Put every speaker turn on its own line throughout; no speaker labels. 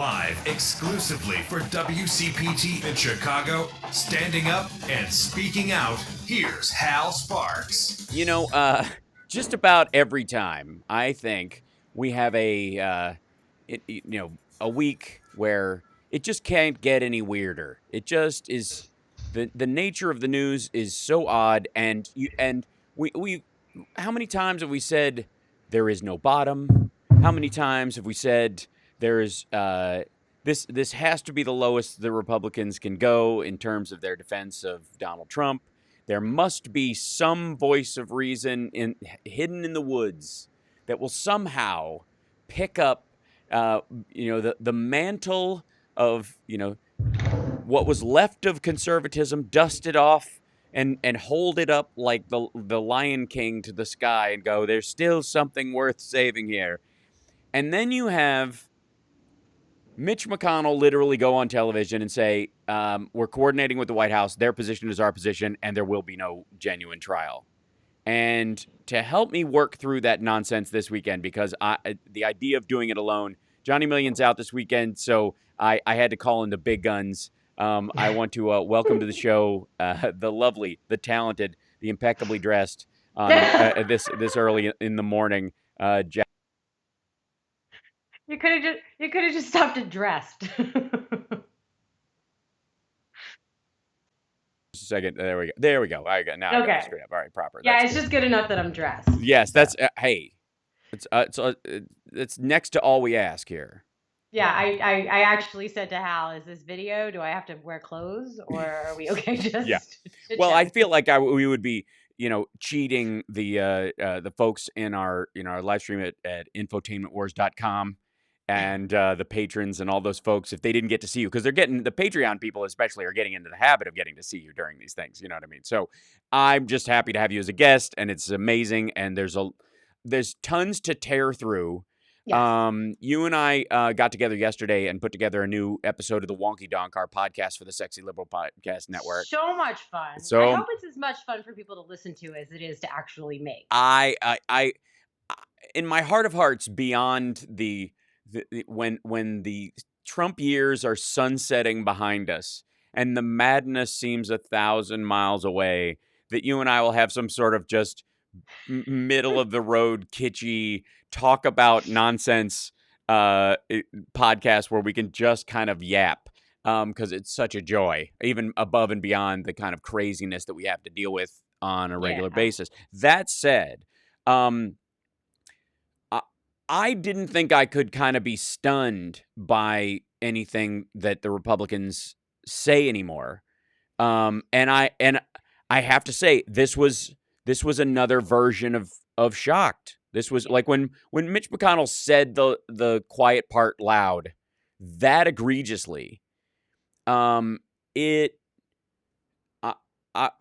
Live exclusively for WCPT in Chicago, standing up and speaking out, here's Hal Sparks.
Just about every time, I think, we have a week where it just can't get any weirder. It just is. The nature of the news is so odd, and we how many times have we said there is no bottom? How many times have we said there is this has to be the lowest the Republicans can go in terms of their defense of Donald Trump? There must be some voice of reason hidden in the woods that will somehow pick up the mantle of what was left of conservatism, dust it off, and hold it up like the Lion King to the sky and go, there's still something worth saving here. And then you have Mitch McConnell literally go on television and say, we're coordinating with the White House. Their position is our position, and there will be no genuine trial. And to help me work through that nonsense this weekend, because the idea of doing it alone, Johnny Million's out this weekend, so I had to call in the big guns. I want to welcome to the show the lovely, the talented, the impeccably dressed on this early in the morning, Jack.
You could have just stopped at dressed.
Just a second. There we go. I got now. I got it straight up. All right, proper.
Yeah, it's just good enough that I'm dressed.
Yes, that's hey. It's next to all we ask here.
Yeah, I actually said to Hal, "Is this video? Do I have to wear clothes, or are we okay?" Just
yeah. Well, I feel like we would be, cheating the folks in our live stream at infotainmentwars.com and the patrons and all those folks if they didn't get to see you, because they're getting the Patreon people especially are getting into the habit of getting to see you during these things. You know what I mean? So I'm just happy to have you as a guest, and it's amazing. And there's tons to tear through. Yes. You and I got together yesterday and put together a new episode of the Wonky Donk, our podcast for the Sexy Liberal Podcast Network.
So much fun. So I hope it's as much fun for people to listen to as it is to actually make.
I in my heart of hearts, beyond when the Trump years are sunsetting behind us and the madness seems 1,000 miles away, that you and I will have some sort of just middle of the road kitschy talk about nonsense podcast where we can just kind of yap, because it's such a joy, even above and beyond the kind of craziness that we have to deal with on a regular basis. That said, I didn't think I could kind of be stunned by anything that the Republicans say anymore. And I have to say, this was another version of shocked. This was like when Mitch McConnell said the quiet part loud, that egregiously. I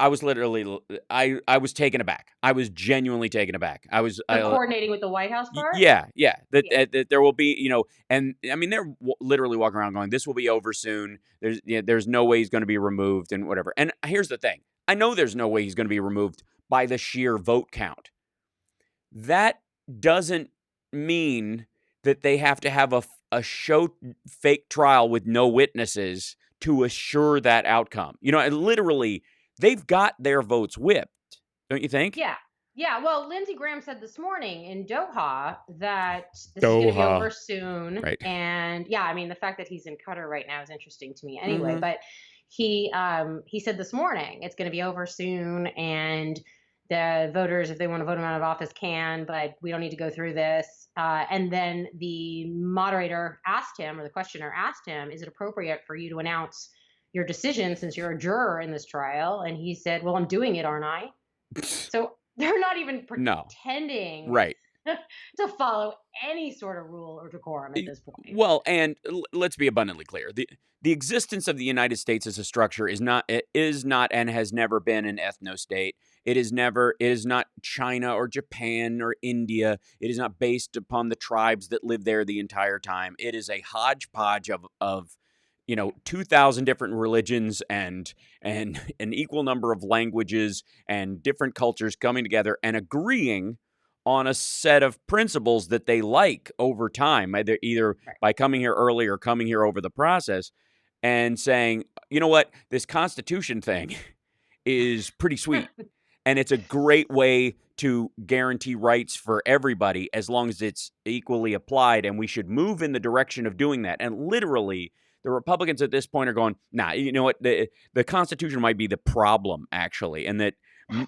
was literally I was taken aback. I was genuinely taken aback. I was
coordinating with the White House part.
Yeah. That there will be, and I mean they're literally walking around going, "This will be over soon." There's no way he's going to be removed and whatever. And here's the thing: I know there's no way he's going to be removed by the sheer vote count. That doesn't mean that they have to have a show fake trial with no witnesses to assure that outcome. Literally, they've got their votes whipped, don't you think?
Yeah. Well, Lindsey Graham said this morning in Doha that this is going to be over soon.
Right.
And yeah, I mean, the fact that he's in Qatar right now is interesting to me anyway. Mm-hmm. But he said this morning it's going to be over soon, and the voters, if they want to vote him out of office, can, but we don't need to go through this. And then the moderator asked him, or the questioner asked him, is it appropriate for you to announce your decision since you're a juror in this trial? And he said, well, I'm doing it, aren't I? So they're not even pretending to follow any sort of rule or decorum at this point.
Well, and let's be abundantly clear. The existence of the United States as a structure is not and has never been an ethno-state. It is not China or Japan or India. It is not based upon the tribes that live there the entire time. It is a hodgepodge of 2,000 different religions and an equal number of languages and different cultures coming together and agreeing on a set of principles that they like over time, either by coming here early or coming here over the process, and saying, you know what, this Constitution thing is pretty sweet. And it's a great way to guarantee rights for everybody as long as it's equally applied. And we should move in the direction of doing that. And literally, the Republicans at this point are going, nah, you know what? The Constitution might be the problem, actually. And that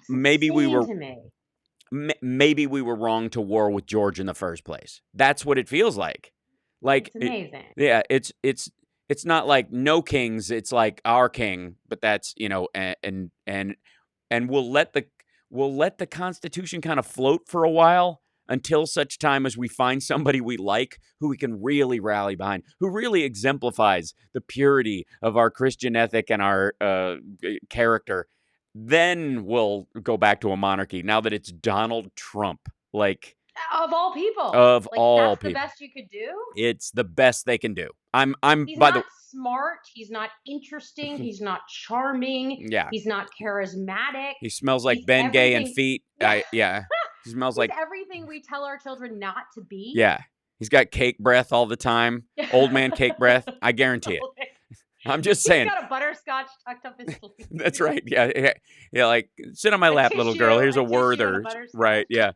maybe we were wrong to war with George in the first place. That's what it feels like. Like,
it's amazing.
It's not like no kings. It's like our king. But that's, and we'll let the Constitution kind of float for a while until such time as we find somebody we like who we can really rally behind, who really exemplifies the purity of our Christian ethic and our character. Then we'll go back to a monarchy. Now that it's Donald Trump, like
of all people,
that's
the best you could do.
It's the best they can do.
He's not smart. He's not interesting. He's not charming.
Yeah.
He's not charismatic.
He smells like Ben Gay and feet.
Yeah.
He smells like
everything we tell our children not to be.
Yeah. He's got cake breath all the time. Old man cake breath. I guarantee it. I'm just saying.
He's got a butterscotch tucked up his sleeve.
That's right. Yeah. Like, sit on my lap, little girl. Here's a Werther. Right. Yeah.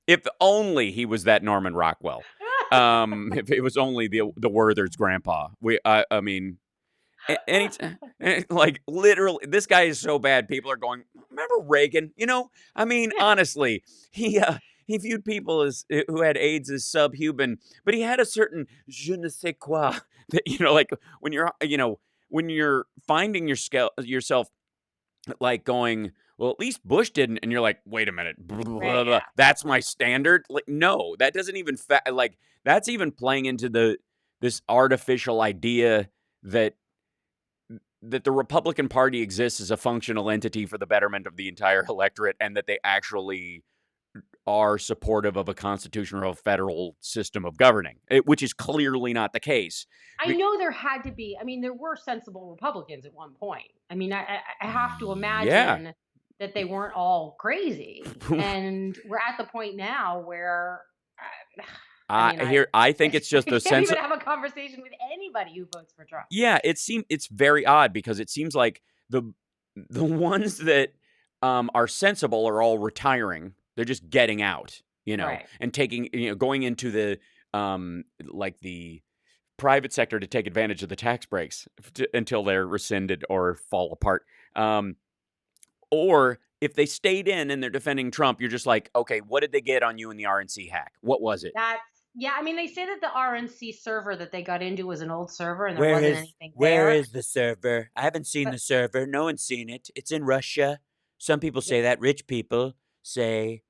If only he was that Norman Rockwell. If it was only the Werther's grandpa. I mean, like literally, this guy is so bad. People are going, remember Reagan? I mean, honestly, he viewed people who had AIDS as subhuman, but he had a certain je ne sais quoi that, like when you're finding yourself like going, well, at least Bush didn't, and you're like, wait a minute, blah, blah, blah. That's my standard. Like, no, that doesn't even that's even playing into this artificial idea that the Republican Party exists as a functional entity for the betterment of the entire electorate, and that they actually are supportive of a constitutional federal system of governing, which is clearly not the case.
I know there had to be. I mean, there were sensible Republicans at one point. I mean, I have to imagine that they weren't all crazy. And we're at the point now where
I think it's just the sense.
Can't even have a conversation with anybody who votes for Trump.
Yeah, it's very odd because it seems like the ones that are sensible are all retiring. They're just getting out, and taking, going into the the private sector to take advantage of the tax breaks until they're rescinded or fall apart. Or if they stayed in and they're defending Trump, you're just like, okay, what did they get on you in the RNC hack? What was it?
I mean, they say that the RNC server that they got into was an old server and there wasn't anything there.
Where is the server? I haven't seen the server. No one's seen it. It's in Russia. Some people say that. Rich people say,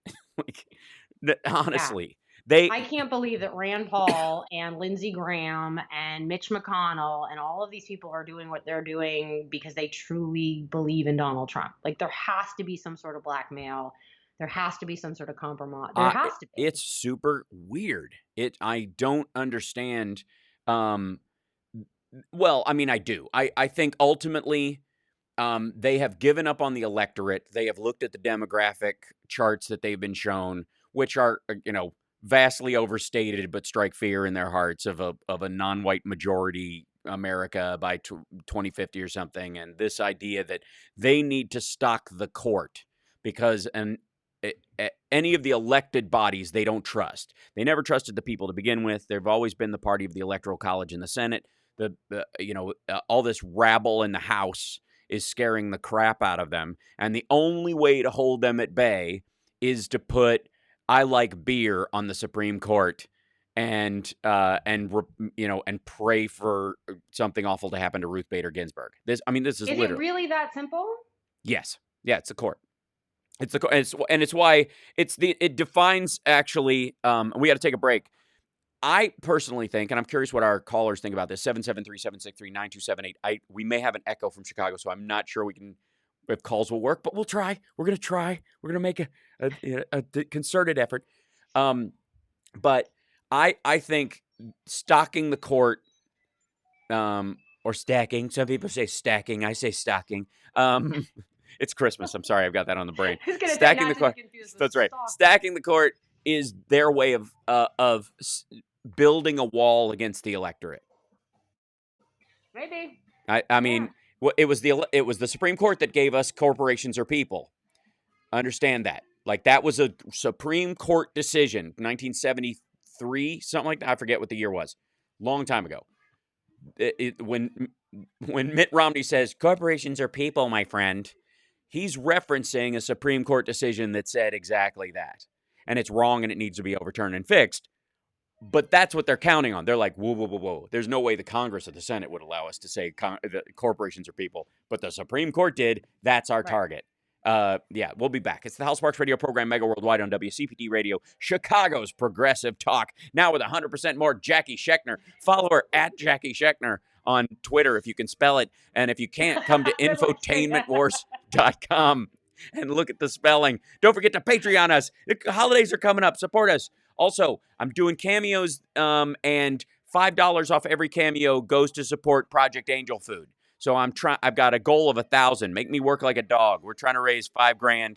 honestly.
I can't believe that Rand Paul and Lindsey Graham and Mitch McConnell and all of these people are doing what they're doing because they truly believe in Donald Trump. Like, there has to be some sort of blackmail. There has to be some sort of compromise. There has to be.
It's super weird. I don't understand. Well, I mean, I do. I think ultimately they have given up on the electorate. They have looked at the demographic charts that they've been shown, which are, vastly overstated, but strike fear in their hearts of a non-white majority America by 2050 or something. And this idea that they need to stock the court because any of the elected bodies they don't trust. They never trusted the people to begin with. They've always been the party of the Electoral College in the Senate. All this rabble in the House is scaring the crap out of them. And the only way to hold them at bay is to put I like beer on the Supreme Court and pray for something awful to happen to Ruth Bader Ginsburg. This is literally.
Is it really that simple?
Yes. Yeah, it's the court. It's the it's why it defines actually. We got to take a break. I personally think, and I'm curious what our callers think about this. 773-763-9278. We may have an echo from Chicago, so I'm not sure if calls will work, but we'll try. We're gonna try. We're gonna make a concerted effort. But I think stocking the court, or stacking. Some people say stacking. I say stocking. It's Christmas. I'm sorry, I've got that on the brain.
I was gonna say,
Stacking
not
the
to
court.
be confused with
That's right.
stalk.
Stacking the court is their way of building a wall against the electorate.
Maybe.
I mean, it was the Supreme Court that gave us corporations are people. Understand that. Like, that was a Supreme Court decision, 1973, something like that. I forget what the year was. Long time ago. When Mitt Romney says corporations are people, my friend, he's referencing a Supreme Court decision that said exactly that. And it's wrong and it needs to be overturned and fixed. But that's what they're counting on. They're like, whoa, whoa, whoa, whoa. There's no way the Congress or the Senate would allow us to say that corporations are people. But the Supreme Court did. That's our target. Yeah, we'll be back. It's the Hal Sparks radio program, Mega Worldwide on WCPT Radio, Chicago's progressive talk. Now with 100% more Jackie Schechner. Follow her at Jackie Schechner on Twitter if you can spell it. And if you can't, come to infotainmentwars.com and look at the spelling. Don't forget to Patreon us. The holidays are coming up. Support us. Also, I'm doing cameos, and $5 off every cameo goes to support Project Angel Food. So I've got a goal of 1,000. Make me work like a dog. We're trying to raise $5,000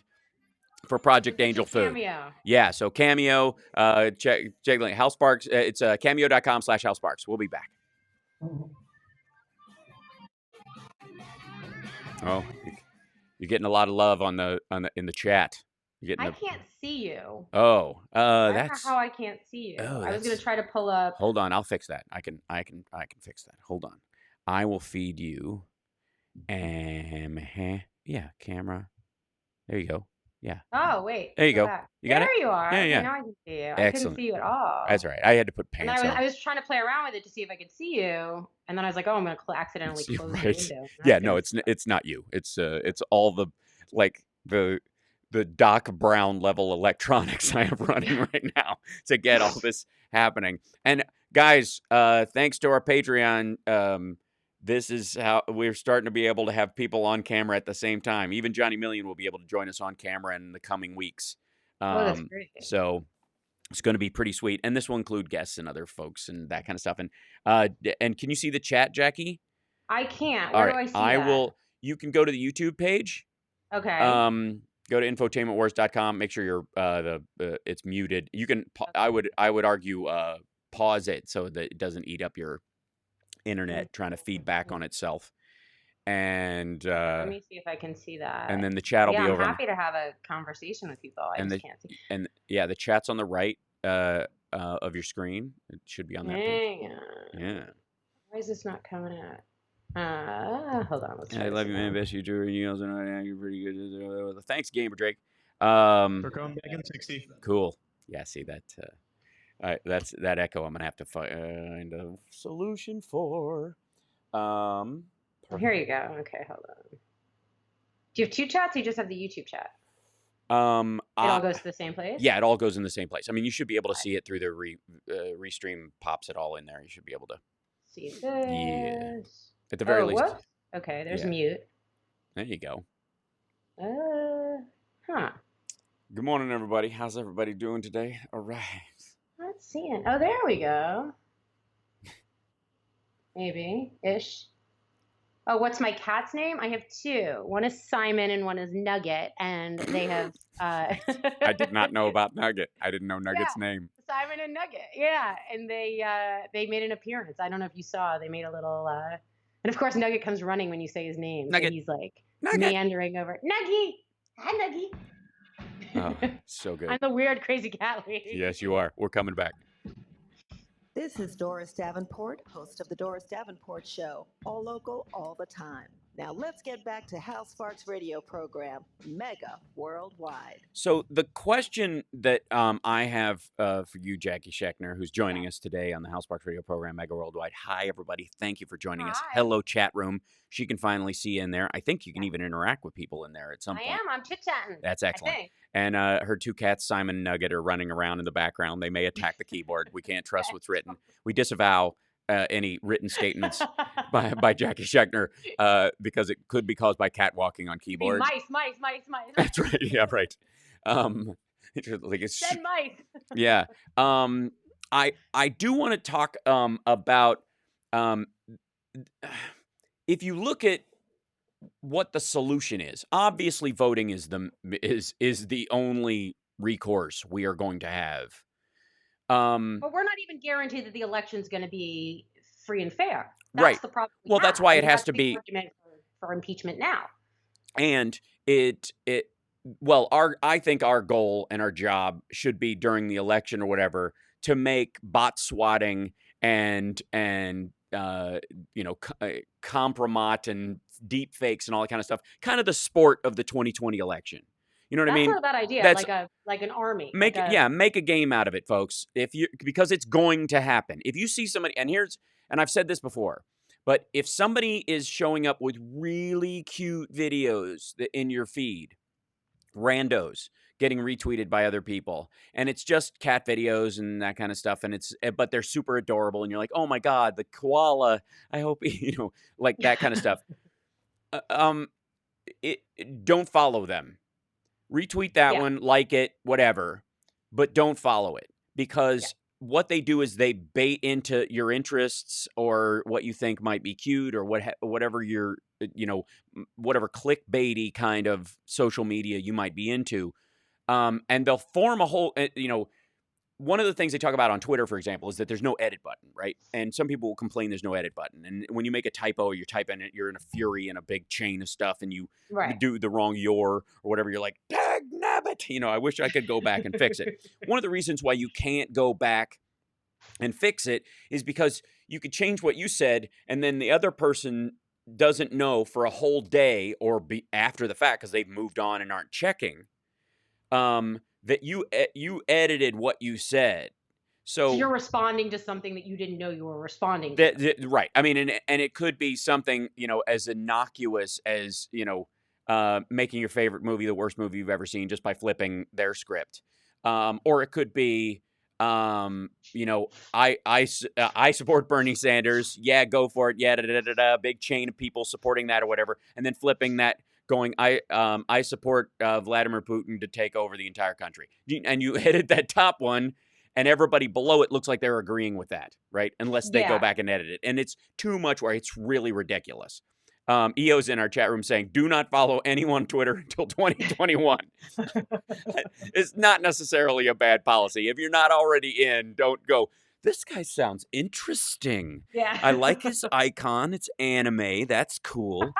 for Project Angel Food.
Cameo.
Yeah. So Cameo, check Hal Sparks. It's cameo.com/Hal Sparks. We'll be back. Oh, you're getting a lot of love in the chat.
I can't see you.
Oh,
that's
that's
how I can't see you.
Oh,
I was gonna try to pull up.
Hold on, I'll fix that. I can fix that. Hold on. I will feed you. Yeah, camera. There you go. Yeah.
Oh wait.
There you go. You got it.
There you are.
Yeah, yeah.
Okay, now I can see you.
Excellent.
I couldn't see you at all.
That's all right. I had to put pants on.
I was trying to play around with it to see if I could see you, and then I was like, oh, I'm gonna accidentally close the window.
Yeah, no, it's not you. It's all the the Doc Brown level electronics I have running right now to get all this happening. And guys, thanks to our Patreon, this is how we're starting to be able to have people on camera at the same time. Even Johnny Million will be able to join us on camera in the coming weeks.
That's great.
So it's going to be pretty sweet. And this will include guests and other folks and that kind of stuff. And can you see the chat, Jackie?
I can't. Where do I see that?
will. You can go to the YouTube page.
Okay.
Go to infotainmentwars.com. Make sure you're it's muted. You can. I would argue pause it so that it doesn't eat up your internet trying to feed back on itself. And
let me see if I can see that.
And then the chat will be over.
I'm happy to have a conversation with people. I just can't see.
And yeah, the chat's on the right of your screen. It should be on that page. Yeah.
Why is this not coming out? Hold on.
I love you, man. Best you do. You're pretty good. Thanks, Gamer Drake.
They're coming back in 60.
Cool. Yeah. See that. That's that echo. I'm gonna have to find a solution for.
Here you go. Okay, hold on. Do you have two chats? Or you just have the YouTube chat? It all goes to the same place.
Yeah, it all goes in the same place. I mean, you should be able to see it through the restream. Pops it all in there. You should be able to
see this.
Yeah. At the very least.
Whoops. Okay, there's mute.
There you go.
Huh.
Good morning, everybody. How's everybody doing today? All right.
Not seeing. Oh, there we go. Maybe ish. Oh, what's my cat's name? I have two. One is Simon and one is Nugget, and they have.
I did not know about Nugget. I didn't know Nugget's name.
Simon and Nugget, yeah, and they made an appearance. I don't know if you saw. They made a little, and of course Nugget comes running when you say his name.
Nugget.
So he's like
Nugget.
meandering over. Nuggie, hi Nuggie.
Oh, so good.
I'm the weird, crazy cat lady.
Yes, you are. We're coming back.
This is Doris Davenport, host of the Doris Davenport Show, all local, all the time. Now let's get back to Hal Sparks' radio program, Mega Worldwide.
So the question that I have for you, Jackie Schechner, who's joining us today on the Hal Sparks radio program, Mega Worldwide. Hi, everybody. Thank you for joining us. Hello, chat room. She can finally see you in there. I think you can even interact with people in there at some point.
I am. I'm chit-chatting.
That's excellent. And her two cats, Simon and Nugget, are running around in the background. They may attack the keyboard. We can't trust what's written. We disavow any written statements by Jackie Schechner because it could be caused by cat walking on keyboard.
Mice.
That's right. Yeah, right.
Dead mice.
Yeah. I do want to talk about if you look at what the solution is. Obviously, voting is the only recourse we are going to have.
But we're not even guaranteed that the election's going to be free and fair. That's
Right.
the problem.
Well, that's why it has to be
argument for impeachment now.
And I think our goal and our job should be during the election or whatever to make bot swatting and compromat and deep fakes and all that kind of stuff kind of the sport of the 2020 election. You know what I mean?
That's not a bad idea.
That's,
like an army.
Make a game out of it, folks. Because it's going to happen. If you see somebody, and I've said this before, but if somebody is showing up with really cute videos in your feed, randos getting retweeted by other people, and it's just cat videos and that kind of stuff, but they're super adorable, and you're like, oh my god, the koala, I hope like that kind of stuff. Don't follow them. Retweet that one, like it, whatever, but don't follow it, because what they do is they bait into your interests or what you think might be cute or whatever your whatever clickbaity kind of social media you might be into, and they'll form a whole one of the things they talk about on Twitter, for example, is that there's no edit button, right? And some people will complain there's no edit button. And when you make a typo or you're typing it, you're in a fury in a big chain of stuff, and you do the wrong or whatever, you're like, dag nabbit! I wish I could go back and fix it. One of the reasons why you can't go back and fix it is because you could change what you said, and then the other person doesn't know for a whole day or be after the fact because they've moved on and aren't checking. That you edited what you said, so
you're responding to something that you didn't know you were responding to.
Right. I mean, and it could be something as innocuous as making your favorite movie the worst movie you've ever seen just by flipping their script, or it could be I support Bernie Sanders. Yeah, go for it. Yeah, big chain of people supporting that or whatever, and then flipping that, going, I support Vladimir Putin to take over the entire country. And you edit that top one, and everybody below it looks like they're agreeing with that, right? Unless they go back and edit it. And it's too much where it's really ridiculous. EO's in our chat room saying, do not follow anyone on Twitter until 2021. It's not necessarily a bad policy. If you're not already in, don't go, this guy sounds interesting.
Yeah.
I like his icon. It's anime. That's cool.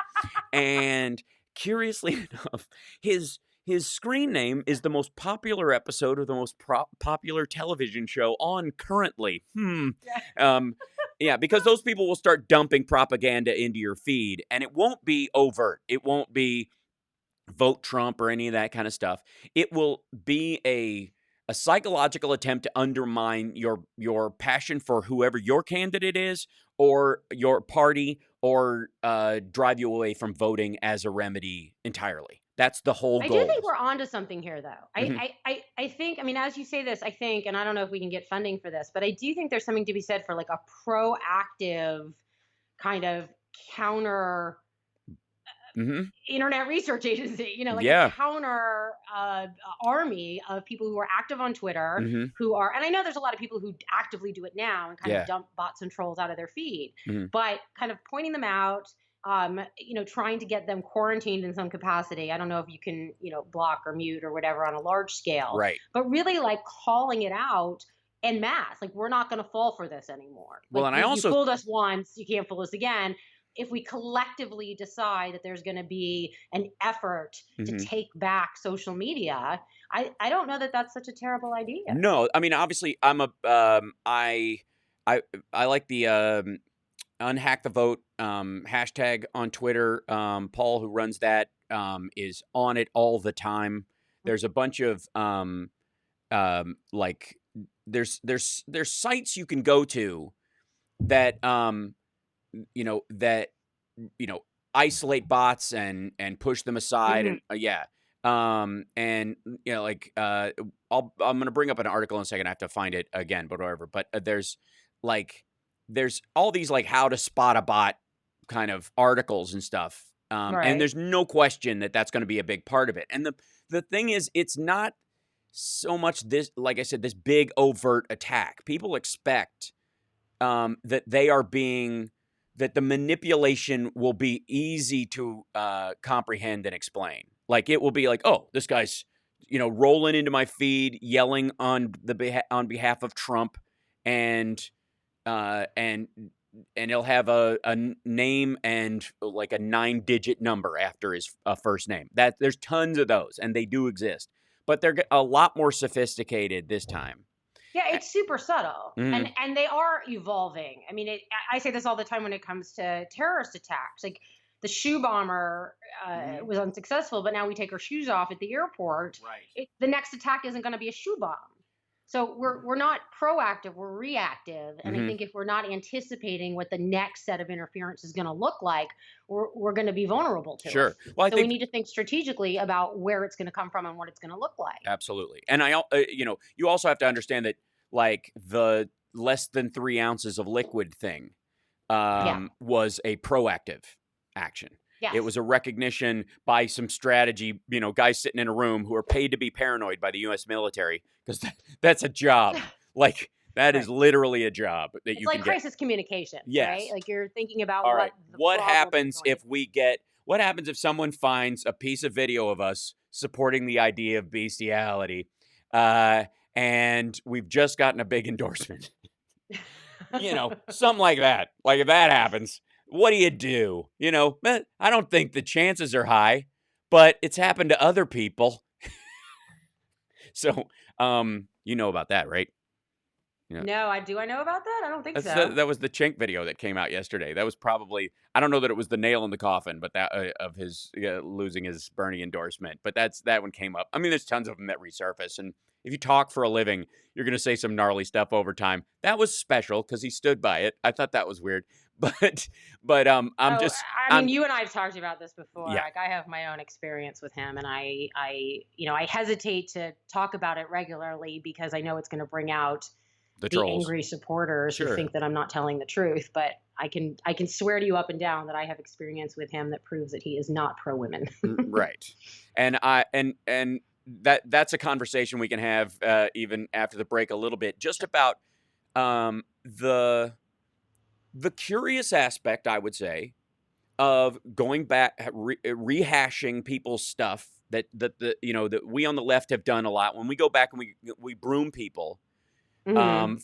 And curiously enough, his screen name is the most popular episode of the most popular television show on currently. Yeah, because those people will start dumping propaganda into your feed, and it won't be overt. It won't be vote Trump or any of that kind of stuff. It will be a psychological attempt to undermine your passion for whoever your candidate is or your party, or drive you away from voting as a remedy entirely. That's the whole goal.
I do think we're onto something here, though. Mm-hmm. I think, as you say this, I think, and I don't know if we can get funding for this, but I do think there's something to be said for like a proactive kind of counter internet research agency, a counter army of people who are active on Twitter, who are, and I know there's a lot of people who actively do it now and kind of dump bots and trolls out of their feed, but kind of pointing them out, trying to get them quarantined in some capacity. I don't know if you can, block or mute or whatever on a large scale,
right? But
really like calling it out en masse, like we're not going to fall for this anymore.
Well,
like,
and I also,
you fooled us once, you can't fool us again. If we collectively decide that there's going to be an effort to take back social media, I don't know that that's such a terrible idea.
No, I mean, obviously, I'm I like the Unhack the Vote hashtag on Twitter. Paul, who runs that, is on it all the time. There's a bunch of like there's sites you can go to that isolate bots and push them aside, and I'm going to bring up an article in a second. I have to find it again, but whatever. But there's all these like how to spot a bot kind of articles and stuff. And there's no question that that's going to be a big part of it. And the thing is, it's not so much this, like I said, this big overt attack. People expect that they are being that the manipulation will be easy to comprehend and explain. Like it will be like, oh, this guy's, rolling into my feed, yelling on on behalf of Trump, and he'll have a name and like a 9-digit number after his first name. That there's tons of those, and they do exist, but they're a lot more sophisticated this time.
Yeah, it's super subtle,
Mhm.
and they are evolving. I mean, I say this all the time when it comes to terrorist attacks. Like the shoe bomber was unsuccessful, but now we take our shoes off at the airport.
Right.
The next attack isn't going to be a shoe bomb. So we're not proactive, we're reactive. And I think if we're not anticipating what the next set of interference is going to look like, we're going to be vulnerable to
Sure.
it.
Well, I
So
think
we need to think strategically about where it's going to come from and what it's going to look like.
absolutely. And you also have to understand that like the less than 3 ounces of liquid thing was a proactive action.
Yes.
It was a recognition by some strategy, guys sitting in a room who are paid to be paranoid by the U.S. military, because that's a job. Like that is literally a job that
It's
you
like
can
crisis communication,
Yes.
right? Like you're thinking about
All right. What
problem is
happens
going.
what happens if someone finds a piece of video of us supporting the idea of bestiality, and we've just gotten a big endorsement? Something like that. Like if that happens, what do you do? I don't think the chances are high, but it's happened to other people. So, you know about that, right?
No, do I know about that? I don't think so.
That was the Chink video that came out yesterday. That was probably, I don't know that it was the nail in the coffin, but that of his losing his Bernie endorsement. But that one came up. I mean, there's tons of them that resurface, and if you talk for a living, you're gonna say some gnarly stuff over time. That was special because he stood by it. I thought that was weird, but
you and I have talked about this before.
Yeah.
Like I have my own experience with him, and I hesitate to talk about it regularly because I know it's going to bring out
the
the
trolls.
angry supporters
Sure.
who think that I'm not telling the truth. But I can swear to you up and down that I have experience with him that proves that he is not pro women.
Right. And that's a conversation we can have even after the break a little bit, just about the curious aspect, I would say, of going back, rehashing people's stuff that we on the left have done a lot. When we go back and we broom people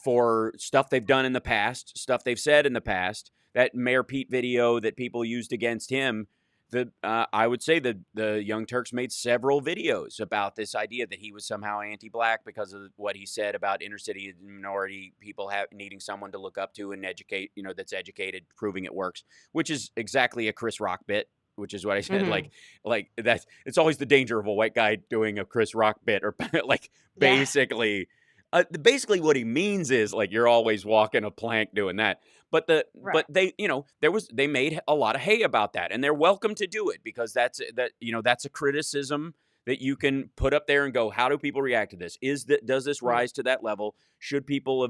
for stuff they've done in the past, stuff they've said in the past. That Mayor Pete video that people used against him, I would say the Young Turks made several videos about this idea that he was somehow anti-black because of what he said about inner city and minority people needing someone to look up to and educate, that's educated, proving it works, which is exactly a Chris Rock bit. Which is what I said, like that. It's always the danger of a white guy doing a Chris Rock bit, or like basically. Basically what he means is like you're always walking a plank doing that. But but they they made a lot of hay about that, and they're welcome to do it because that's a criticism that you can put up there and go, how do people react to this? Does this rise to that level? Should people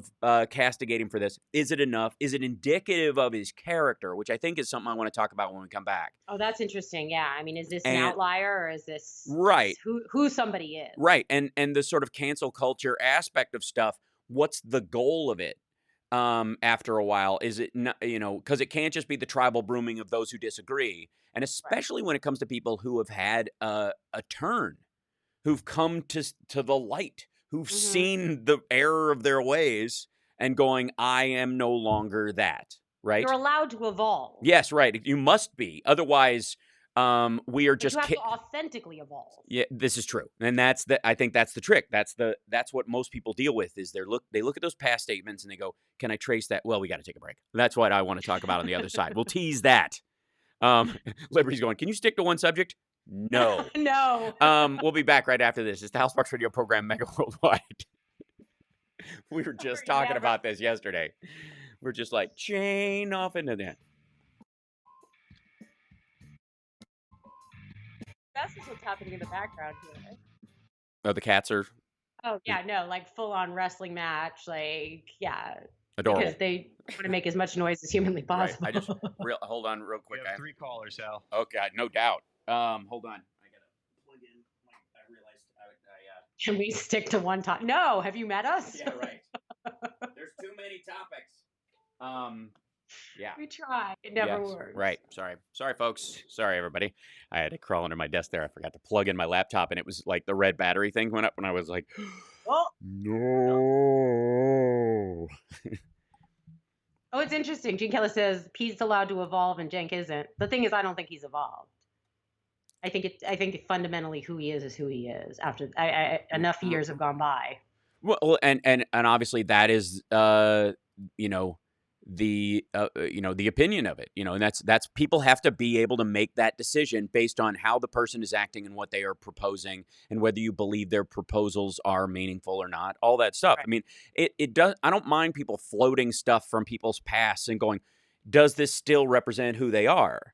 castigate him for this? Is it enough? Is it indicative of his character? Which I think is something I want to talk about when we come back.
Oh, that's interesting. Yeah. I mean, is this an outlier, or is this
right
who somebody is?
Right. And the sort of cancel culture aspect of stuff, what's the goal of it? After a while, is it not, because it can't just be the tribal brooming of those who disagree. And especially when it comes to people who have had a turn, who've come to the light, who've seen the error of their ways and going, I am no longer that, right?
You're allowed to evolve.
Yes, right. You must be. Otherwise, we are just
you have to authentically evolve.
Yeah, this is true. And I think that's the trick. That's what most people deal with is they look at those past statements and they go, can I trace that? Well, we got to take a break. That's what I want to talk about on the other side. We'll tease that. Liberty's going, can you stick to one subject? No.
No.
We'll be back right after this. It's the House Sparks Radio program, Mega Worldwide. We were just talking about this yesterday. We're just like, chain off into that.
That's just what's happening in the background here. Right?
Oh, the cats are...
Oh, yeah, no, like full-on wrestling match, like, yeah.
Adorable.
Because they want to make as much noise as humanly possible.
Right. Hold on real quick.
We have 3 callers, Sal.
Okay, no doubt. Hold on. I got to plug in. I realized
Can we stick to one topic? No, have you met us?
Yeah, right. There's too many topics. Yeah.
We try. It never works.
Right. Sorry, folks. Sorry, everybody. I had to crawl under my desk there. I forgot to plug in my laptop, and it was like the red battery thing went up, and I was like,
Oh,
no.
oh, it's interesting. Gene Kelly says Pete's allowed to evolve and Cenk isn't. The thing is, I don't think he's evolved. I think fundamentally who he is who he is. After enough years have gone by.
Well, and obviously that is, you know, the opinion of it, and that's people have to be able to make that decision based on how the person is acting and what they are proposing and whether you believe their proposals are meaningful or not, all that stuff.
Right.
I mean, it does. I don't mind people floating stuff from people's pasts and going, does this still represent who they are?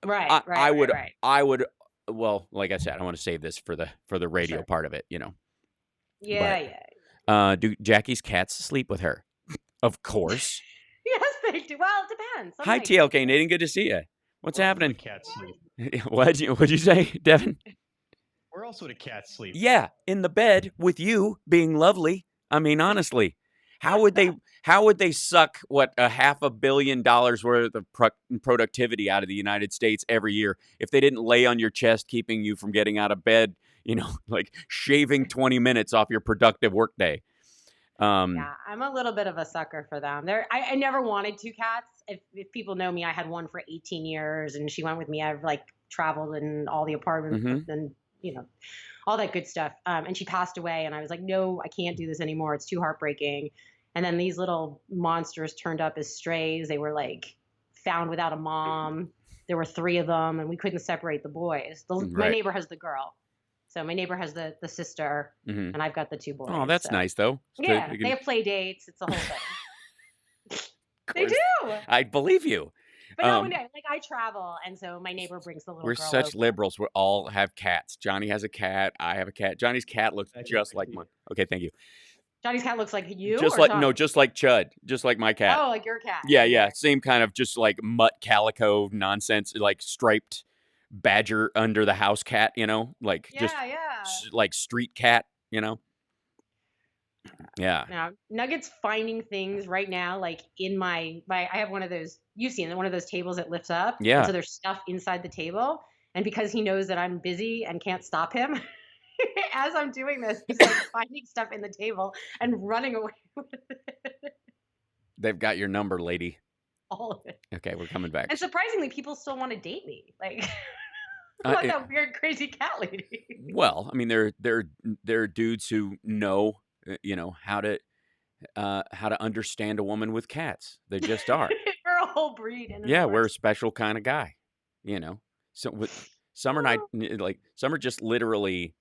Right.
I would. Well, like I said, I want to save this for the radio
Sure.
part of it,
Yeah.
Do Jackie's cats sleep with her? Of course.
Yes, they do. Well, it depends. Some
Hi,
nights-
TLK Nathan. Good to see you. What's
Where
happening?
else would a cat sleep?
What'd you say, Devin?
Where else would a cat sleep?
Yeah, in the bed with you being lovely. I mean, honestly, how would they suck what $500 million worth of productivity out of the United States every year if they didn't lay on your chest, keeping you from getting out of bed? Like shaving 20 minutes off your productive workday.
Yeah, I'm a little bit of a sucker for them. I never wanted two cats. If people know me, I had one for 18 years, and she went with me. I've like traveled in all the apartments and all that good stuff. And she passed away, and I was like, no, I can't do this anymore. It's too heartbreaking. And then these little monsters turned up as strays. They were like found without a mom. There were 3 of them, and we couldn't separate the boys. My neighbor has the girl. So my neighbor has the sister, and I've got the 2 boys.
Oh, that's nice, though.
Yeah, they have play dates. It's a whole thing. They do.
I believe you.
But no, I travel, and so my neighbor brings the little
We're
girl
such
over.
liberals. We all have cats. Johnny has a cat. I have a cat. Johnny's cat looks just like mine. Okay, thank you.
Johnny's cat looks like you?
Just
or
like
Tommy?
just like Chud. Just like my cat.
Oh, like your cat.
Yeah. Same kind of just like mutt calico nonsense, like striped badger under the house cat, like just like street cat, Yeah.
Now, Nugget's finding things right now, like in my I have one of those, you've seen it, one of those tables that lifts up.
Yeah.
And so there's stuff inside the table. And because he knows that I'm busy and can't stop him, as I'm doing this, he's like finding stuff in the table and running away with it.
They've got your number, lady.
All of it.
Okay, we're coming back.
And surprisingly, people still want to date me. Like, I'm like that weird, crazy cat lady.
Well, I mean, there are dudes who know, how to understand a woman with cats. They just are.
We're a whole breed.
Yeah, we're a special kind of guy. So Summer and I, like, Summer just literally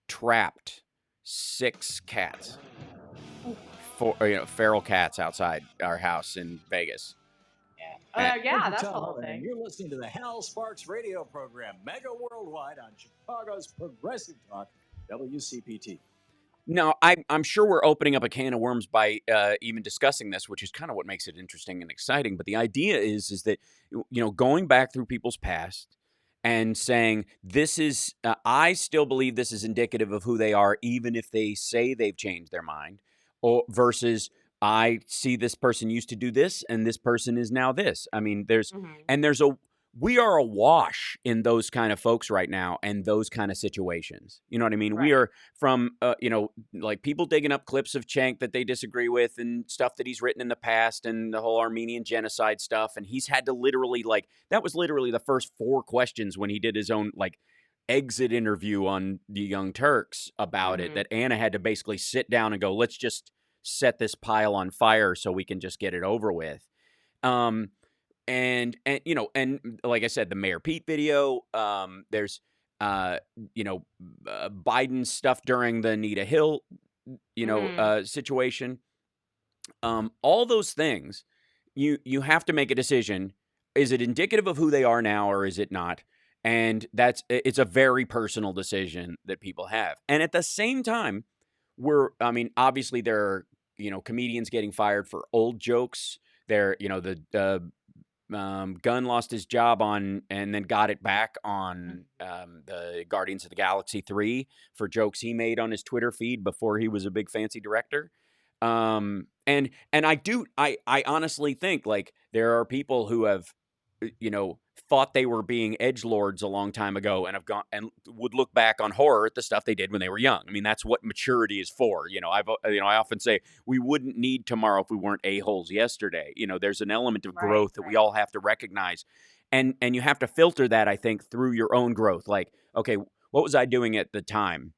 trapped 6 cats, feral cats outside our house in Vegas.
Yeah, that's the whole thing.
You're listening to the Hal Sparks radio program, Mega Worldwide on Chicago's Progressive Talk, WCPT.
No, I'm sure we're opening up a can of worms by even discussing this, which is kind of what makes it interesting and exciting. But the idea is that, going back through people's past and saying, this is, I still believe this is indicative of who they are, even if they say they've changed their mind, or versus I see this person used to do this and this person is now this. I mean, we are awash in those kind of folks right now and those kind of situations. You know what I mean? Right. We are from, like people digging up clips of Cenk that they disagree with and stuff that he's written in the past and the whole Armenian genocide stuff. And he's had to literally that was literally the first 4 questions when he did his own exit interview on the Young Turks about it, that Anna had to basically sit down and go, let's just set this pile on fire so we can just get it over with. And like I said, the Mayor Pete video, there's, Biden's stuff during the Anita Hill, situation. All those things, you have to make a decision. Is it indicative of who they are now or is it not? And it's a very personal decision that people have. And at the same time, obviously there are, comedians getting fired for old jokes. There, Gunn lost his job on and then got it back on the Guardians of the Galaxy 3 for jokes he made on his Twitter feed before he was a big fancy director. And I honestly think like there are people who have, thought they were being edgelords a long time ago and have gone and would look back on horror at the stuff they did when they were young. I mean, that's what maturity is for. I often say we wouldn't need tomorrow if we weren't a-holes yesterday. There's an element of growth that we all have to recognize. And you have to filter that, I think, through your own growth. Like, okay, what was I doing at the time?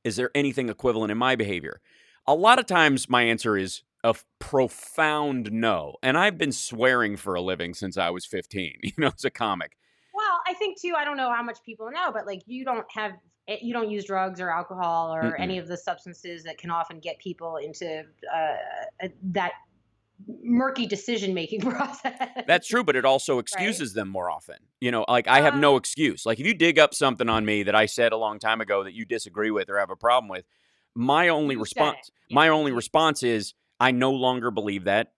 Is there anything equivalent in my behavior? A lot of times my answer is a profound no. And I've been swearing for a living since I was 15, as a comic.
Well, I think too, I don't know how much people know, but like you don't use drugs or alcohol or any of the substances that can often get people into that murky decision-making process.
That's true, but it also excuses them more often. Like I have no excuse. Like if you dig up something on me that I said a long time ago that you disagree with or have a problem with, my only response is I no longer believe that,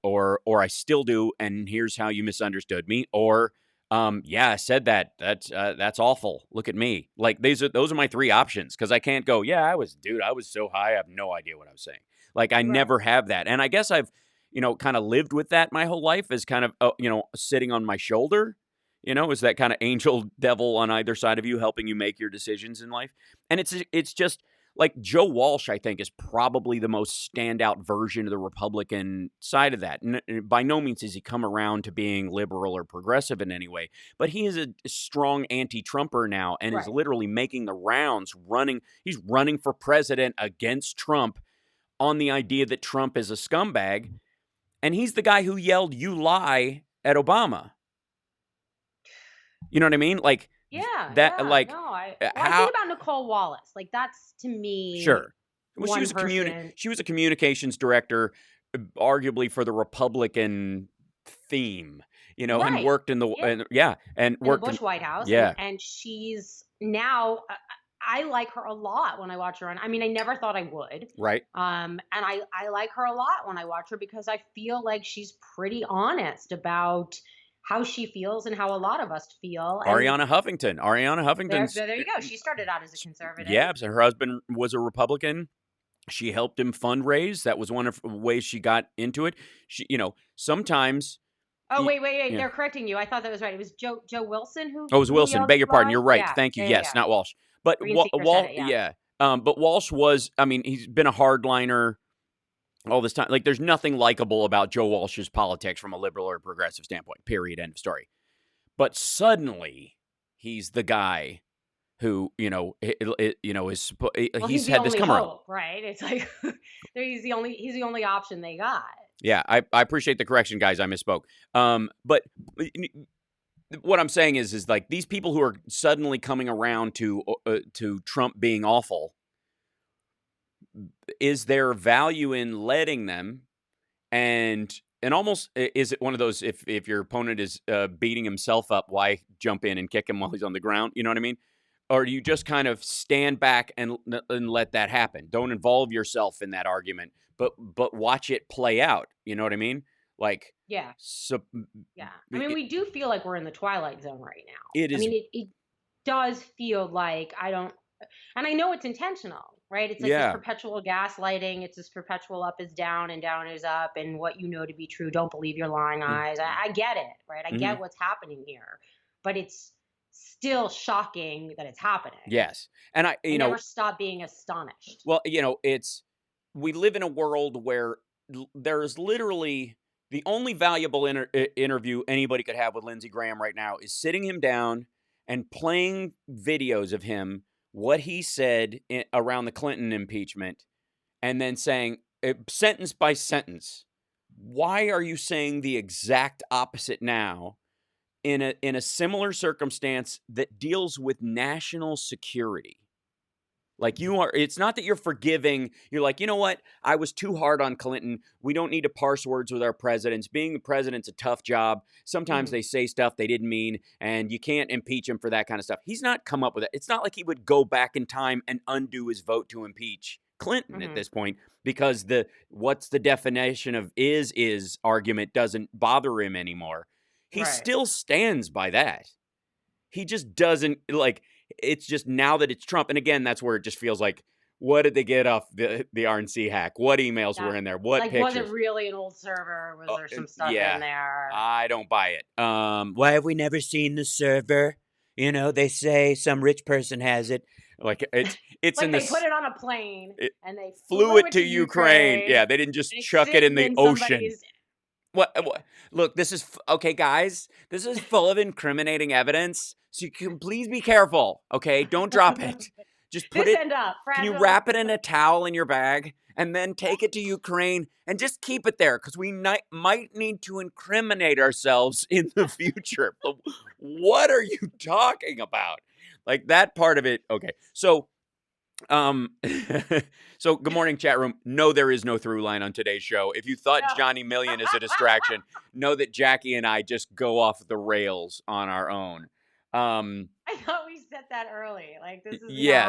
or I still do, and here's how you misunderstood me, or yeah, I said that. That's awful. Look at me. Like those are my three options, because I can't go, yeah, I was so high, I have no idea what I was saying. Like I never have that. And I guess I've, kind of lived with that my whole life as kind of, sitting on my shoulder, is that kind of angel devil on either side of you helping you make your decisions in life. And it's just like Joe Walsh, I think, is probably the most standout version of the Republican side of that. And by no means has he come around to being liberal or progressive in any way, but he is a strong anti-Trumper now and is literally making the rounds He's running for president against Trump on the idea that Trump is a scumbag. And he's the guy who yelled, "You lie," at Obama. You know what I mean? Like,
I think about Nicole Wallace. Like that's to me.
Sure. Well, she was a communications director, arguably for the Republican theme, and worked in the
Bush White House.
Yeah.
And she's now, I like her a lot when I watch her on. I mean, I never thought I would.
Right.
And I like her a lot when I watch her because I feel like she's pretty honest about how she feels and how a lot of us feel. And
Ariana Huffington.
There you go. She started out as a conservative.
Yeah, so her husband was a Republican. She helped him fundraise. That was one of the ways she got into it. She, sometimes.
Oh, wait. Yeah. They're correcting you. I thought that was right. It was Joe Wilson who.
Oh, it was Wilson. Beg your pardon. You're right.
Yeah.
Thank you. Yes, not Walsh. But
Walsh.
But Walsh was. I mean, he's been a hardliner all this time. Like, there's nothing likable about Joe Walsh's politics from a liberal or progressive standpoint. Period. End of story. But suddenly, he's the guy who, he's had this come around,
right? It's like he's the only option they got.
Yeah, I appreciate the correction, guys. I misspoke. But what I'm saying is like these people who are suddenly coming around to Trump being awful. Is there value in letting them? And almost, is it one of those, if your opponent is beating himself up, why jump in and kick him while he's on the ground? You know what I mean? Or do you just kind of stand back and let that happen? Don't involve yourself in that argument, but watch it play out. You know what I mean? Like,
yeah.
So,
yeah. I mean, we do feel like we're in the twilight zone right now.
It is.
I mean, it does feel like and I know it's intentional, right? It's like this perpetual gaslighting. It's this perpetual up is down and down is up, and what you know to be true, don't believe your lying eyes. I get it, right? I get what's happening here, but it's still shocking that it's happening.
Yes. And I
never stop being astonished.
Well, we live in a world where there's literally the only valuable interview anybody could have with Lindsey Graham right now is sitting him down and playing videos of him, what he said around the Clinton impeachment, and then saying sentence by sentence, why are you saying the exact opposite now in a similar circumstance that deals with national security? Like it's not that you're forgiving. You're like, you know what? I was too hard on Clinton. We don't need to parse words with our presidents. Being the president's a tough job. Sometimes they say stuff they didn't mean, and you can't impeach him for that kind of stuff. He's not come up with it. It's not like he would go back in time and undo his vote to impeach Clinton at this point, because what's the definition of is argument doesn't bother him anymore. He still stands by that. He just doesn't, like, it's just now that it's Trump. And again, that's where it just feels like What did they get off the RNC hack? What emails were in there? What
like,
pictures?
was it really an old server? Was there some stuff
yeah.
in there?
I don't buy it. Why have we never seen the server? You know, they say some rich person has it. Like it's
like
in
they
this.
put it on a plane and they
Flew it to Ukraine. Yeah, they didn't just chuck it in the ocean. What? Look, this is okay, guys. This is full of incriminating evidence. So you can please be careful. Okay, don't drop it. Just put it. Can you wrap it in a towel in your bag and then take it to Ukraine and just keep it there because we might need to incriminate ourselves in the future. What are you talking about? Like that part of it. Okay, so. So good morning, chat room. No, there is no through line on today's show. If you thought Johnny Million is a distraction, know that Jackie and I just go off the rails on our own.
I thought we said that early. Like this is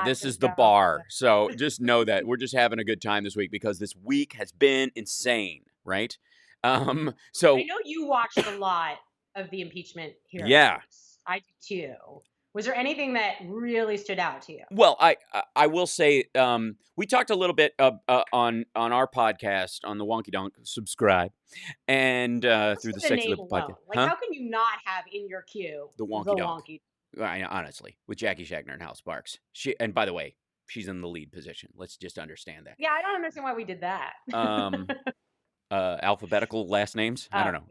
this is the bar. So just know that we're just having a good time this week because this week has been insane, right? So
I know you watched a lot of the impeachment hearings.
Yeah,
I do too. Was there anything that really stood out to you?
Well, I will say we talked a little bit on our podcast on the Wonky Donk. Subscribe and through the Sexy Lip podcast.
Like, how can you not have in your queue
the Wonky Donk? Honestly, with Jackie Schechner and Hal Sparks. And by the way, she's in the lead position. Let's just understand that.
Yeah, I don't understand why we did that.
Alphabetical last names. I don't know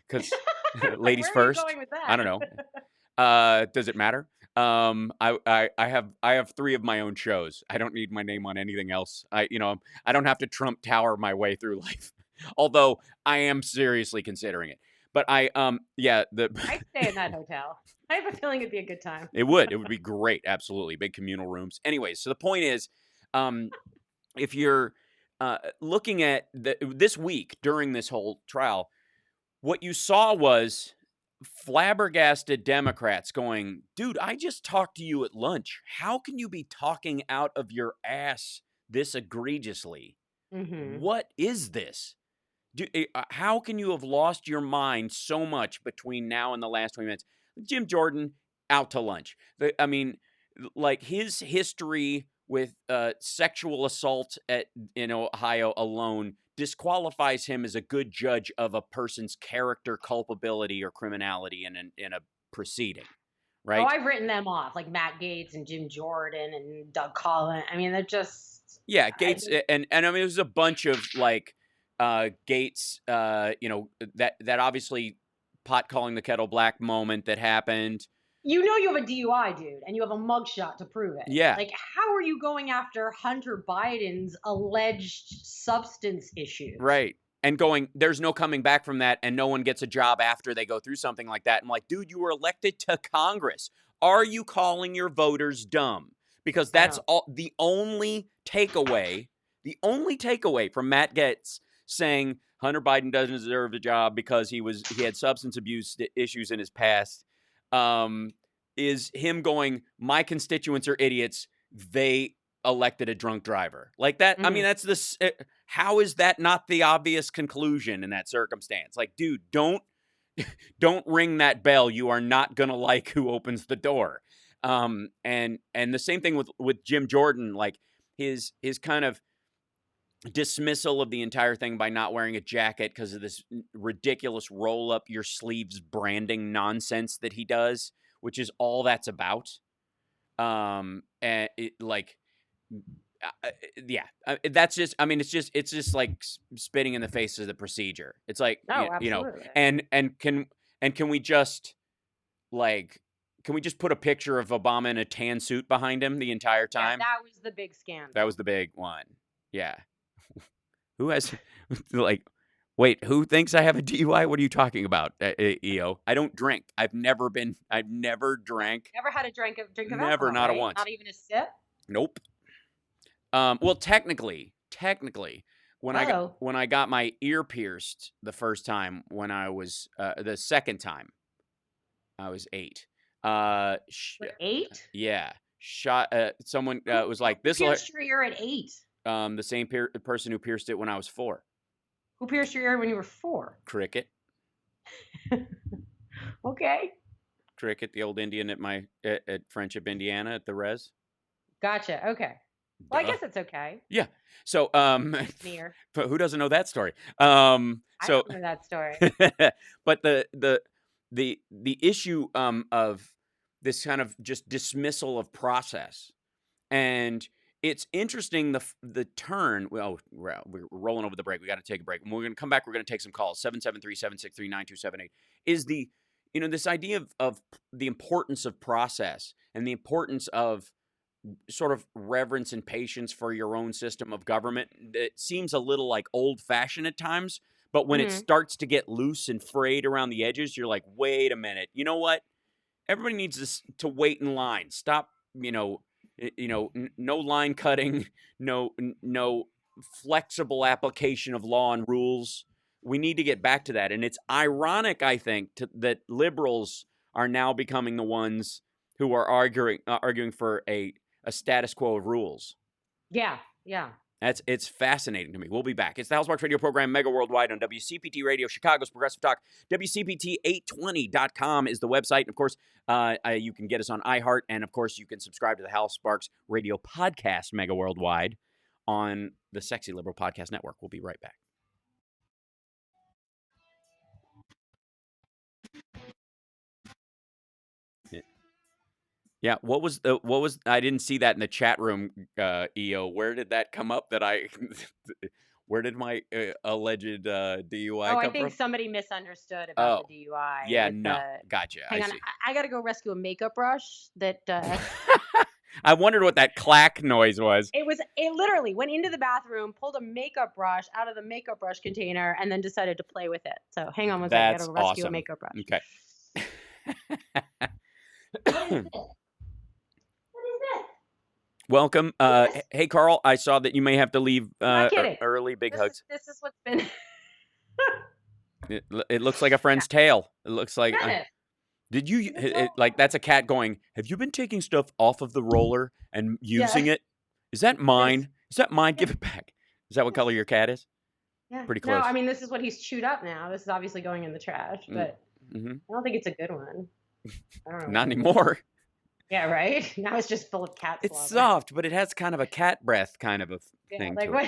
because ladies first.
Going with that?
I don't know. Does it matter? I have 3 of my own shows. I don't need my name on anything else. I don't have to Trump Tower my way through life. Although I am seriously considering it. But I'd
stay in that hotel. I have a feeling it'd be a good time.
It would be great. Absolutely. Big communal rooms. Anyways, so the point is, if you're looking at this week during this whole trial, what you saw was flabbergasted Democrats going, dude, I just talked to you at lunch. How can you be talking out of your ass this egregiously?
Mm-hmm.
What is this? How can you have lost your mind so much between now and the last 20 minutes? Jim Jordan out to lunch. I mean, like his history with sexual assault in Ohio alone disqualifies him as a good judge of a person's character, culpability, or criminality in a proceeding, right?
Oh, I've written them off, like Matt Gaetz and Jim Jordan and Doug Collins. I mean, they're just
Gaetz and I mean, it was a bunch of like Gaetz, that obviously pot calling the kettle black moment that happened.
You know you have a DUI, dude, and you have a mugshot to prove it.
Yeah.
Like, how are you going after Hunter Biden's alleged substance issues?
Right. And going, there's no coming back from that, and no one gets a job after they go through something like that. I'm like, dude, you were elected to Congress. Are you calling your voters dumb? Because that's all the only takeaway from Matt Gaetz saying Hunter Biden doesn't deserve a job because he had substance abuse issues in his past. Is him going, my constituents are idiots. They elected a drunk driver like that. Mm-hmm. I mean, that's how is that not the obvious conclusion in that circumstance? Like, dude, don't ring that bell. You are not going to like who opens the door. And the same thing with Jim Jordan, like his kind of dismissal of the entire thing by not wearing a jacket because of this ridiculous roll up your sleeves branding nonsense that he does, which is all that's about. And that's just, I mean, it's just like spitting in the face of the procedure. It's like, and can we just put a picture of Obama in a tan suit behind him the entire time?
Yeah, that was the big scandal.
That was the big one. Yeah. Who has, wait, who thinks I have a DUI? What are you talking about, EO? I don't drink. I've never drank.
Never had a drink of
never,
alcohol,
not
right?
a once.
Not even a sip?
Nope. Well, technically, when I got my ear pierced the first time when I was, the second time, I was 8.
8?
Yeah. Someone was like, this
pierced your ear at 8?
The same person who pierced it when I was 4.
Who pierced your ear when you were 4?
Cricket.
Okay.
Cricket, the old Indian at Friendship, Indiana, at the res.
Gotcha. Okay. Well, I
Duh.
guess it's okay.
Yeah. So,
Near.
but who doesn't know that story?
I
So,
don't know that story.
but the issue of this kind of just dismissal of process, and it's interesting the turn. Well, we're rolling over the break. We got to take a break. When we're going to come back, we're going to take some calls. 773-763-9278 is the this idea of the importance of process and the importance of sort of reverence and patience for your own system of government. It seems a little like old fashioned at times, but when it starts to get loose and frayed around the edges, you're like, wait a minute, you know what? Everybody needs to wait in line. Stop, no line cutting, no flexible application of law and rules. We need to get back to that. And it's ironic, I think, that liberals are now becoming the ones who are arguing for a status quo of rules.
Yeah, yeah.
It's fascinating to me. We'll be back. It's the House Sparks radio program, Mega Worldwide on WCPT Radio, Chicago's Progressive Talk. WCPT820.com is the website. And of course, you can get us on iHeart. And of course, you can subscribe to the House Sparks radio podcast, Mega Worldwide, on the Sexy Liberal Podcast Network. We'll be right back. Yeah, what was I didn't see that in the chat room, EO. Where did that come up where did my alleged DUI come
I think
from?
somebody misunderstood about the DUI.
Yeah, no. Gotcha.
Hang on. I got to go rescue a makeup brush that
I wondered what that clack noise was.
It literally went into the bathroom, pulled a makeup brush out of the makeup brush container, and then decided to play with it. So hang on one second. I got to rescue a makeup brush.
Okay.
What is this?
Welcome. Hey, Carl, I saw that you may have to leave early. Big hugs.
This is what's been...
It looks like a friend's tail. It looks like... did you... that's a cat going, have you been taking stuff off of the roller and using it? Is that mine?
Yes.
Is that mine? Give it back. Is that what color your cat is?
Yeah.
Pretty close.
No, I mean, this is what he's chewed up now. This is obviously going in the trash, but I don't think it's a good one. I don't know.
Not anymore.
Yeah, right? Now it's just full of cat slobber.
It's soft, but it has kind of a cat breath kind of a thing
like
to
what?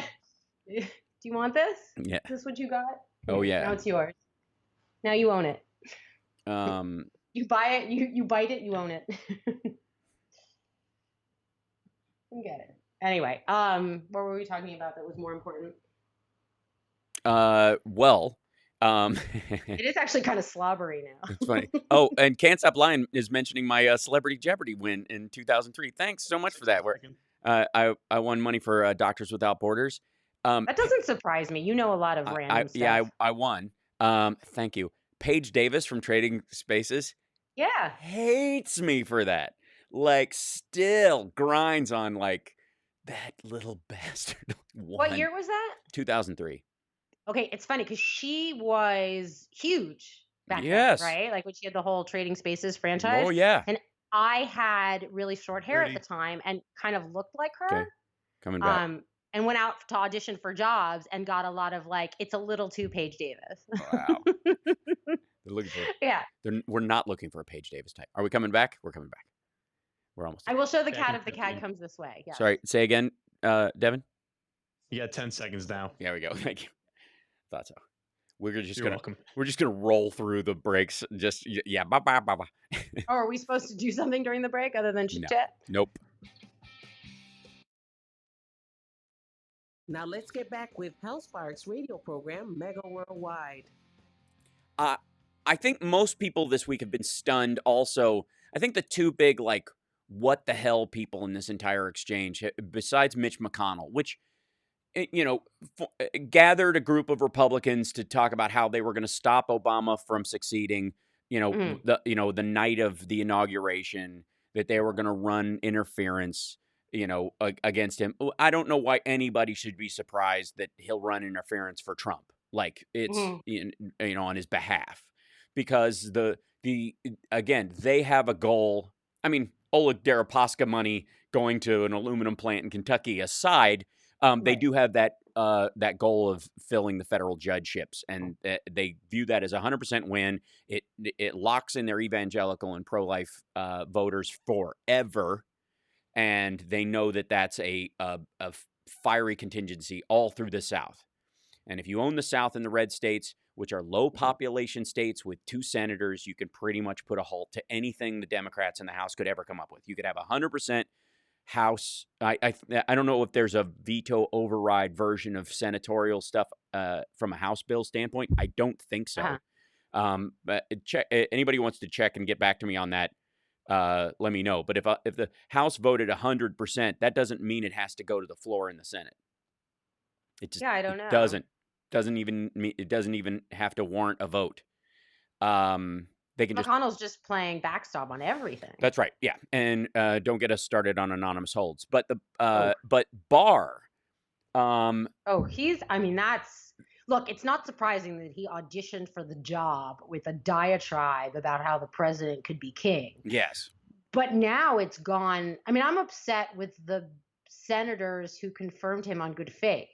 it.
Do you want this?
Yeah.
Is this what you got?
Oh, yeah.
Now it's yours. Now you own it. You buy it, you bite it, you own it. You get it. Anyway, what were we talking about that was more important? It is actually kind of slobbery now.
It's funny. Oh, and Can't Stop Lying is mentioning my Celebrity Jeopardy win in 2003. Thanks so much for that. I won money for Doctors Without Borders.
That doesn't surprise me. You know a lot of random stuff.
Yeah, I won. Thank you. Paige Davis from Trading Spaces.
Yeah.
Hates me for that. Like, still grinds on, like, that little bastard.
What year was that?
2003.
Okay, it's funny because she was huge back then, right? Like when she had the whole Trading Spaces franchise.
Oh, yeah.
And I had really short hair at the time and kind of looked like her.
Okay. Coming back.
And went out to audition for jobs and got a lot of like, it's a little too Paige Davis.
Wow. They're looking for we're not looking for a Paige Davis type. Are we coming back? We're coming back. We're almost.
I will show the cat if the cat comes this way. Yeah.
Sorry, say again, Devin.
You got 10 seconds now.
There we go. Thank you. Thought so. We're just
welcome.
We're just gonna roll through the breaks. Just Bye.
Oh, are we supposed to do something during the break other than chit chat?
Nope.
Now let's get back with House Sparks radio program, Mega Worldwide.
I think most people this week have been stunned. Also, I think the two big what the hell people in this entire exchange, besides Mitch McConnell, which gathered a group of Republicans to talk about how they were going to stop Obama from succeeding. The night of the inauguration, that they were going to run interference, against him. I don't know why anybody should be surprised that he'll run interference for Trump. Like it's on his behalf, because again they have a goal. I mean, Oleg Deripaska money going to an aluminum plant in Kentucky aside. They do have that goal of filling the federal judgeships, and they view that as 100% win. It locks in their evangelical and pro-life voters forever, and they know that that's a fiery contingency all through the South. And if you own the South and the red states, which are low population states with 2 senators, you can pretty much put a halt to anything the Democrats in the House could ever come up with. You could have 100% House. I don't know if there's a veto override version of senatorial stuff from a House bill standpoint. I don't think so. But anybody wants to check and get back to me on that, let me know. But if the House voted 100%, that doesn't mean it has to go to the floor in the Senate. It just
I don't know.
Doesn't even have to warrant a vote. They can
McConnell's just playing backstop on everything.
That's right. Yeah, and don't get us started on anonymous holds. But but Barr.
Look, it's not surprising that he auditioned for the job with a diatribe about how the president could be king.
Yes.
But now it's gone. I mean, I'm upset with the senators who confirmed him on good faith.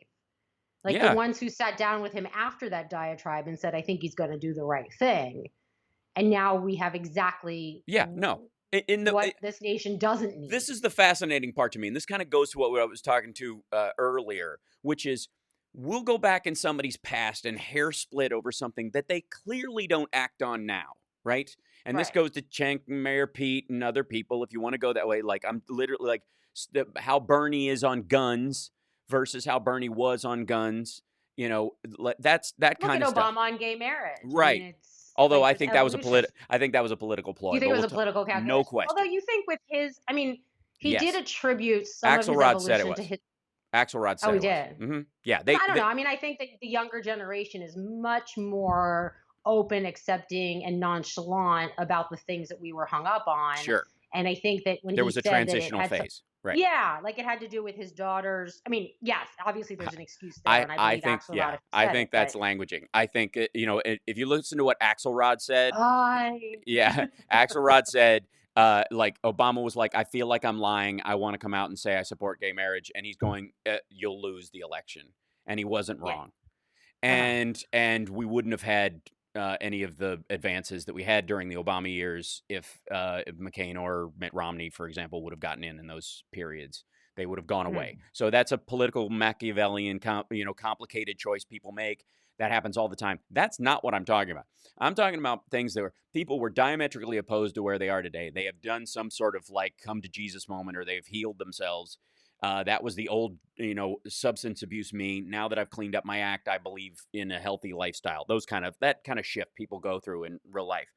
Like the ones who sat down with him after that diatribe and said, I think he's going to do the right thing. And now we have exactly what this nation doesn't need.
This is the fascinating part to me. And this kind of goes to what I was talking to earlier, which is we'll go back in somebody's past and hair split over something that they clearly don't act on now, right? And this goes to Cenk, Mayor Pete, and other people. If you want to go that way, like I'm literally like how Bernie is on guns versus how Bernie was on guns. You know, that's that kind of stuff.
Look at Obama on gay marriage,
right? I mean, although like I think that was a political ploy.
You think it was a political calculation?
No question.
Although you think with his, I mean, he did attribute some
Axelrod
of his evolution
said it was.
to his.
Axelrod said
he
it
did.
Was. Mm-hmm. Yeah,
I don't know. I mean, I think that the younger generation is much more open, accepting, and nonchalant about the things that we were hung up on.
Sure.
And I think that when
there was a transitional phase. Right.
Yeah, like it had to do with his daughters. I mean, yes, obviously there's an excuse there, I
think that's languaging. I think if you listen to what Axelrod said, Axelrod said, like Obama was like, I feel like I'm lying. I want to come out and say I support gay marriage, and he's going, you'll lose the election, and he wasn't wrong, and we wouldn't have had any of the advances that we had during the Obama years if McCain or Mitt Romney, for example, would have gotten in those periods. They would have gone away. So that's a political Machiavellian, complicated choice people make. That happens all the time. That's not what I'm talking about. I'm talking about things that people were diametrically opposed to where they are today. They have done some sort of like come to Jesus moment, or they've healed themselves. That was the old, substance abuse me. Now that I've cleaned up my act, I believe in a healthy lifestyle. That kind of shift people go through in real life.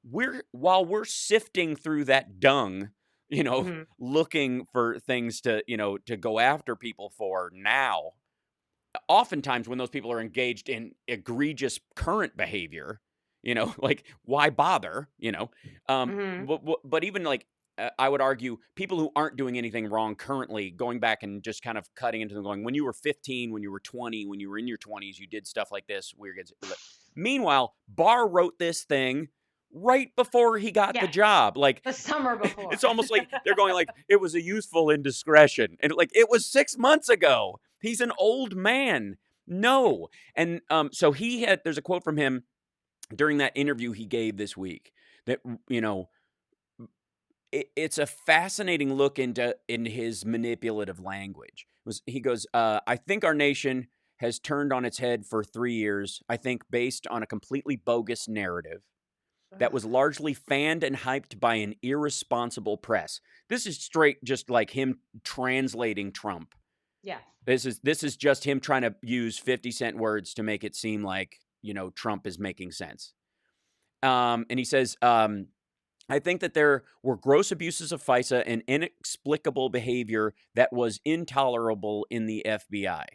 While we're sifting through that dung, looking for things to go after people for now. Oftentimes when those people are engaged in egregious current behavior, like why bother, but even like, I would argue people who aren't doing anything wrong currently, going back and just kind of cutting into them, going, when you were 15, when you were 20, when you were in your 20s, you did stuff like this. Meanwhile, Barr wrote this thing right before he got the job, like
the summer before.
It's almost like they're going like it was a useful indiscretion, and like it was 6 months ago. He's an old man. No, and so there's a quote from him during that interview he gave this week that it's a fascinating look into his manipulative language. He goes, I think our nation has turned on its head for 3 years, I think based on a completely bogus narrative that was largely fanned and hyped by an irresponsible press. This is straight just like him translating Trump.
Yeah.
This is just him trying to use 50-cent words to make it seem like, Trump is making sense. And he says, I think that there were gross abuses of FISA and inexplicable behavior that was intolerable in the FBI.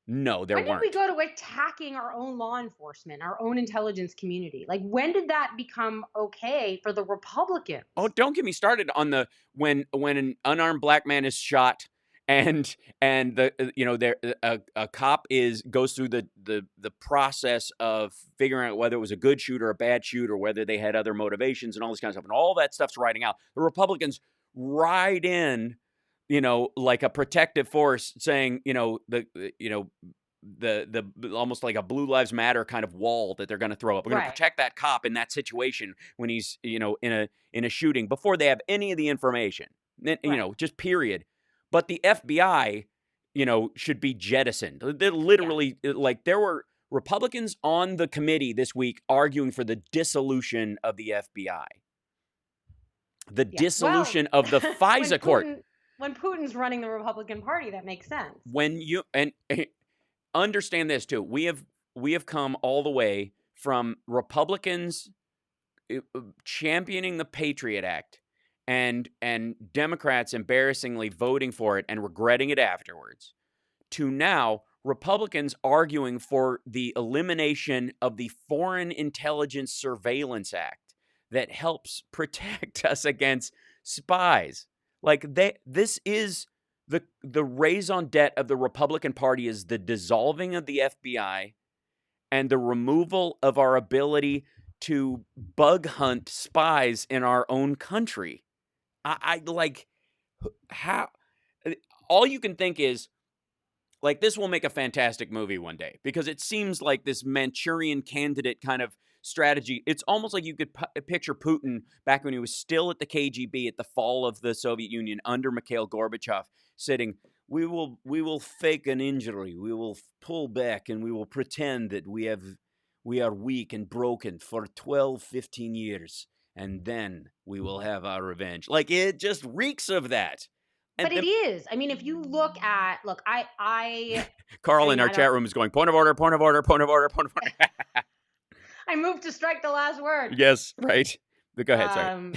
No, there weren't.
When did we go to attacking our own law enforcement, our own intelligence community? Like, when did that become okay for the Republicans?
Oh, don't get me started on when an unarmed black man is shot and a cop goes through the process of figuring out whether it was a good shoot or a bad shoot, or whether they had other motivations and all this kind of stuff, and all that stuff's riding out. The Republicans ride in, like a protective force, saying, the almost like a Blue Lives Matter kind of wall that they're going to throw up. We're going to
Right.
protect that cop in that situation when he's, in a shooting before they have any of the information.
Right.
Just period. But the FBI, should be jettisoned. They're literally like there were Republicans on the committee this week arguing for the dissolution of the FBI. The
Yeah.
dissolution
Well,
of the FISA court.
When Putin's running the Republican Party, that makes sense.
When you and understand this too, we have come all the way from Republicans championing the Patriot Act and Democrats embarrassingly voting for it and regretting it afterwards, to now Republicans arguing for the elimination of the Foreign Intelligence Surveillance Act that helps protect us against spies. Like this is the raison d'etre of the Republican Party is the dissolving of the FBI and the removal of our ability to bug hunt spies in our own country. I like how all you can think is like this will make a fantastic movie one day because it seems like this Manchurian Candidate kind of strategy. It's almost like you could picture Putin back when he was still at the KGB at the fall of the Soviet Union under Mikhail Gorbachev sitting, we will fake an injury. We will pull back and we will pretend that we are weak and broken for 12, 15 years. And then we will have our revenge. Like it just reeks of that.
But it is. I mean, if you look, I
Carl in our chat room is going, point of order, point of order, point of order, point of order.
I moved to strike the last word.
Yes, right. But go ahead, sorry.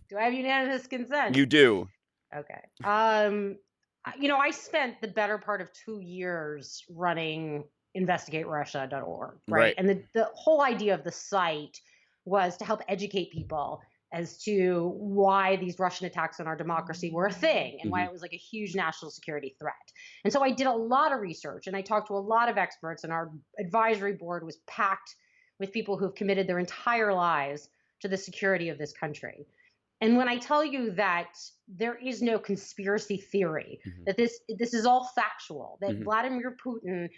Do I have unanimous consent?
You do.
Okay. I spent the better part of 2 years running investigaterussia.org, right? And the whole idea of the site was to help educate people as to why these Russian attacks on our democracy were a thing and why it was like a huge national security threat. And so I did a lot of research and I talked to a lot of experts, and our advisory board was packed with people who've committed their entire lives to the security of this country. And when I tell you that there is no conspiracy theory, that this is all factual, that Vladimir Putin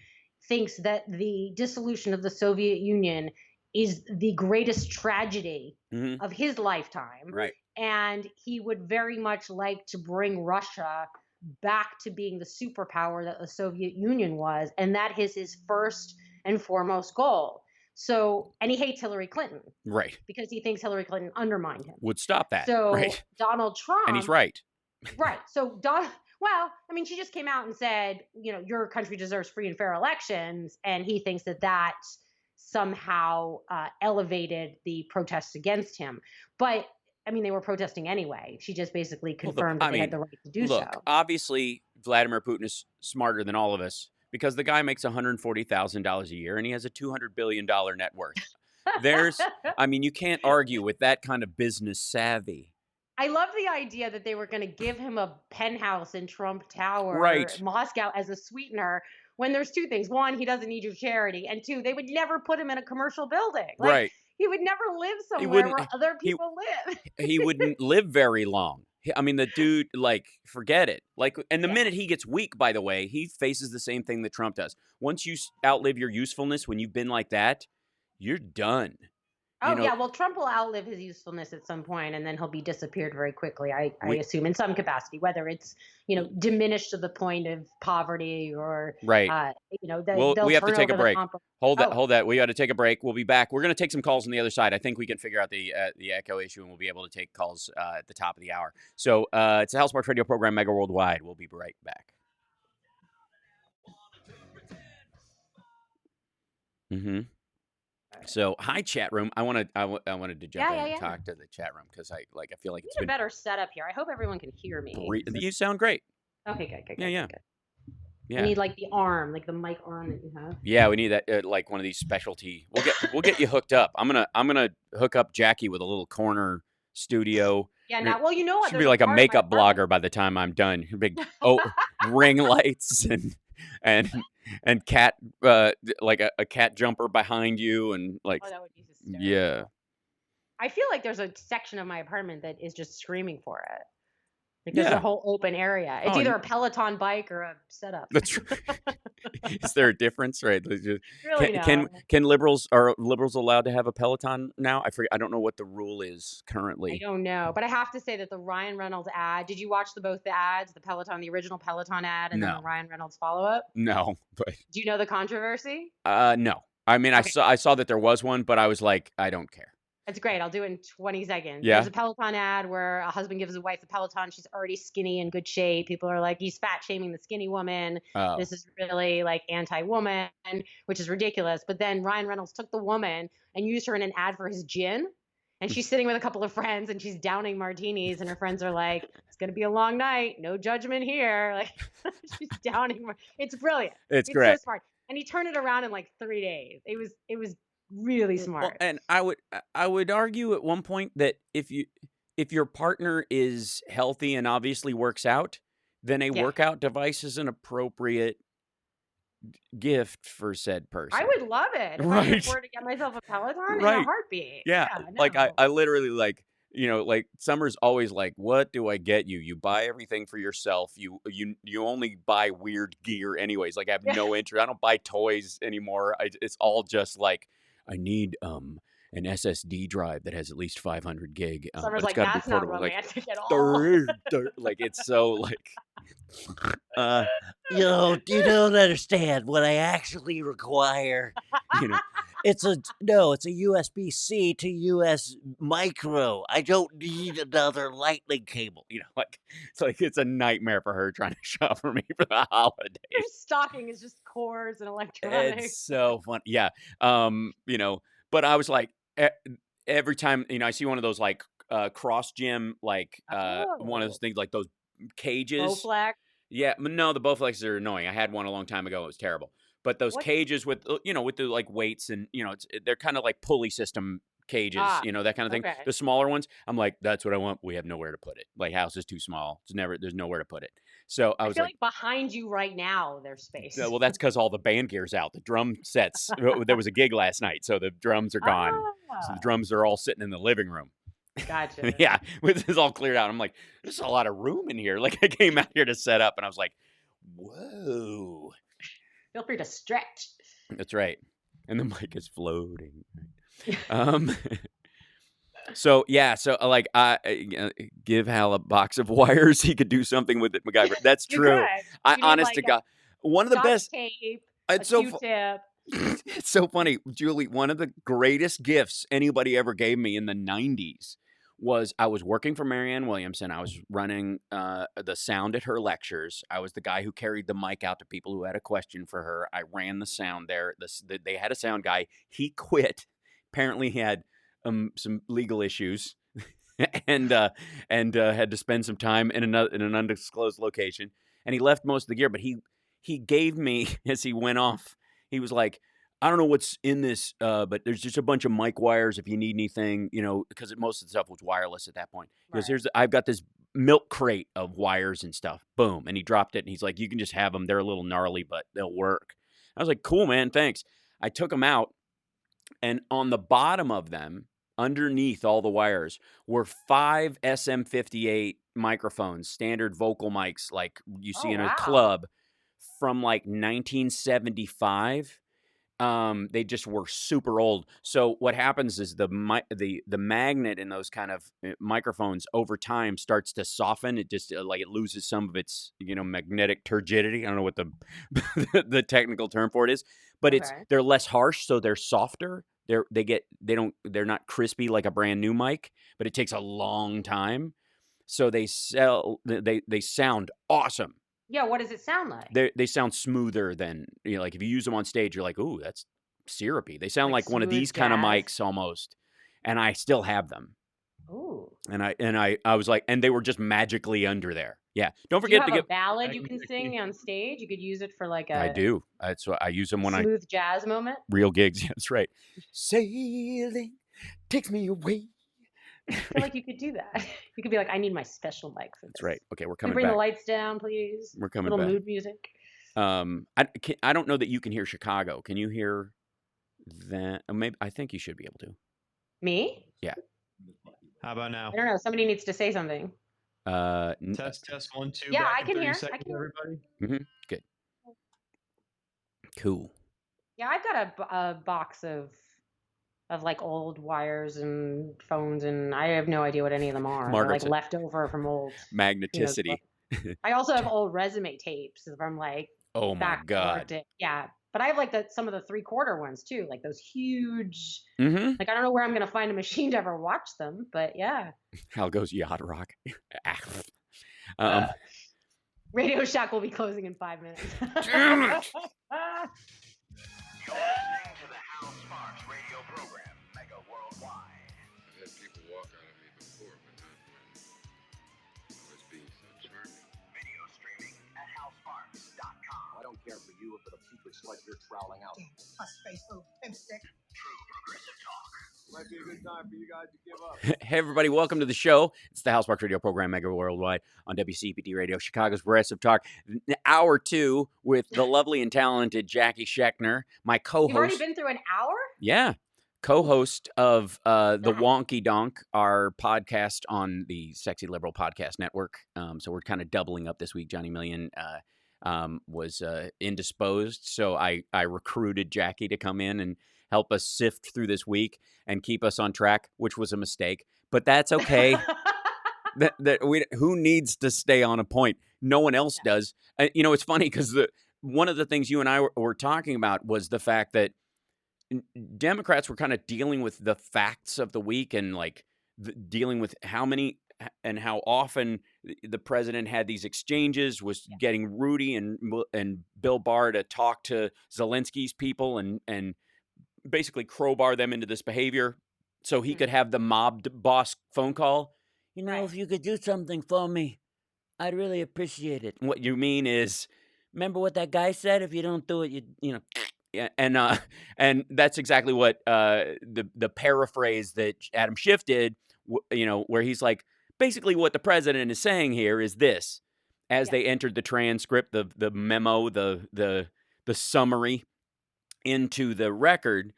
thinks that the dissolution of the Soviet Union is the greatest tragedy of his lifetime.
Right.
And he would very much like to bring Russia back to being the superpower that the Soviet Union was. And that is his first and foremost goal. So, and he hates Hillary Clinton.
Right.
Because he thinks Hillary Clinton undermined him.
Would stop that.
So
right.
Donald Trump.
And he's right.
Right. So, well, I mean, she just came out and said, your country deserves free and fair elections. And he thinks that somehow elevated the protests against him. But I mean, they were protesting anyway. She just basically confirmed that they had the right to do so.
Obviously, Vladimir Putin is smarter than all of us because the guy makes $140,000 a year and he has a $200 billion net worth. You can't argue with that kind of business savvy.
I love the idea that they were going to give him a penthouse in Trump Tower, Moscow, as a sweetener. When there's two things. One, he doesn't need your charity. And two, they would never put him in a commercial building. Like, he would never live somewhere where other people live.
He wouldn't live very long. I mean, the dude, forget it. And the minute he gets weak, by the way, he faces the same thing that Trump does. Once you outlive your usefulness, when you've been like that, you're done.
Well, Trump will outlive his usefulness at some point, and then he'll be disappeared very quickly, I assume, in some capacity, whether it's, diminished to the point of poverty or,
we have to take a break. Hold that. We got to take a break. We'll be back. We're going to take some calls on the other side. I think we can figure out the echo issue, and we'll be able to take calls at the top of the hour. So it's a House Sparks Radio program, Mega Worldwide. We'll be right back. So, hi chat room. I wanted to jump in and talk to the chat room because I feel like it's been
a better setup here. I hope everyone can hear me.
You sound great.
Okay, good.
Yeah.
We need the arm, the mic arm that you have.
Yeah, we need that one of these specialty. We'll get you hooked up. I'm gonna hook up Jackie with a little corner studio.
Yeah, now you know what?
She'll be like a makeup blogger by the time I'm done. Big ring lights and cat a cat jumper behind you and
that would be hysterical.
Yeah.
I feel like there's a section of my apartment that is just screaming for it. Like there's
Yeah.
a whole open area. It's
Oh,
either a Peloton bike or a setup.
That's right. Is there a difference, right?
Really no.
Can liberals are liberals allowed to have a Peloton now? I forget. I don't know what the rule is
I
currently.
don't know, but I have to say that the Ryan Reynolds ad. Did you watch both the ads, the Peloton, the original Peloton ad, and then
No,
the Ryan Reynolds follow up?
no, but
Do you know the controversy?
no. I mean,
Okay,
I saw that there was one, but I was like, I don't care.
it's great. I'll do it in 20 seconds. There's
Yeah.
a Peloton ad where a husband gives his wife a Peloton. She's already skinny and good shape. People are like, he's fat shaming the skinny woman.
Oh,
This is really like anti-woman, which is ridiculous. But then Ryan Reynolds took the woman and used her in an ad for his gin. And she's sitting with a couple of friends and she's downing martinis. And her friends are like, it's going to be a long night. No judgment here. Like she's downing. It's brilliant.
it's
It's
great.
so smart. And he turned it around in like 3 days. It was really
Well,
smart.
and I would argue at one point that if your partner is healthy and obviously works out, then a
Yeah.
workout device is an appropriate gift for said person.
I would love it if I could
Right.
afford to get myself a Peloton in a
Right.
heartbeat.
Yeah.
Yeah,
Like
no.
I literally like, like Summer's always like, what do I get you? You buy everything for yourself. You only buy weird gear anyways. Like I have
Yeah.
no interest. I don't buy toys anymore. It's all just like I need an SSD drive that has at least 500 gig.
Summer's
But it's
like,
got to be
that's not
portable. Like,
romantic at all.
like it's so like, uh,
You don't understand what I actually require.
you know,
It's a USB-C to US micro. I don't need another lightning cable.
like it's a nightmare for her trying to shop for me for the
Your
holidays.
stocking is just cores and electronics.
It's so fun. Yeah. But I was like, every time, I see one of those like cross gym, like one of those
Oh,
things, like those cages.
Bowflex.
Yeah, no, the Bowflexes are annoying. I had one a long time ago. It was terrible. But those
What?
cages with, with the like weights and, they're kind of like pulley system cages,
Ah,
that kind of thing.
okay.
The smaller ones, I'm like, that's what I want. We have nowhere to put it. Like house is too small. There's nowhere to put it. So I
I
was
feel
like,
like behind you right now, there's space.
yeah, well, that's because all the band gear's out. The drum sets. There was a gig last night, so the drums are gone. So the
Ah,
drums are all sitting in the living room.
gotcha.
Yeah, with this all cleared out. I'm like, there's a lot of room in here. Like I came out here to set up, and I was like, whoa.
Feel free to stretch.
That's right. And the mic is floating. Um. So yeah, like I give Hal a box of wires. He could do something with it, MacGyver. That's
You
true.
could.
I
You need
honest to
like
God, one of the
Scotch
best.
tape, a
It's so
Q-tip.
it's so funny, Julie. One of the greatest gifts anybody ever gave me in the 90s was I was working for Marianne Williamson. I was running the sound at her lectures. I was the guy who carried the mic out to people who had a question for her. I ran the sound there. They had a sound guy. He quit. Apparently, he had some legal issues and had to spend some time in an undisclosed location. And he left most of the gear, but he gave me as he went off. He was like, I don't know what's in this, but there's just a bunch of mic wires if you need anything, because most of the stuff was wireless at that point. He goes,
Right.
I've got this milk crate of wires and stuff. Boom. And he dropped it and he's like, you can just have them. They're a little gnarly, but they'll work. I was like, cool, man. Thanks. I took them out, and on the bottom of them, underneath all the wires, were 5 SM58 microphones, standard vocal mics like you see
Oh,
in a
wow.
club from like 1975. They just were super old. So what happens is the magnet in those kind of microphones over time starts to soften. It just like it loses some of its magnetic turgidity. I don't know what the the technical term for it is, but
Okay.
they're less harsh, so they're softer. They're not crispy like a brand new mic, but it takes a long time. So they sound awesome.
Yeah, what does it sound like?
They sound smoother than like if you use them on stage, you're like, ooh, that's syrupy. They sound
Like
like one of
smooth
these kind of
jazz?
mics almost, and I still have them.
Ooh.
And I was like, and they were just magically under there. Yeah, don't
Do you
forget
have
to
a
get.
ballad you can sing on stage? You could use it for like
I
a
do. That's what I use them when I
smooth jazz moment.
real gigs. Yeah, that's right. Sailing takes me away.
I feel like you could do that. You could be like, I need my special mic for
That's
this.
right. Okay, we're
Can
coming
you bring the
back.
lights down, please?
We're coming
Little
back.
mood music.
I don't know that you can hear Chicago. Can you hear that? Maybe I think you should be able to.
Me?
Yeah.
How about now?
I don't know. Somebody needs to say something.
Test 1 2.
Yeah,
back
I
in
can
30
hear.
seconds, everybody.
Good. Cool.
Yeah, I've got a box of like old wires and phones, and I have no idea what any of them are. They're
Margaret
like
said
leftover from old who knows what.
magneticity.
I also have old resume tapes from like
Oh my
back when I
God.
worked at, yeah. But I have like some of the 3/4 ones too, like those huge.
Mm-hmm.
Like I don't know where I'm gonna find a machine to ever watch them, but yeah.
How goes Yacht Rock?
Radio Shack will be closing in 5 minutes.
Damn it!
You're listening to the Hal Sparks radio program, Mega Worldwide.
I've had people walk out of me before, but not when I was being so charming.
Video streaming at halsparks.com.
I don't care for you if the putrid sludge you're troweling out.
A space food, pimp stick.
True progressive talk.
Might be a good time for you guys to give up.
Hey everybody, welcome to the show. It's the Hal Sparks radio program, Mega Worldwide, on WCPT Radio, Chicago's Progressive Talk. Hour 2 with the lovely and talented Jackie Schechner, my co-host.
You've already been through an hour?
Yeah. Co-host of the Wonky Donk, our podcast on the Sexy Liberal Podcast Network. So we're kind of doubling up this week. Johnny Million was indisposed, so I recruited Jackie to come in and help us sift through this week and keep us on track, which was a mistake. But that's okay. Who needs to stay on a point? No one else does. It's funny because one of the things you and I were talking about was the fact that Democrats were kind of dealing with the facts of the week and like dealing with how many and how often the president had these exchanges, was getting Rudy and Bill Barr to talk to Zelensky's people and basically crowbar them into this behavior so he could have the mob boss phone call.
If you could do something for me, I'd really appreciate it.
What you mean is,
Remember what that guy said? If you don't do it,
yeah, and that's exactly what the paraphrase that Adam Schiff did, where he's like, basically what the president is saying here is this, as they entered the transcript, the memo, the summary into the record,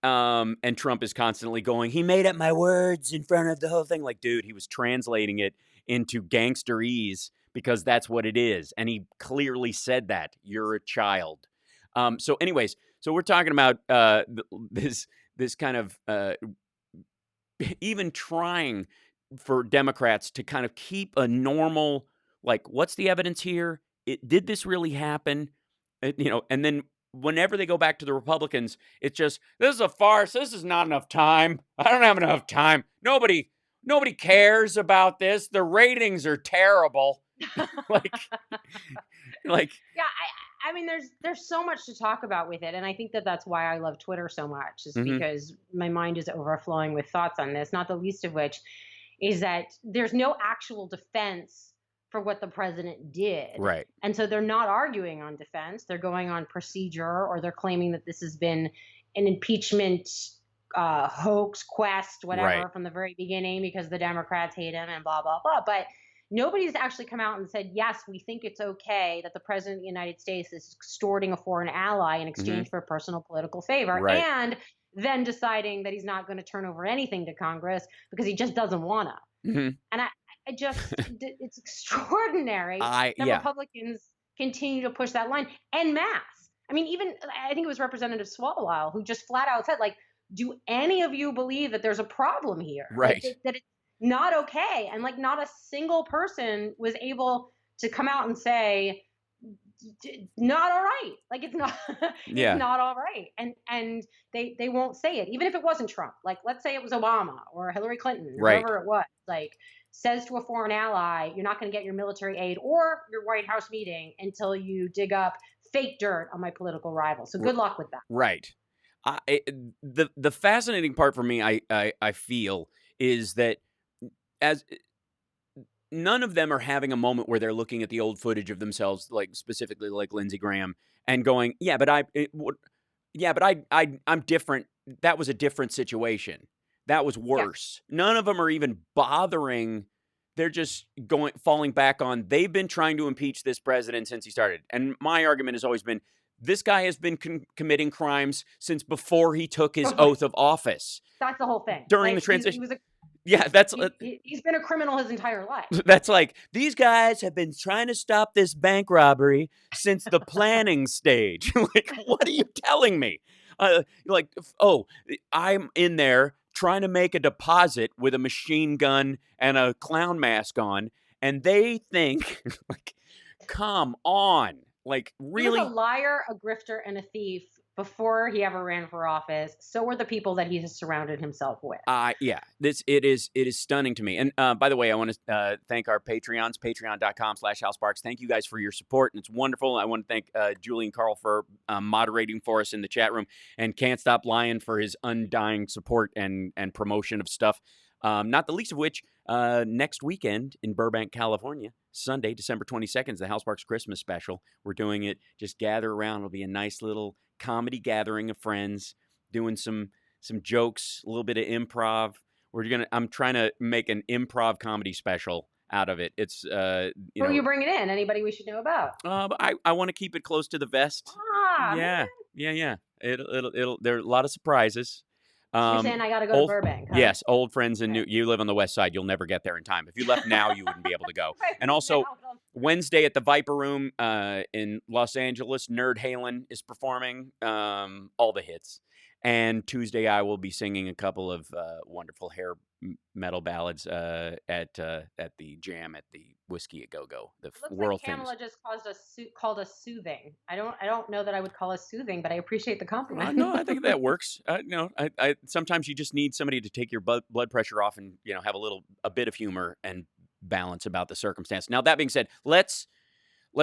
and Trump is constantly going, he made up my words in front of the whole thing. Like, dude, he was translating it into gangsterese because that's what it is. And he clearly said that. You're a child. So anyways, so we're talking about this kind of even trying for Democrats to kind of keep a normal, like, what's the evidence here? Did this really happen? And then whenever they go back to the Republicans, it's just, this is a farce. This is not enough time. I don't have enough time. Nobody cares about this. The ratings are terrible.
Yeah, I mean, there's so much to talk about with it, and I think that's why I love Twitter so much, is because my mind is overflowing with thoughts on this. Not the least of which is that there's no actual defense for what the president did,
right?
And so they're not arguing on defense; they're going on procedure, or they're claiming that this has been an impeachment hoax, quest, whatever, from the very beginning because the Democrats hate him and blah blah blah. But nobody's actually come out and said, yes, we think it's okay that the president of the United States is extorting a foreign ally in exchange for personal political favor, and then deciding that he's not going to turn over anything to Congress because he just doesn't want to. And I just, it's extraordinary that Republicans continue to push that line en masse. I mean, even, I think it was Representative Swalwell who just flat out said, like, do any of you believe that there's a problem here?
Right.
Like, that it's not okay. And like not a single person was able to come out and say, not all right. Like it's not, it's not all right. And they won't say it, even if it wasn't Trump. Like, let's say it was Obama or Hillary Clinton, whoever it was, like says to a foreign ally, you're not going to get your military aid or your White House meeting until you dig up fake dirt on my political rival. So good luck with that.
Right. The fascinating part for me, I feel, is that as none of them are having a moment where they're looking at the old footage of themselves, like specifically like Lindsey Graham, and going, I'm different. That was a different situation. That was worse. Yeah. None of them are even bothering. They're just falling back on, they've been trying to impeach this president since he started. And my argument has always been, this guy has been committing crimes since before he took his oath of office.
That's the whole thing.
During the transition. Yeah, that's
He's been a criminal his entire life.
that's like, these guys have been trying to stop this bank robbery since the planning stage. Like, what are you telling me? Like, oh, I'm in there trying to make a deposit with a machine gun and a clown mask on, and they think, like, come on. Like,
He was
really?
a liar, a grifter, and a thief before he ever ran for office. So were the people that he has surrounded himself with.
Yeah, it is stunning to me. And by the way, I want to thank our Patreons, patreon.com/HalSparks. Thank you guys for your support, and it's wonderful. I want to thank Julie and Carl for moderating for us in the chat room, and Can't Stop Lion for his undying support and promotion of stuff. Not the least of which, next weekend in Burbank, California, Sunday, December 22nd, is the HalSparks Christmas special. We're doing it. Just gather around. It'll be a nice little comedy gathering of friends, doing some jokes, a little bit of improv. I'm trying to make an improv comedy special out of it. It's
Who are you bringing in? Anybody we should know about?
But I want to keep it close to the vest.
Man.
Yeah. It'll there are a lot of surprises.
You're saying I got to go to Burbank, huh?
Yes, old friends in you live on the west side. You'll never get there in time. If you left now, you wouldn't be able to go. And also, Wednesday at the Viper Room in Los Angeles, Nerd Halen is performing all the hits. And Tuesday, I will be singing a couple of wonderful hair metal ballads at the jam at the Whiskey a Go Go. The world famous.
Kamala just called us soothing. I don't know that I would call us soothing, but I appreciate the compliment.
No, I think that works. I sometimes you just need somebody to take your blood pressure off and have a bit of humor and balance about the circumstance. Now that being said, let's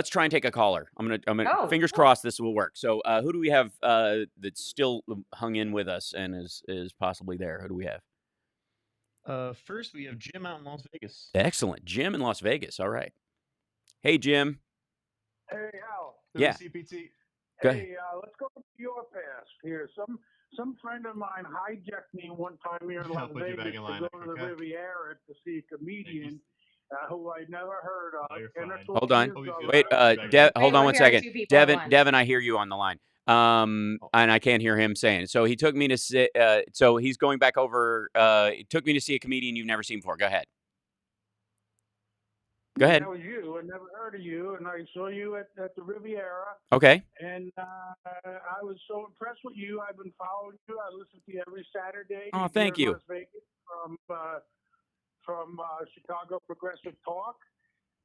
try and take a caller. I'm gonna fingers crossed this will work. So who do we have that's still hung in with us and is possibly there? Who do we have?
First we have Jim out in Las Vegas.
Excellent, Jim in Las Vegas. All right. Hey, Jim.
Hey, Hal.
Yeah.
WCPT.
Go
Hey, let's go to your past here. Some friend of mine hijacked me one time here in Las Vegas to go to the Riviera to see a comedian who I never heard of.
Hold on. Wait, hold on one second. Devin, I hear you on the line. And I can't hear him saying it. So he took me to see, so he's going back over, he took me to see a comedian you've never seen before. Go ahead. Go ahead.
That was you. I never heard of you, and I saw you at the Riviera.
Okay.
And I was so impressed with you. I've been following you. I listen to you every Saturday.
Oh, thank you.
Las Vegas from Chicago Progressive Talk.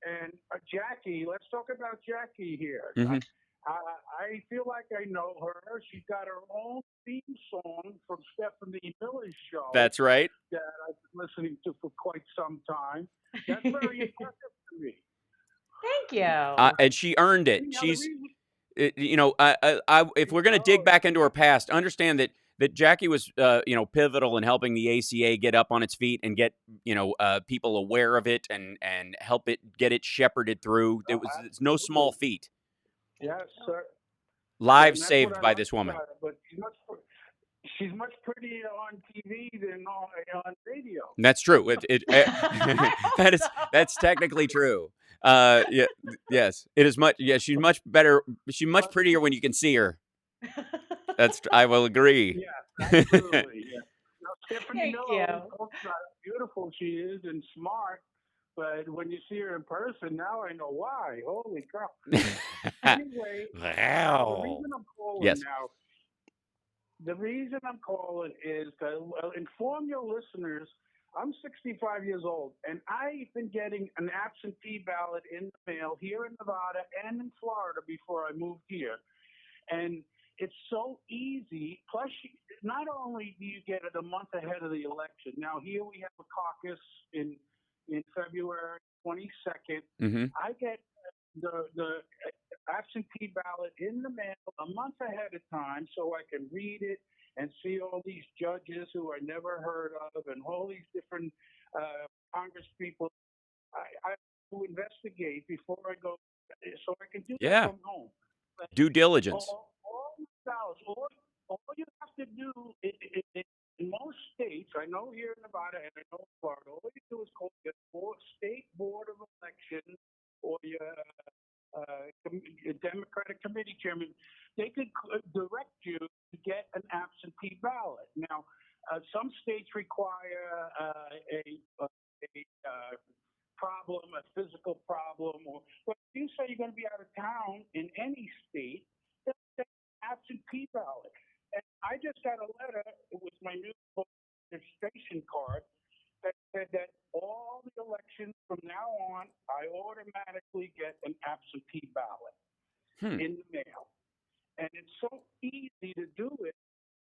And Jackie, let's talk about Jackie here.
Mm-hmm.
I feel like I know her. She's got her own theme song from Stephanie Miller's show.
That's right.
That I've been listening to for quite some time. That's very impressive to me.
Thank you.
And she earned it. She's, if we're going to dig back into her past, understand that Jackie was, pivotal in helping the ACA get up on its feet and get, people aware of it and help it get it shepherded through. It's no small feat.
Yes, sir.
Lives saved by this woman.
But she's much prettier on TV than on radio.
That's true. That's technically true. Yes, it is much. Yeah, she's much better. She's much prettier when you can see her. I will agree.
Yeah, absolutely. Yeah. Now, Stephanie Miller, beautiful she is and smart. But when you see her in person, now I know why. Holy crap. Anyway,
wow.
The reason I'm calling now, the reason I'm calling is to inform your listeners, I'm 65 years old, and I've been getting an absentee ballot in the mail here in Nevada and in Florida before I moved here. And it's so easy. Plus, not only do you get it a month ahead of the election. Now, here we have a caucus in February 22nd.
Mm-hmm.
I get the absentee ballot in the mail a month ahead of time so I can read it and see all these judges who I never heard of and all these different Congress people. I have to investigate before I go so I can do it from home.
Due diligence.
All you have to do in most states, I know here in Nevada and I know in Florida, all you do is call your state board of elections or your Democratic committee chairman. They could direct you to get an absentee ballot. Now, Some states require a problem, a physical problem, or but if you say you're going to be out of town in any state, they'll say absentee ballot. And I just got a letter with my new registration card that said that all the elections from now on, I automatically get an absentee ballot in the mail. And it's so easy to do it.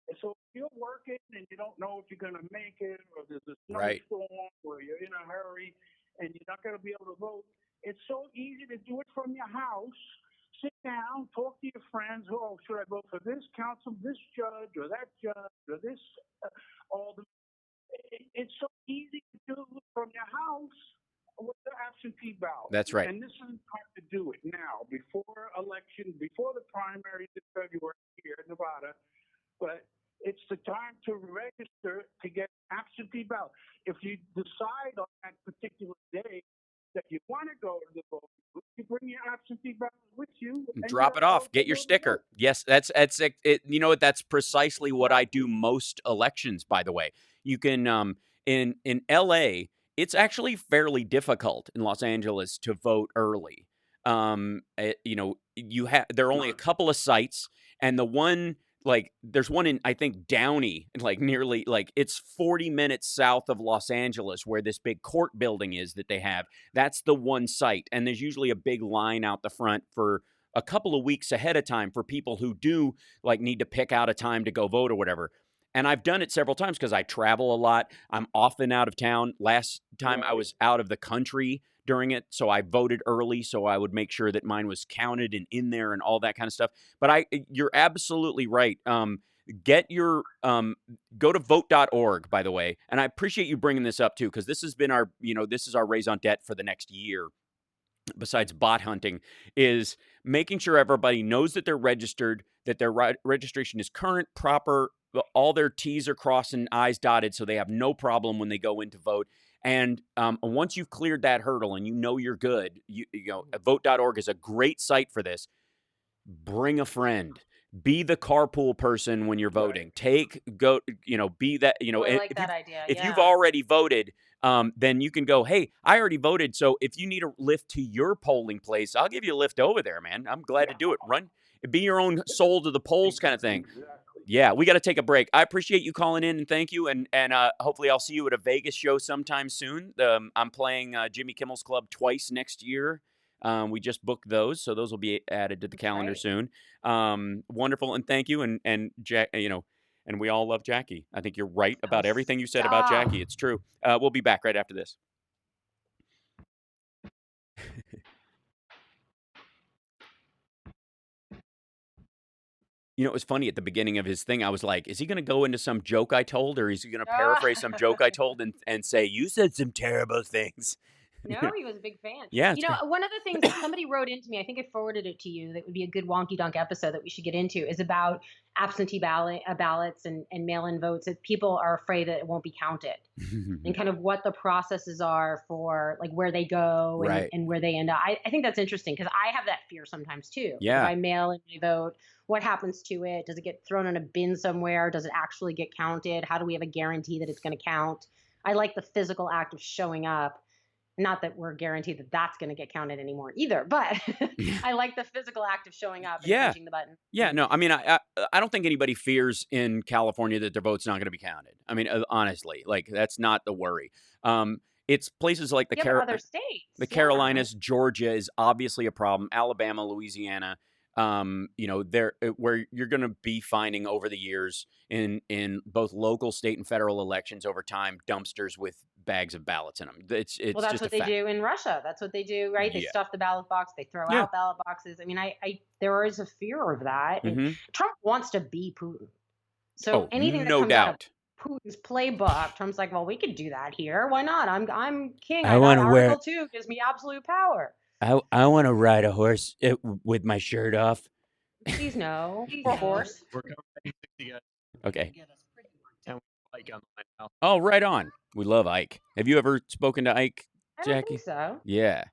And so if you're working and you don't know if you're going to make it, or there's a snowstorm, or you're in a hurry and you're not going to be able to vote, it's so easy to do it from your house. Sit down, talk to your friends. Oh, should I vote for this council, this judge, or that judge, or this alderman? It's so easy to do from your house with the absentee ballot.
That's right.
And this is time to do it now, before election, before the primaries in February here in Nevada. But it's the time to register to get absentee ballot. If you decide on that particular day that you want to go to the vote, you bring your absentee ballot with you.
Drop it off. Get your sticker. Yes, that's it. You know what? That's precisely what I do most elections. By the way, you can in L.A. It's actually fairly difficult in Los Angeles to vote early. There are only a couple of sites, and the one. Like, there's one in, I think, Downey, nearly, it's 40 minutes south of Los Angeles where this big court building is that they have. That's the one site. And there's usually a big line out the front for a couple of weeks ahead of time for people who do, need to pick out a time to go vote or whatever. And I've done it several times because I travel a lot. I'm often out of town. Last time I was out of the country during it, so I voted early so I would make sure that mine was counted and in there and all that kind of stuff. But you're absolutely right. Go to vote.org, by the way. And I appreciate you bringing this up too, because this has been this is our raison d'etre for the next year. Besides bot hunting, is making sure everybody knows that they're registered, that their registration is current, proper, all their T's are crossed and I's dotted, so they have no problem when they go in to vote. And once you've cleared that hurdle and you know you're good, vote.org is a great site for this. Bring a friend. Be the carpool person when you're voting. Be that,
I like that idea.
If you've already voted, then you can go, hey, I already voted, so if you need a lift to your polling place, I'll give you a lift over there, man. I'm glad to do it. Be your own soul to the polls kind of thing. Yeah, we got to take a break. I appreciate you calling in, and thank you. And hopefully I'll see you at a Vegas show sometime soon. I'm playing Jimmy Kimmel's Club twice next year. We just booked those, so those will be added to the calendar soon. Wonderful, and thank you. And Jack, and we all love Jackie. I think you're right about everything you said about Jackie. It's true. We'll be back right after this. It was funny at the beginning of his thing. I was like, is he going to go into some joke I told, or is he going to paraphrase some joke I told and say, you said some terrible things?
No, he was a big fan.
Yeah.
One of the things that somebody wrote into me, I think I forwarded it to you, that would be a good wonky dunk episode that we should get into, is about absentee ballots and mail-in votes, that people are afraid that it won't be counted and kind of what the processes are for where they go and where they end up. I think that's interesting because I have that fear sometimes too.
Yeah.
If I mail in my vote, what happens to it? Does it get thrown in a bin somewhere? Does it actually get counted? How do we have a guarantee that it's going to count? I like the physical act of showing up. Not that we're guaranteed that that's going to get counted anymore either, but I like the physical act of showing up and punching the button.
Yeah, no, I mean, I don't think anybody fears in California that their vote's not going to be counted. I mean, honestly, that's not the worry. It's places like
other states.
The Carolinas, Georgia is obviously a problem. Alabama, Louisiana, where you're going to be finding over the years in both local, state, and federal elections over time, dumpsters with bags of ballots in them. It's
well, that's
just
what they do in Russia. That's what they do, right? They stuff the ballot box. They throw out ballot boxes. I mean, there is a fear of that. And Trump wants to be Putin. So anything that comes out of Putin's playbook, Trump's like, well, we could do that here. Why not? I'm king. I got Article 2 gives me absolute power.
I want to ride a horse with my shirt off.
Please no. Or horse.
We're covering 60 guys.
Okay.
And Ike on the line now.
Oh, right on. We love Ike. Have you ever spoken to Ike, Jackie?
I don't think so.
Yeah.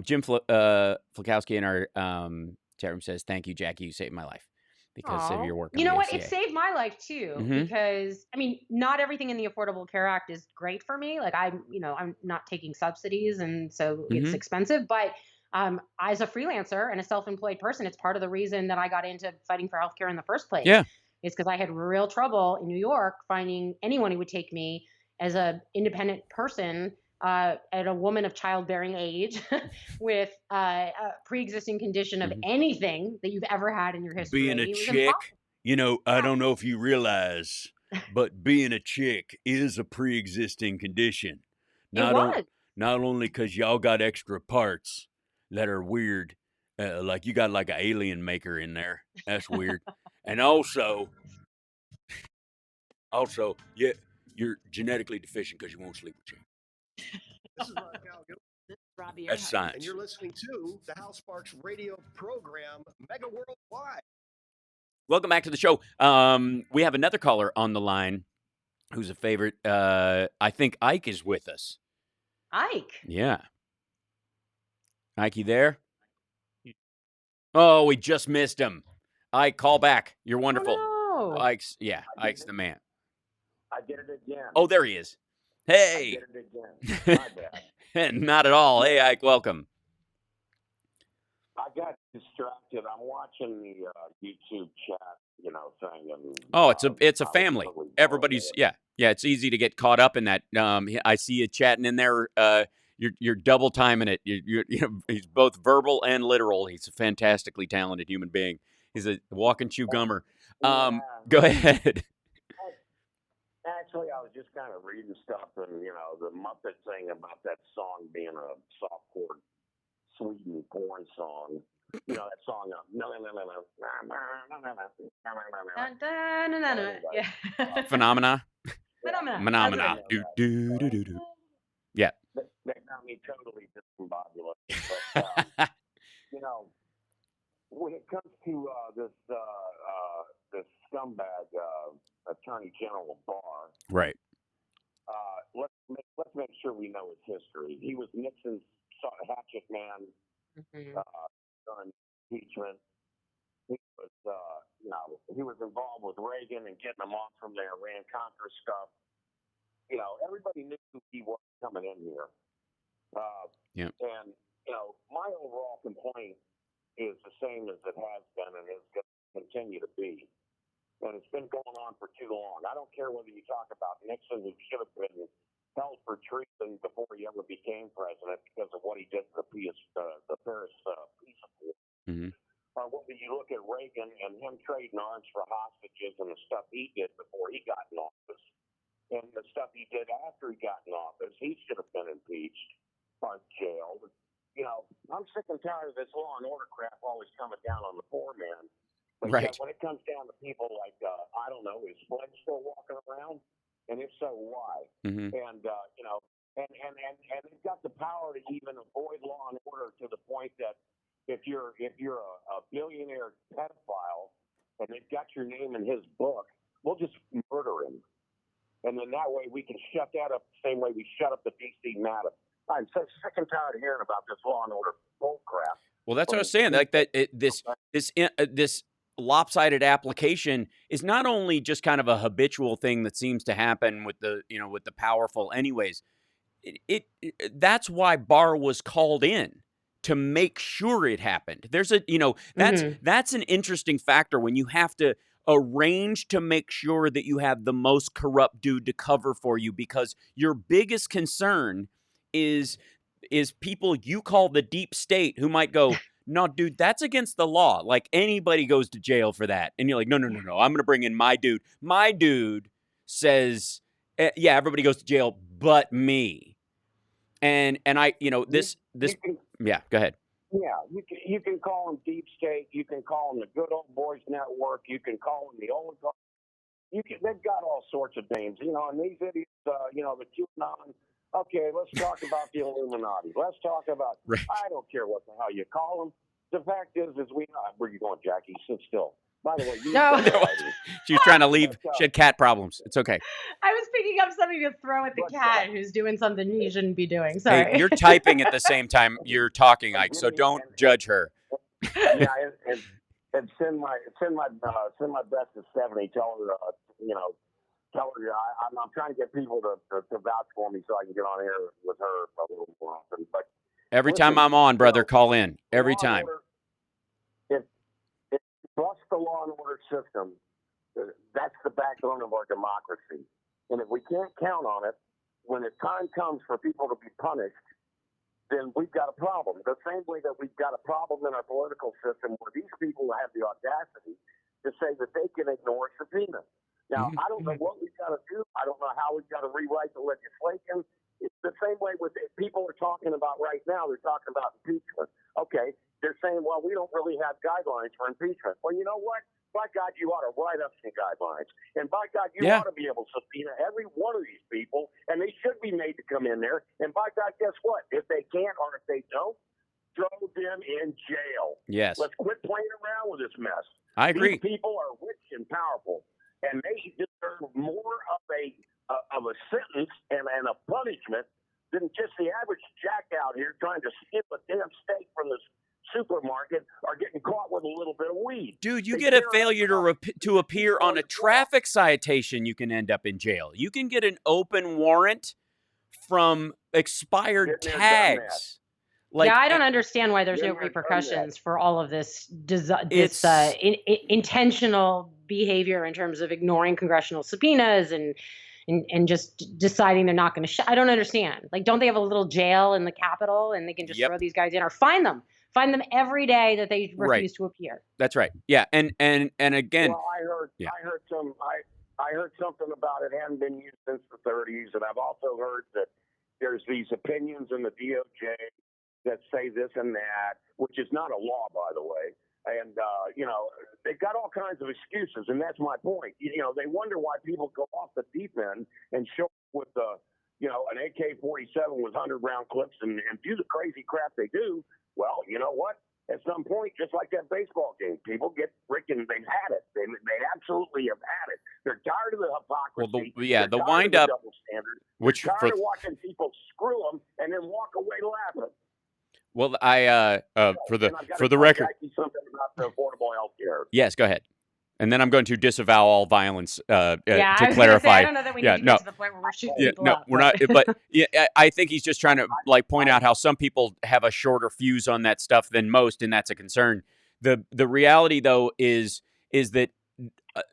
Jim Flakowski in our chat room says, thank you, Jackie. You saved my life. because of
Oh,
your work on
you know
the
what? It
ACA.
saved my life too,
Mhm.
because I mean, not everything in the Affordable Care Act is great for me. Like I'm not taking subsidies, and so it's
Mhm.
expensive. But as a freelancer and a self-employed person, it's part of the reason that I got into fighting for healthcare in the first place.
Yeah.
Is because I had real trouble in New York finding anyone who would take me as a independent person, and a woman of childbearing age with a pre-existing condition of
Mhm.
anything that you've ever had in your
Being a
history. It was
chick,
impossible.
you know, I don't know if you realize, but being a chick is a pre-existing condition.
It
Not on,
was.
not only because y'all got extra parts that are weird, like you got like an alien maker in there. That's weird. And also, yeah, you're genetically deficient because you won't sleep with chicks.
This is Ron Calgo.
This is Robbie
That's
Earhart.
science.
And you're listening to the Hal Sparks radio program, Mega Worldwide.
Welcome back to the show. We have another caller on the line who's a favorite. I think Ike is with us.
Ike.
Yeah. Ike, you there? Oh, we just missed him. Ike, call back. You're wonderful.
Oh, no.
Ike's the man.
I did it again.
Oh, there he is. Hey.
I did it again. My bad.
Not at all. Hey, Ike, welcome.
I got distracted. I'm watching the YouTube chat, thing. And,
it's a family. Everybody's it's easy to get caught up in that. I see you chatting in there. You're double timing it. He's both verbal and literal. He's a fantastically talented human being. He's a walking chew gummer. Go ahead.
Actually, I was just kind of reading stuff, and the Muppet thing about that song being a softcore Sweden porn song. That song.
Yeah.
Phenomena.
Phenomena.
Do do do do do. Yeah.
That got me totally discombobulated. But when it comes to this scumbag Attorney General Barr,
right?
Let's make sure we know his history. He was Nixon's hatchet man during impeachment. He was involved with Reagan and getting him off from the Iran-Contra stuff. Everybody knew who he was coming in here. And my overall complaint is the same as it has been and is going to continue to be. And it's been going on for too long. I don't care whether you talk about Nixon, who should have been held for treason before he ever became president because of what he did to the Paris Peace Accord.
Mm-hmm.
Or whether you look at Reagan and him trading arms for hostages and the stuff he did before he got in office, and the stuff he did after he got in office, he should have been impeached or jailed. I'm sick and tired of this law and order crap always coming down on the poor man. But
right.
When it comes down to people like, I don't know, is Flint still walking around? And if so, why?
Mm-hmm.
And, and they've got the power to even avoid law and order to the point that if you're a billionaire pedophile and they've got your name in his book, we'll just murder him. And then that way we can shut that up the same way we shut up the D.C. matter. I'm so sick and tired of hearing about this law and order bull crap.
Well, that's what I was saying. Like that, this lopsided application is not only just kind of a habitual thing that seems to happen with the powerful, anyways. That's why Barr was called in, to make sure it happened. There's that's an interesting factor when you have to arrange to make sure that you have the most corrupt dude to cover for you, because your biggest concern is people you call the deep state who might go, no, dude, that's against the law. Like, anybody goes to jail for that. And you're like, no, I'm going to bring in my dude. My dude says, yeah, everybody goes to jail but me. And I, this, yeah, go ahead.
Yeah, you can call them deep state. You can call them the good old boys network. You can call them the oligarchs. They've got all sorts of names, and these idiots, the QAnon. Okay, let's talk about the Illuminati. Let's talk about,
right.
I don't care what the hell you call them. The fact is we know, where you going, Jackie? Sit still. By the way,
she's trying to leave. She had cat problems. It's okay.
I was picking up something to throw at the cat who's doing something he shouldn't be doing. Sorry.
Hey, you're typing at the same time you're talking, Ike, so don't judge her.
Yeah, and send my best to Stephanie. Tell her, tell her I'm trying to get people to vouch for me so I can get on air with her a little more often. But
Every
listen,
time I'm on, brother,
you know,
call in. Every
law and
time.
order, if you bust the law and order system, that's the backbone of our democracy. And if we can't count on it, when the time comes for people to be punished, then we've got a problem. The same way that we've got a problem in our political system where these people have the audacity to say that they can ignore subpoenas. Now, I don't know what we've got to do. I don't know how we've got to rewrite the legislation. It's the same way with people are talking about right now. They're talking about impeachment. Okay, they're saying, well, we don't really have guidelines for impeachment. Well, you know what? By God, you ought to write up some guidelines. And by God, you ought to be able to subpoena every one of these people, and they should be made to come in there. And by God, guess what? If they can't or if they don't, throw them in jail.
Yes.
Let's quit playing around with this mess.
I agree.
These people are rich and powerful, and they deserve more of a sentence and a punishment than just the average jack out here trying to skip a damn steak from the supermarket or getting caught with a little bit of weed.
Dude, you get a failure to appear on a traffic citation, you can end up in jail. You can get an open warrant from expired tags.
Yeah, I don't understand why there's no repercussions for all of this intentional behavior in terms of ignoring congressional subpoenas and just deciding they're not going to I don't understand. Like, don't they have a little jail in the Capitol and they can just throw these guys in or find them every day that they refuse to appear?
That's right. Yeah, and again,
well, I heard something about it hadn't been used since the 30s, and I've also heard that there's these opinions in the DOJ that say this and that, which is not a law, by the way. And, they've got all kinds of excuses, and that's my point. They wonder why people go off the deep end and show up with, an AK-47 with 100-round clips and do the crazy crap they do. Well, you know what? At some point, just like that baseball game, people get freaking, they've had it. They absolutely have had it. They're tired of the hypocrisy.
Well, the wind-up,
which they're tired of watching people screw them and then walk away laughing.
Well, for the record,
something about the affordable health care.
Yes, go ahead. And then I'm going to disavow all violence to
I
clarify.
I don't know that we need to get to the point where we're shooting people up.
We're not. But I think he's just trying to point out how some people have a shorter fuse on that stuff than most, and that's a concern. The reality, though, is that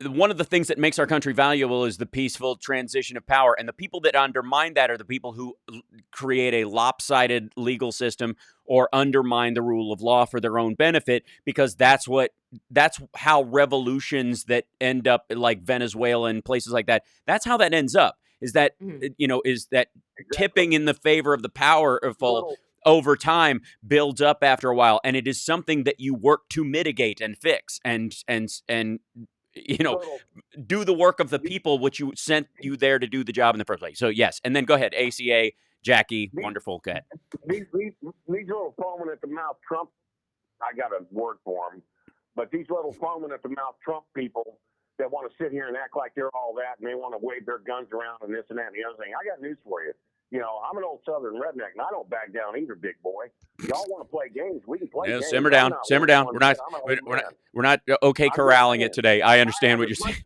one of the things that makes our country valuable is the peaceful transition of power. And the people that undermine that are the people who create a lopsided legal system or undermine the rule of law for their own benefit, because that's how revolutions that end up like Venezuela and places like that, that's how that ends up, is that, is that tipping in the favor of the powerful over time builds up after a while. And it is something that you work to mitigate and fix and do the work of the people which you sent you there to do the job in the first place. So yes, and then go ahead, ACA, Jackie, wonderful, go ahead.
These little foaming at the mouth Trump, I got a word for them, but these little foaming at the mouth Trump people that want to sit here and act like they're all that and they want to wave their guns around and this and that and the other thing, I got news for you. I'm an old Southern redneck, and I don't back down either, big boy. Y'all want to play games? We can play games.
Simmer down. We're not corralling it today. I understand what you're saying.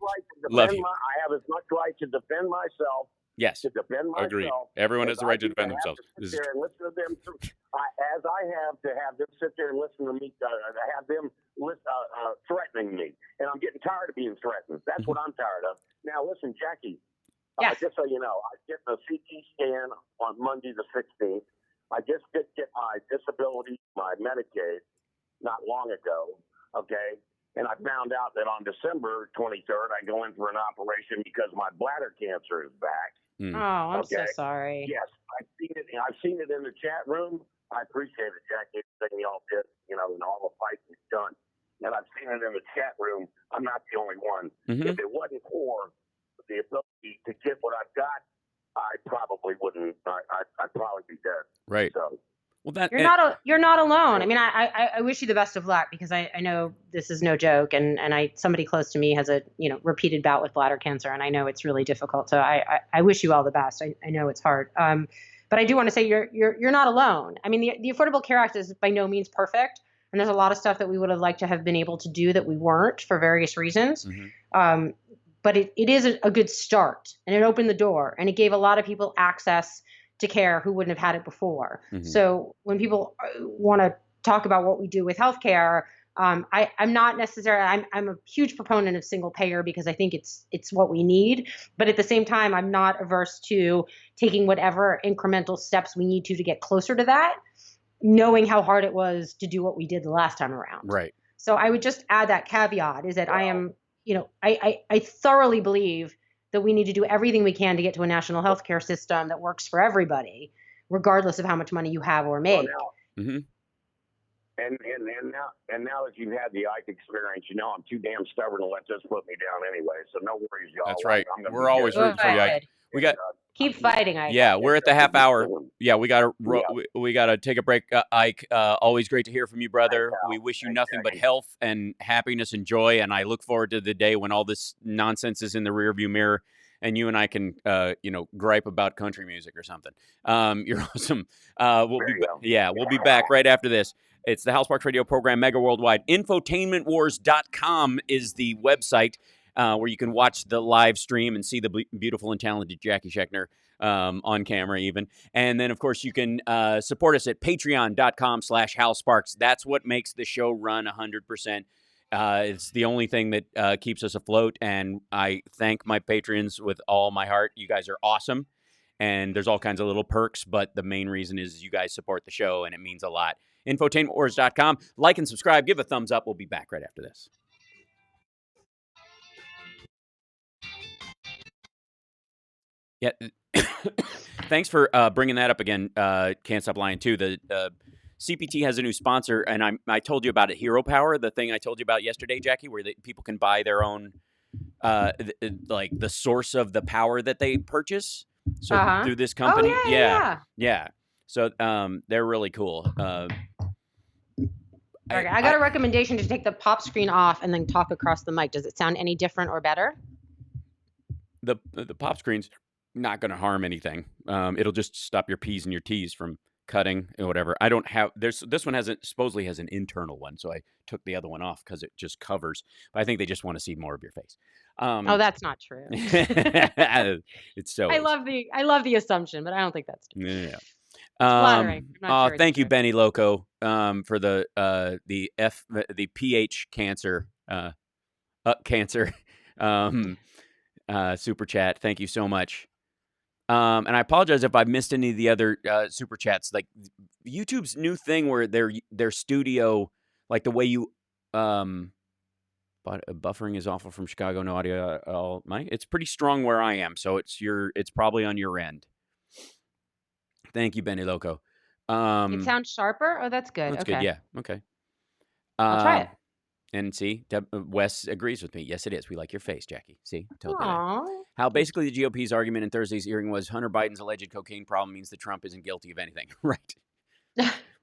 Love you.
I have as much right to defend myself.
Yes.
To defend myself.
Agreed. Everyone has the right to defend themselves.
Sit there and listen to them, as I have to have them sit there and listen to me, have them threatening me, and I'm getting tired of being threatened. That's what I'm tired of. Now, listen, Jackie.
Yes.
Just so you know, I get a CT scan on Monday the 16th. I just did get my disability, my Medicaid, not long ago, okay? And I found out that on December 23rd, I go in for an operation because my bladder cancer is back.
Oh, I'm so sorry.
Yes, I've seen it in the chat room. I appreciate it, Jackie, everything y'all did, and all the fights you've done. And I've seen it in the chat room. I'm not the only one. If it wasn't for the ability to get what I've got, I probably wouldn't. I'd probably be dead.
Right.
So,
well,
you're not alone. I mean, I wish you the best of luck, because I know this is no joke, and somebody close to me has a repeated bout with bladder cancer, and I know it's really difficult. So I wish you all the best. I know it's hard. But I do want to say you're not alone. I mean, the Affordable Care Act is by no means perfect. and there's a lot of stuff that we would have liked to have been able to do that we weren't for various reasons. But it is a good start, and it opened the door, and it gave a lot of people access to care who wouldn't have had it before. So when people want to talk about what we do with healthcare, I'm not necessarily, I'm a huge proponent of single payer because I think it's what we need. But at the same time, I'm not averse to taking whatever incremental steps we need to get closer to that, knowing how hard it was to do what we did the last time around.
Right.
So I would just add that caveat is that I am, I thoroughly believe that we need to do everything we can to get to a national healthcare system that works for everybody, regardless of how much money you have or make.
And now that you've had the Ike experience, I'm too damn stubborn to let this put me down anyway. So no worries, y'all.
That's right.
I'm gonna
We're
be
always
good.
rooting for you, Ike. We got.
Keep fighting, Ike.
Yeah, we're at the half hour. Yeah, we got to take a break, Ike. Always great to hear from you, brother. We wish you nothing but health and happiness and joy, and I look forward to the day when all this nonsense is in the rearview mirror, and you and I can, gripe about country music or something. You're awesome. We'll be back right after this. It's the Hal Sparks Radio program, Mega Worldwide. Infotainmentwars.com is the website. Where you can watch the live stream and see the beautiful and talented Jackie Schechner on camera even. And then, of course, you can support us at patreon.com/Hal Sparks. That's what makes the show run 100%. It's the only thing that keeps us afloat, and I thank my patrons with all my heart. You guys are awesome, and there's all kinds of little perks, but the main reason is you guys support the show, and it means a lot. Infotainmentwars.com. Like and subscribe. Give a thumbs up. We'll be back right after this. Yeah, thanks for bringing that up again. Can't Stop Lying too. The CPT has a new sponsor, and I told you about it, Hero Power, the thing I told you about yesterday, Jackie, where people can buy their own, the source of the power that they purchase. So through this company, yeah. So they're really cool.
I got a recommendation to take the pop screen off and then talk across the mic. Does it sound any different or better?
The pop screen's not going to harm anything. It'll just stop your P's and your T's from cutting or whatever. I don't have, this one supposedly has an internal one, so I took the other one off because it just covers. But I think they just want to see more of your face.
That's not true.
It's so.
I love the assumption, but I don't think that's true.
Yeah.
Flattering. Sure
thank you, Benny Loco, for the pH cancer super chat. Thank you so much. And I apologize if I missed any of the other super chats. Like YouTube's new thing where their studio, like the way you buffering is awful from Chicago. No audio at all. Mike, it's pretty strong where I am, so it's probably on your end. Thank you, Benny Loco.
It sounds sharper. Oh, that's good.
That's good. Yeah. Okay.
I'll try it.
And see, Wes agrees with me. Yes, it is. We like your face, Jackie. See, told you that. How basically the GOP's argument in Thursday's hearing was Hunter Biden's alleged cocaine problem means that Trump isn't guilty of anything. Right.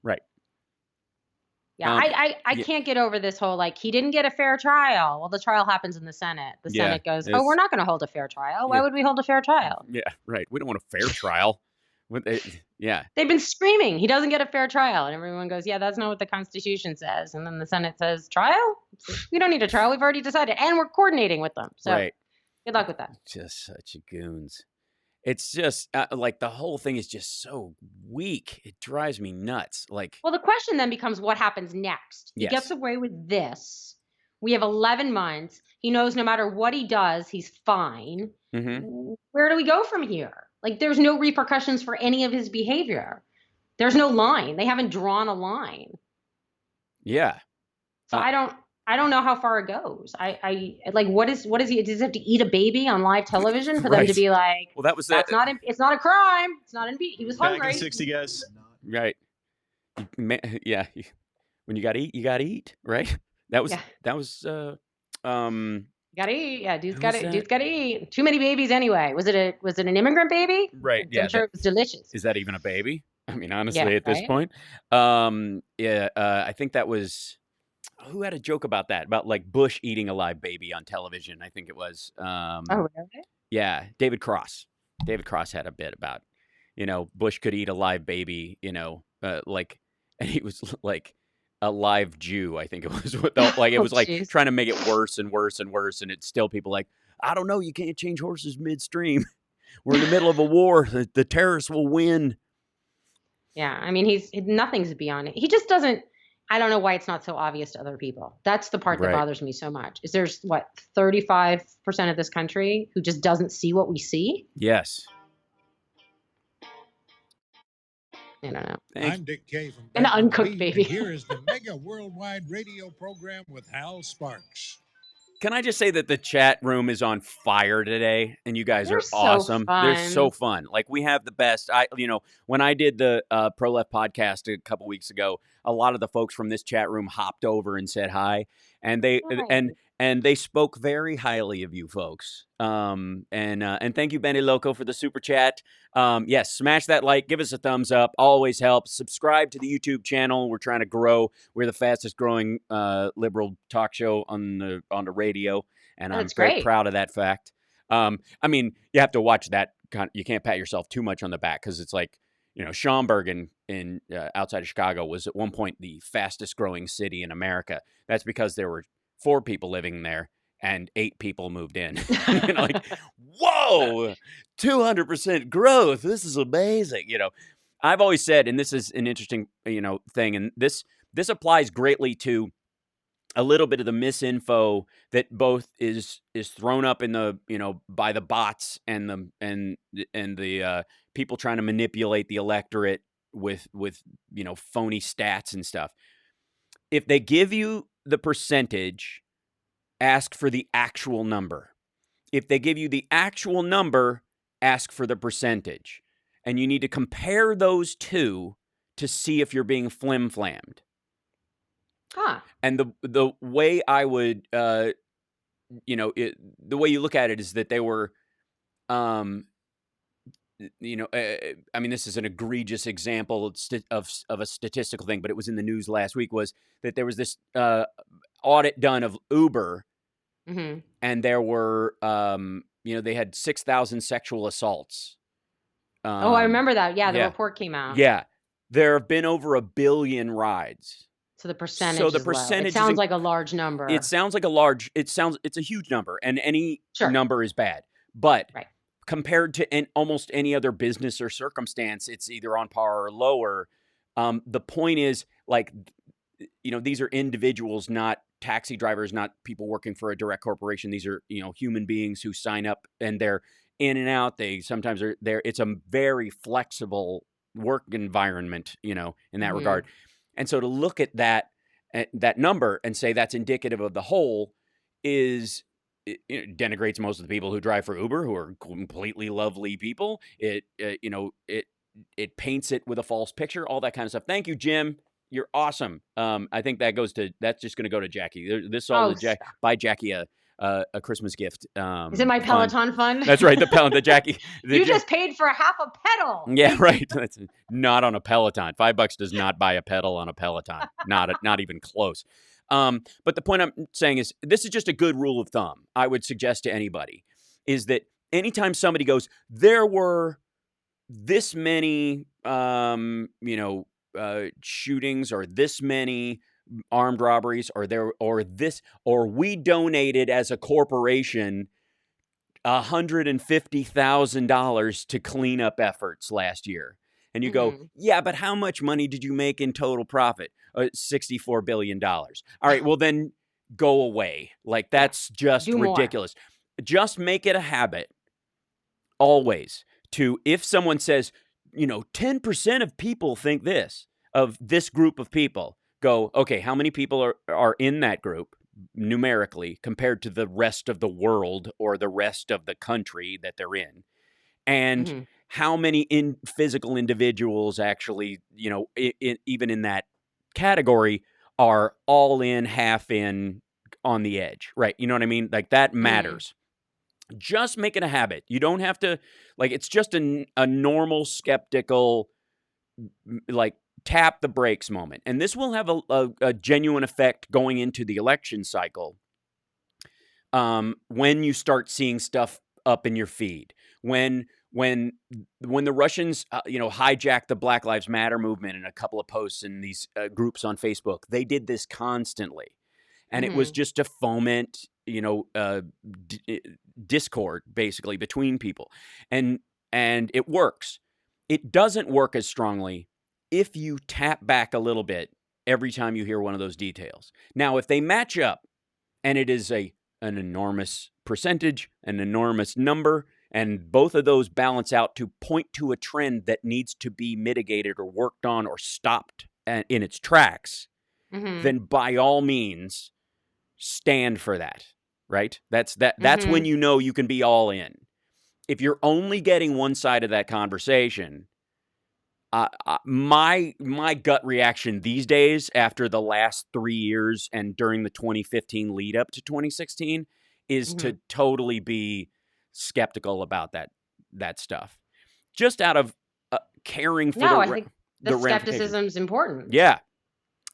Right.
Yeah, I can't get over this whole, he didn't get a fair trial. Well, the trial happens in the Senate. The Senate goes, we're not going to hold a fair trial. Why would we hold a fair trial?
Yeah, right. We don't want a fair trial. Yeah.
They've been screaming, he doesn't get a fair trial. And everyone goes, yeah, that's not what the Constitution says. And then the Senate says, trial? We don't need a trial. We've already decided. And we're coordinating with them. So good luck with that.
Just such goons. It's just the whole thing is just so weak. It drives me nuts.
Well, the question then becomes what happens next? He gets away with this. We have 11 months. He knows no matter what he does, he's fine.
Mm-hmm.
Where do we go from here? There's no repercussions for any of his behavior. There's no line. They haven't drawn a line.
Yeah.
So I don't know how far it goes. What is he? Does he have to eat a baby on live television for them to be like?
Well, that was
it's not a crime. It's not he was hungry.
Back in 60 guys.
Right. Yeah. When you gotta eat, you gotta eat. Right. That was.
Gotta eat. Yeah, dude's gotta eat. Too many babies anyway. Was it an immigrant baby?
Right.
I'm sure it was delicious.
Is that even a baby? I mean, honestly, at this point. I think that was. Who had a joke about that? About Bush eating a live baby on television. I think it was.
Oh, really?
Yeah, David Cross. David Cross had a bit about, Bush could eat a live baby, and he was a live Jew. I think it was with the, like it was like
jeez.
trying to make it worse and worse and worse, and it's still people like, I don't know, you can't change horses midstream. We're in the middle of a war. The terrorists will win.
Yeah, I mean, nothing's beyond it. He just doesn't. I don't know why it's not so obvious to other people. That's the part that
Right.
bothers me so much. Is there's 35% of this country who just doesn't see what we see?
Yes.
I don't know.
I'm Dick Kay from
An
back on the
uncooked
beat,
baby.
and here is the Mega Worldwide Radio Program with Hal Sparks.
Can I just say that the chat room is on fire today, and you guys
They're
are
so
awesome. They're
fun.
so fun. Like, we have the best. When I did the Pro Left podcast a couple weeks ago, a lot of the folks from this chat room hopped over and said hi, and they and they spoke very highly of you folks. And thank you, Benny Loco, for the super chat. Yes, smash that like, give us a thumbs up, always helps. Subscribe to the YouTube channel. We're trying to grow. We're the fastest growing liberal talk show on the radio, and I'm very proud of that fact. I mean, you have to watch that. You can't pat yourself too much on the back, because it's like, Schaumburg in outside of Chicago was at one point the fastest growing city in America. That's because there were 4 people living there and 8 people moved in. Like, whoa, 200% growth. This is amazing. I've always said, and this is an interesting, thing, and this applies greatly to a little bit of the misinfo that both is thrown up in the, by the bots and the people trying to manipulate the electorate with phony stats and stuff. If they give you the percentage, ask for the actual number. If they give you the actual number, ask for the percentage. And you need to compare those two to see if you're being flim-flammed. And the way I would, the way you look at it is that they were, I mean, this is an egregious example of a statistical thing, but it was in the news last week, was that there was this audit done of Uber, and there were, they had 6,000 sexual assaults.
I remember that. Yeah, the report came out.
Yeah. There have been over 1 billion rides.
So the percentage is low. It sounds like a large number.
It sounds like it's a huge number, and any number is bad. But compared to almost any other business or circumstance, it's either on par or lower. The point is, like, these are individuals, not taxi drivers, not people working for a direct corporation. These are, human beings who sign up, and they're in and out. They sometimes are there. It's a very flexible work environment, in that regard. And so to look at that number and say that's indicative of the whole it denigrates most of the people who drive for Uber, who are completely lovely people. It paints it with a false picture, all that kind of stuff. Thank you, Jim. You're awesome. I think that's just going to go to Jackie. Buy Jackie a Christmas gift.
Is it my Peloton fund?
That's right. The Jackie.
You just paid for a half a pedal.
Yeah, right. That's not on a Peloton. $5 does not buy a pedal on a Peloton. Not even close. But the point I'm saying is, this is just a good rule of thumb I would suggest to anybody, is that anytime somebody goes, there were this many, shootings, or this many armed robberies, or we donated as a corporation $150,000 to cleanup efforts last year. And you go, yeah, but how much money did you make in total profit? $64 billion. All right, well then go away. Like, that's just ridiculous. Just make it a habit always to, if someone says, 10% of people think this, of this group of people, go, okay, how many people are in that group numerically compared to the rest of the world or the rest of the country that they're in? And how many physical individuals actually, even in that category, are all in, half in, on the edge, right? You know what I mean? Like, that matters. Just make it a habit. You don't have to, like, it's just a normal skeptical, like, tap the brakes moment. And this will have a genuine effect going into the election cycle. When you start seeing stuff up in your feed, when when the Russians, hijacked the Black Lives Matter movement in a couple of posts in these groups on Facebook, they did this constantly. And it was just to foment, discord, basically, between people. And it works. It doesn't work as strongly if you tap back a little bit every time you hear one of those details. Now, if they match up and it is an enormous percentage, an enormous number, and both of those balance out to point to a trend that needs to be mitigated or worked on or stopped in its tracks, then by all means, stand for that, right? That's when you know you can be all in. If you're only getting one side of that conversation, my gut reaction these days, after the last 3 years and during the 2015 lead up to 2016, is to totally be skeptical about that stuff, just out of caring for
I think the skepticism's important.
Yeah.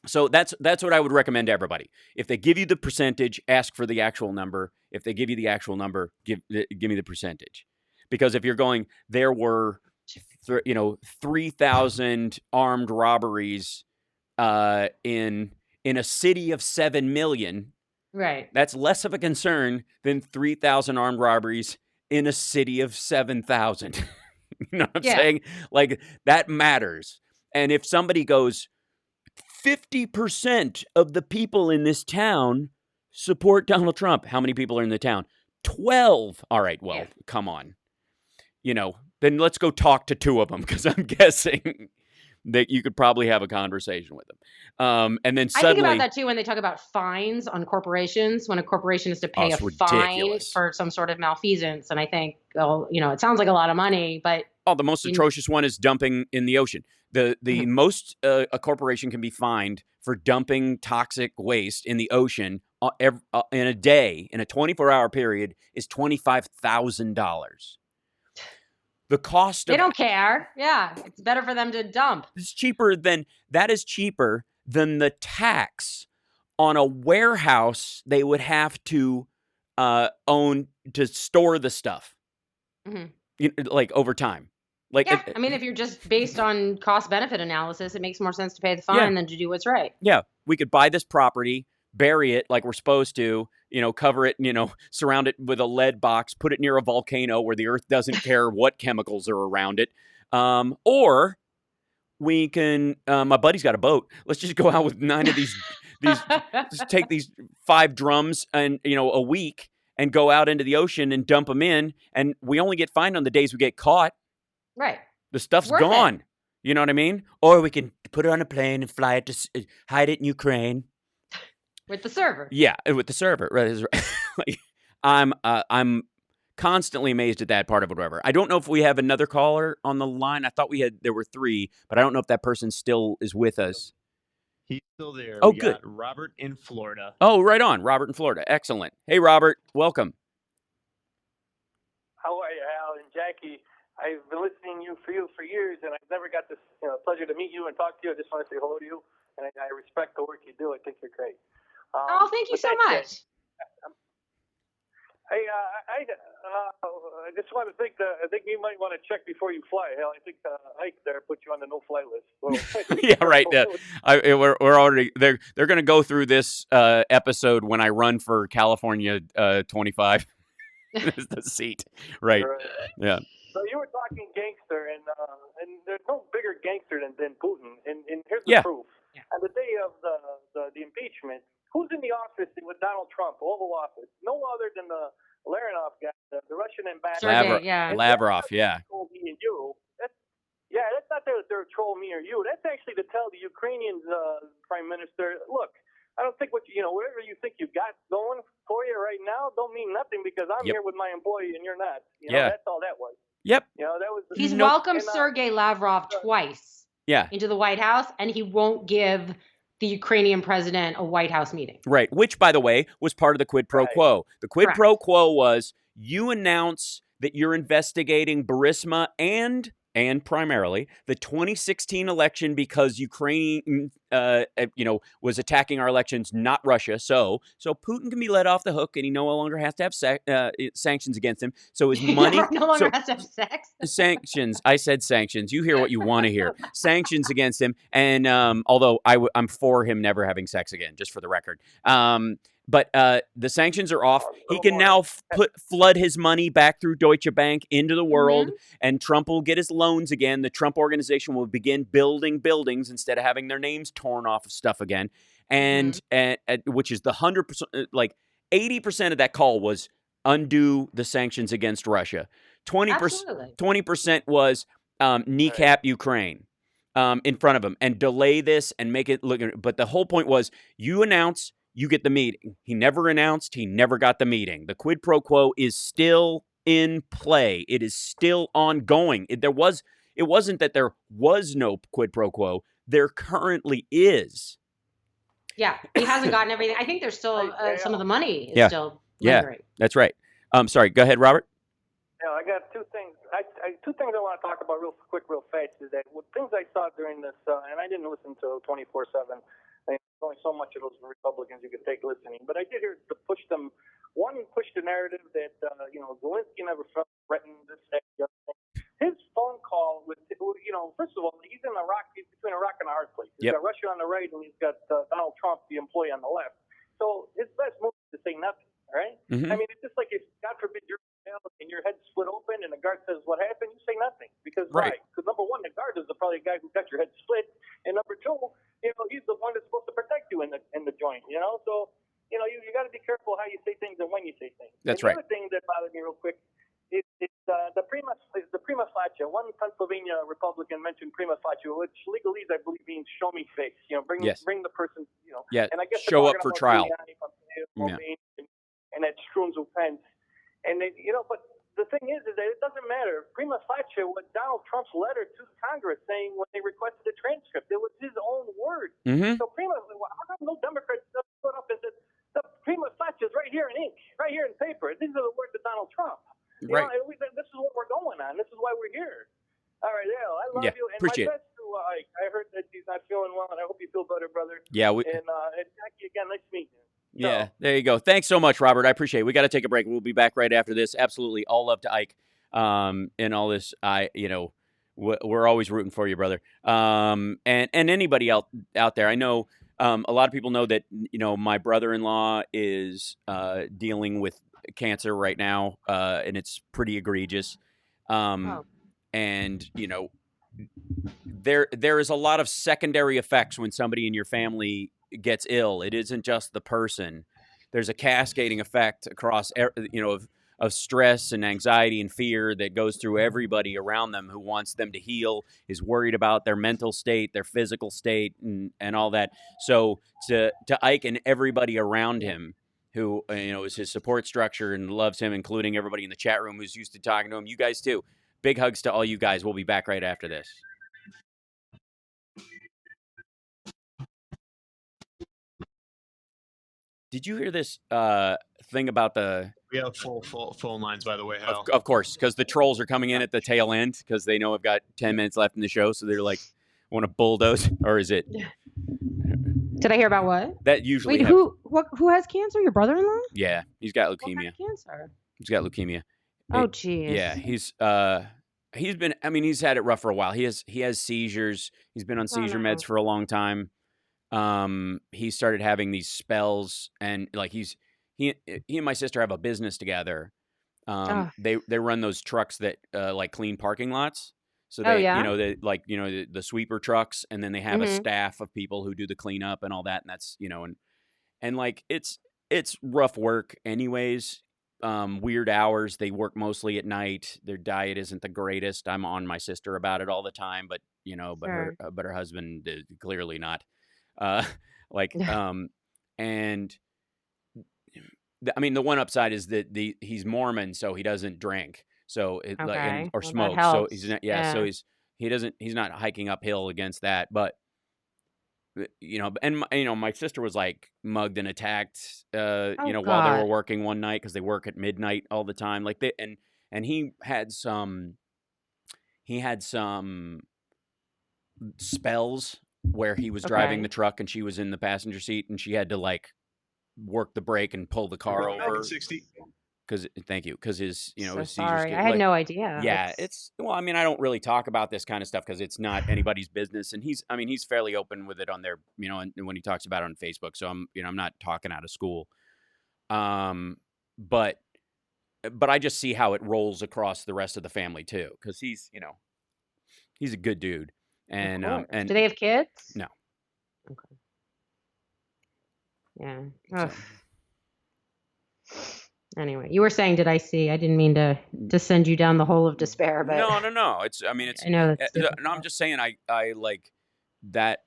So that's what I would recommend to everybody. If they give you the percentage, ask for the actual number. If they give you the actual number, give me the percentage. Because if you're going, there were 3,000 armed robberies in a city of 7 million.
Right.
That's less of a concern than 3,000 armed robberies in a city of 7,000. You know what I'm saying? Like, that matters. And if somebody goes, 50% of the people in this town support Donald Trump. How many people are in the town? 12. All right, well, come on. Then let's go talk to 2 of them, because I'm guessing that you could probably have a conversation with them. And then suddenly,
I think about that too when they talk about fines on corporations, when a corporation is to pay a fine for some sort of malfeasance. And I think, it sounds like a lot of money, but
the most atrocious one is dumping in the ocean. The most a corporation can be fined for dumping toxic waste in the ocean in a day, in a 24-hour period, is $25,000. The cost
they don't care. Yeah, it's better for them to dump.
That is cheaper than the tax on a warehouse they would have to own to store the stuff, like over time.
If you're just based on cost-benefit analysis, it makes more sense to pay the fine than to do what's right.
Yeah, we could buy this property, bury it like we're supposed to, cover it, surround it with a lead box, put it near a volcano where the earth doesn't care what chemicals are around it. Or we can, my buddy's got a boat. Let's just go out with 9 of these just take these 5 drums and, a week and go out into the ocean and dump them in. And we only get fined on the days we get caught.
Right.
The stuff's gone. You know what I mean? Or we can put it on a plane and fly it to hide it in Ukraine.
With the server.
Yeah, with the server. Right. I'm constantly amazed at that part of it, whatever. I don't know if we have another caller on the line. I thought there were 3, but I don't know if that person still is with us.
He's still there.
Oh,
we
good.
got Robert in Florida.
Oh, right on. Robert in Florida. Excellent. Hey, Robert. Welcome.
How are you, Al and Jackie? I've been listening to you for years, and I've never got this pleasure to meet you and talk to you. I just want to say hello to you, and I respect the work you do. I think you're great.
Thank you so much.
Hey, I just want to think. I think you might want to check before you fly. Hell, I think Ike there put you on the no-fly list. Well,
yeah, right. We're already they're going to go through this episode when I run for California 25. The seat, right? Yeah.
So you were talking gangster, and there's no bigger gangster than Putin. And here's the proof. Yeah. On the day of the impeachment, who's in the office with Donald Trump, Oval Office? No other than the Lavrov guy, the Russian ambassador.
Lavrov, yeah.
Me and you. That's not there to troll me or you. That's actually to tell the Ukrainian prime minister, look, I don't think whatever you think you've got going for you right now don't mean nothing, because I'm here with my employee and you're not. That's all that was.
Yep.
That was.
He's welcomed Sergei Lavrov twice. into the White House, and he won't give the Ukrainian president a White House meeting.
Right, which, by the way, was part of the quid pro quo. The quid pro quo was you announce that you're investigating Burisma and and primarily the 2016 election because Ukraine, was attacking our elections, not Russia. So Putin can be let off the hook, and he no longer has to have sanctions against him. So his money
no longer has to have sex.
sanctions. I said sanctions. You hear what you want to hear. Sanctions against him. And although I'm for him never having sex again, just for the record. But the sanctions are off. He can now flood his money back through Deutsche Bank into the world, and Trump will get his loans again. The Trump organization will begin building buildings instead of having their names torn off of stuff again. And which is the 100%, like 80% of that call was undo the sanctions against Russia. 20% was kneecap Ukraine in front of him and delay this and make it look. But the whole point was you announce, you get the meeting. He never announced. He never got the meeting. The quid pro quo is still in play. It is still ongoing. It wasn't that there was no quid pro quo. There currently is.
Yeah, he hasn't gotten everything. I think there's still some of the money is still lingering.
Yeah, that's right. Sorry, go ahead, Robert.
Yeah, I got two things. Two things I want to talk about real quick, real fast. Is that things I saw during this, and I didn't listen to 24/7. There's only so much of those Republicans you could take listening, but I did hear to push them. One pushed the narrative that Zelensky never felt threatened. This, that, the other thing. His phone call with, first of all, he's in Iraq. He's between a rock and a hard place. He's got Russia on the right, and he's got Donald Trump, the employee, on the left. So his best move is to say nothing. Right? I mean, it's just like if, God forbid, you're and your head's split open, and the guard says, "What happened?" You say nothing because why? Because number one, the guard is probably the guy who got your head split, and number two, he's the one that's supposed to protect you in the joint. So you got to be careful how you say things and when you say things.
That's
right. The other thing that bothered me real quick is the prima facie. One Pennsylvania Republican mentioned prima facie, which legalese I believe means show me face. Bring the person.
Yeah.
And I guess
show up for trial.
And that Strunzel Pence. And but the thing is that it doesn't matter. Prima facie, what Donald Trump's letter to Congress saying when they requested the transcript, it was his own word. So how come no Democrats put up and said the prima facie is right here in ink, right here in paper. These are the words of Donald Trump.
Right.
This is what we're going on. This is why we're here. All right, I love you. And
appreciate
my best to Ike. I heard that he's not feeling well, and I hope you feel better, brother.
Yeah.
And Jackie, again, nice to meet you.
Yeah, there you go. Thanks so much, Robert. I appreciate it. We got to take a break. We'll be back right after this. Absolutely. All love to Ike. And all this, we're always rooting for you, brother. And anybody out there. I know a lot of people know that, my brother-in-law is dealing with cancer right now, and it's pretty egregious. And, there is a lot of secondary effects when somebody in your family gets ill. It isn't just the person. There's a cascading effect across, of stress and anxiety and fear that goes through everybody around them who wants them to heal, is worried about their mental state, their physical state, and all that. So to Ike and everybody around him who, is his support structure and loves him, including everybody in the chat room who's used to talking to him, you guys too. Big hugs to all you guys. We'll be back right after this. Did you hear this thing about the...
We have full phone lines, by the way, Hal.
Of course, because the trolls are coming in at the tail end because they know I've got 10 minutes left in the show, so they're like, want to bulldoze? Or is it...
Did I hear about what?
That usually...
Wait, who has cancer? Your brother-in-law?
Yeah, he's got leukemia.
What kind of cancer?
He's got leukemia.
Oh, geez.
Yeah, he's been... I mean, he's had it rough for a while. He has seizures. He's been on seizure meds for a long time. He started having these spells, and like he and my sister have a business together. They run those trucks that like clean parking lots. So they, the sweeper trucks, and then they have a staff of people who do the cleanup and all that. And that's, and like it's rough work anyways. Weird hours. They work mostly at night. Their diet isn't the greatest. I'm on my sister about it all the time, but her husband is clearly not. And I mean, the one upside is that he's Mormon, so he doesn't drink, so or smoke. So he's not, so he's not hiking uphill against that. But my sister was like mugged and attacked, while they were working one night because they work at midnight all the time. Like and he he had some spells where he was driving the truck and she was in the passenger seat and she had to like work the brake and pull the car over.
60.
Because his, his seizures
sorry.
get,
I had no idea.
Yeah, well, I mean, I don't really talk about this kind of stuff because it's not anybody's business, and he's fairly open with it on their, and when he talks about it on Facebook. So I'm not talking out of school, but I just see how it rolls across the rest of the family too, because he's a good dude, and
do they have kids?
No.
Okay. Yeah. Anyway, you were saying, did I see? I didn't mean to send you down the hole of despair, but
no. It's
I know that's
no, I'm just saying I like that.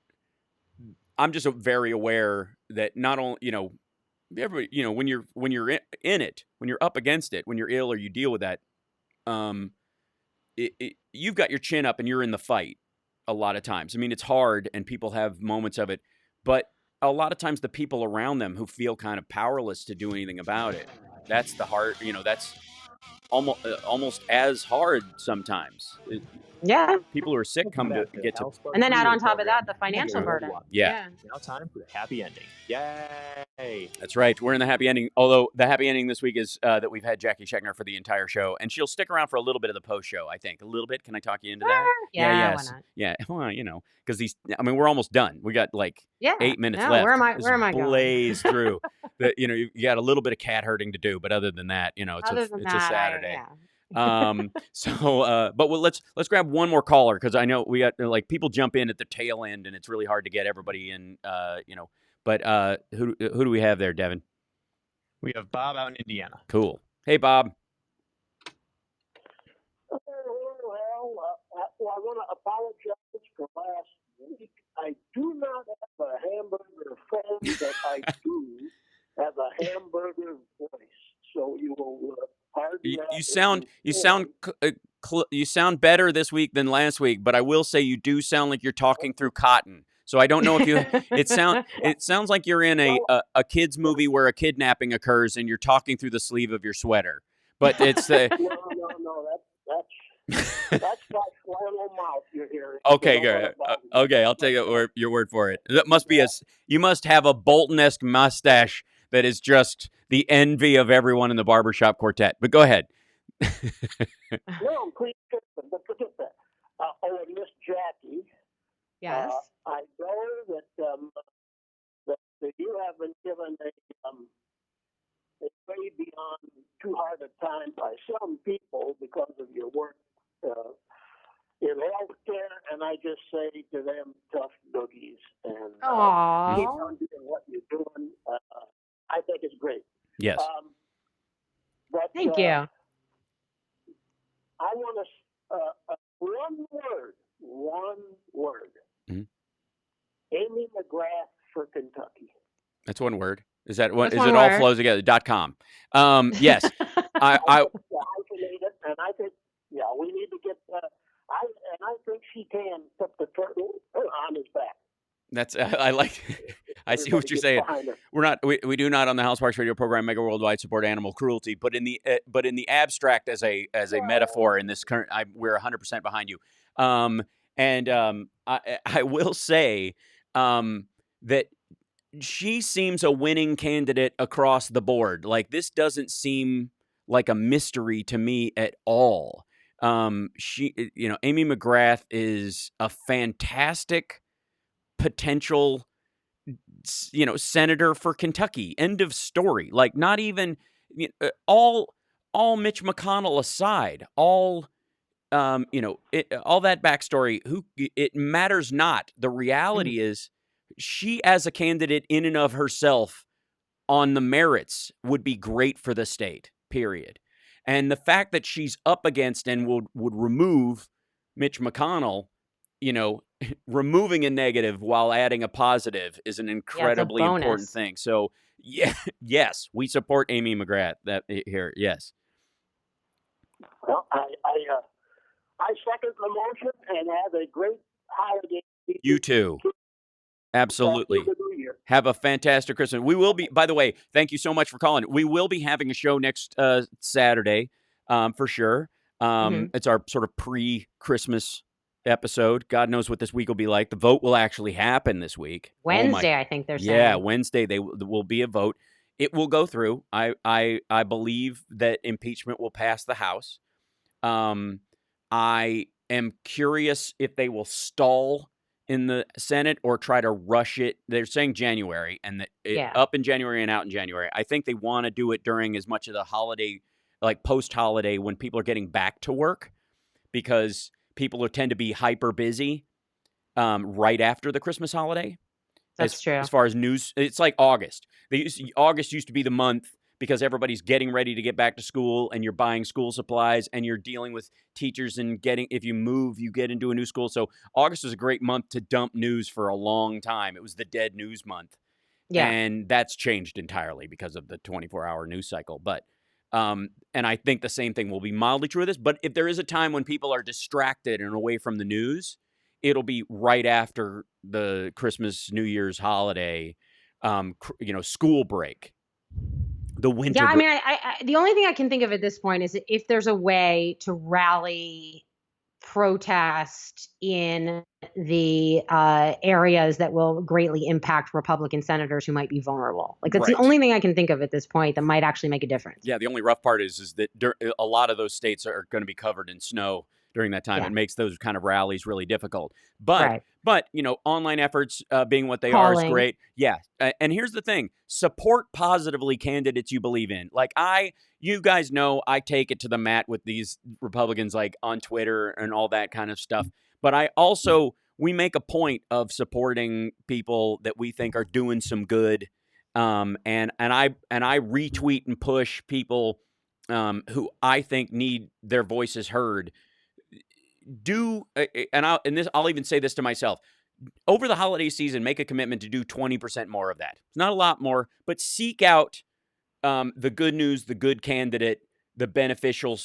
I'm just very aware that not only everybody when you're in it, when you're up against it, when you're ill or you deal with that, you've got your chin up and you're in the fight a lot of times. I mean, it's hard and people have moments of it, but a lot of times the people around them who feel kind of powerless to do anything about it. That's the hard, that's almost as hard sometimes.
Yeah.
People who are sick come to get to.
And then add on top of that the financial burden.
Yeah.
Now time for the happy ending. Yay!
That's right. We're in the happy ending. Although the happy ending this week is that we've had Jackie Schechner for the entire show, and she'll stick around for a little bit of the post show. I think a little bit. Can I talk you into that?
Yeah.
Yes.
Why not?
Yeah. Well, because we're almost done. We got like 8 minutes left.
Where am I going?
Blaze through. You got a little bit of cat herding to do, but other than that, it's a Saturday. But let's grab one more caller because I know we got people jump in at the tail end and it's really hard to get everybody in. But who do we have there, Devin?
We have Bob out in Indiana.
Cool. Hey, Bob.
Well, I want to apologize for last week. I do not have a hamburger phone, but I do have a hamburger voice. So you will pardon that.
You sound better this week than last week, but I will say you do sound like you're talking through cotton. So I don't know if you. It sounds like you're in a kids movie where a kidnapping occurs and you're talking through the sleeve of your sweater. But it's
No. That's my flannel mouth you're hearing.
Okay, good. Okay, I'll take your word for it. That must be you must have a Bolton-esque mustache that is just the envy of everyone in the barbershop quartet. But go ahead.
No, please, but forget that. And Miss Jackie.
Yes.
I know that you have been given a way beyond too hard a time by some people because of your work in healthcare, and I just say to them, tough noogies, and keep on doing what you're doing. I think it's great.
Yes.
Thank you.
I want to one word.
Mm-hmm.
Amy McGrath for Kentucky.
That's one word. Is that what?
That's
Is
one
it all
word.
flows together? .com. Yes. I
Isolate it, and I think we need to get. I think she can put the turtle on his back.
That's I like. I see what you're saying. We do not on the House Parks Radio program Mega Worldwide support animal cruelty, but in the abstract as a metaphor in this current, we're 100% behind you. I will say that she seems a winning candidate across the board. Like this doesn't seem like a mystery to me at all. Amy McGrath is a fantastic potential, senator for Kentucky. End of story. Like not even all Mitch McConnell aside, all that backstory. It matters not. The reality is, she as a candidate in and of herself, on the merits, would be great for the state. Period. And the fact that she's up against and would remove Mitch McConnell, removing a negative while adding a positive is an incredibly important thing. So, yes, we support Amy McGrath here. Yes.
Well, I second the motion and have a great holiday.
You too. Absolutely. Have a fantastic Christmas. We will be, by the way, thank you so much for calling. We will be having a show next Saturday, for sure. It's our sort of pre-Christmas episode. God knows what this week will be like. The vote will actually happen this week.
Wednesday, I think they're saying.
Yeah, Wednesday there will be a vote. It will go through. I believe that impeachment will pass the House. I am curious if they will stall in the Senate or try to rush it. They're saying January, and that up in January and out in January. I think they want to do it during as much of the holiday, like post-holiday, when people are getting back to work, because people tend to be hyper busy right after the Christmas holiday.
That's true.
As far as news, it's like August. August used to be the month because everybody's getting ready to get back to school, and you're buying school supplies, and you're dealing with teachers and if you move, you get into a new school. So August was a great month to dump news for a long time. It was the dead news month. Yeah. And that's changed entirely because of the 24-hour news cycle. But and I think the same thing will be mildly true of this. But if there is a time when people are distracted and away from the news, it'll be right after the Christmas, New Year's holiday, school break, the winter.
Yeah, I mean, I the only thing I can think of at this point is if there's a way to rally protest in the areas that will greatly impact Republican senators who might be vulnerable. Like, that's the only thing I can think of at this point that might actually make a difference.
Yeah, the only rough part is that a lot of those states are going to be covered in snow during that time. Yeah. It makes those kind of rallies really difficult. But online efforts being what they are is great. Yeah. And here's the thing. Support positively candidates you believe in. Like you guys know I take it to the mat with these Republicans, like on Twitter and all that kind of stuff. But we make a point of supporting people that we think are doing some good. And I retweet and push people who I think need their voices heard. I'll even say this to myself. Over the holiday season, make a commitment to do 20% more of that. It's not a lot more, but seek out the good news, the good candidate, the beneficial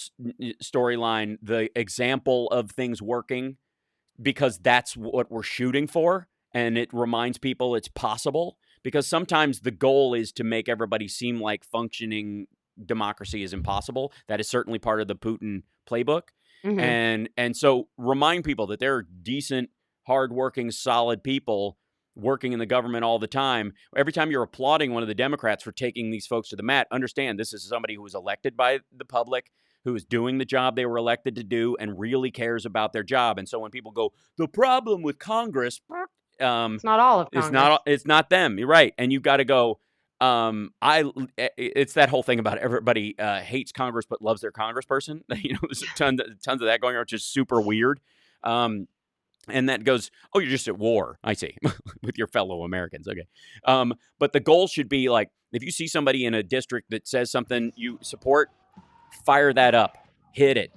storyline, the example of things working, because that's what we're shooting for. And it reminds people it's possible, because sometimes the goal is to make everybody seem like functioning democracy is impossible. That is certainly part of the Putin playbook. Mm-hmm. And so remind people that there are decent, hardworking, solid people working in the government all the time. Every time you're applauding one of the Democrats for taking these folks to the mat, understand this is somebody who was elected by the public, who is doing the job they were elected to do and really cares about their job. And so when people go, the problem with Congress,
it's not all of Congress.
It's not them. You're right. And you've got to go, it's that whole thing about everybody hates Congress but loves their congressperson. There's tons of that going on, which is super weird. And that goes, oh, you're just at war. I see. With your fellow Americans. Okay. But the goal should be like, if you see somebody in a district that says something you support, fire that up. Hit it.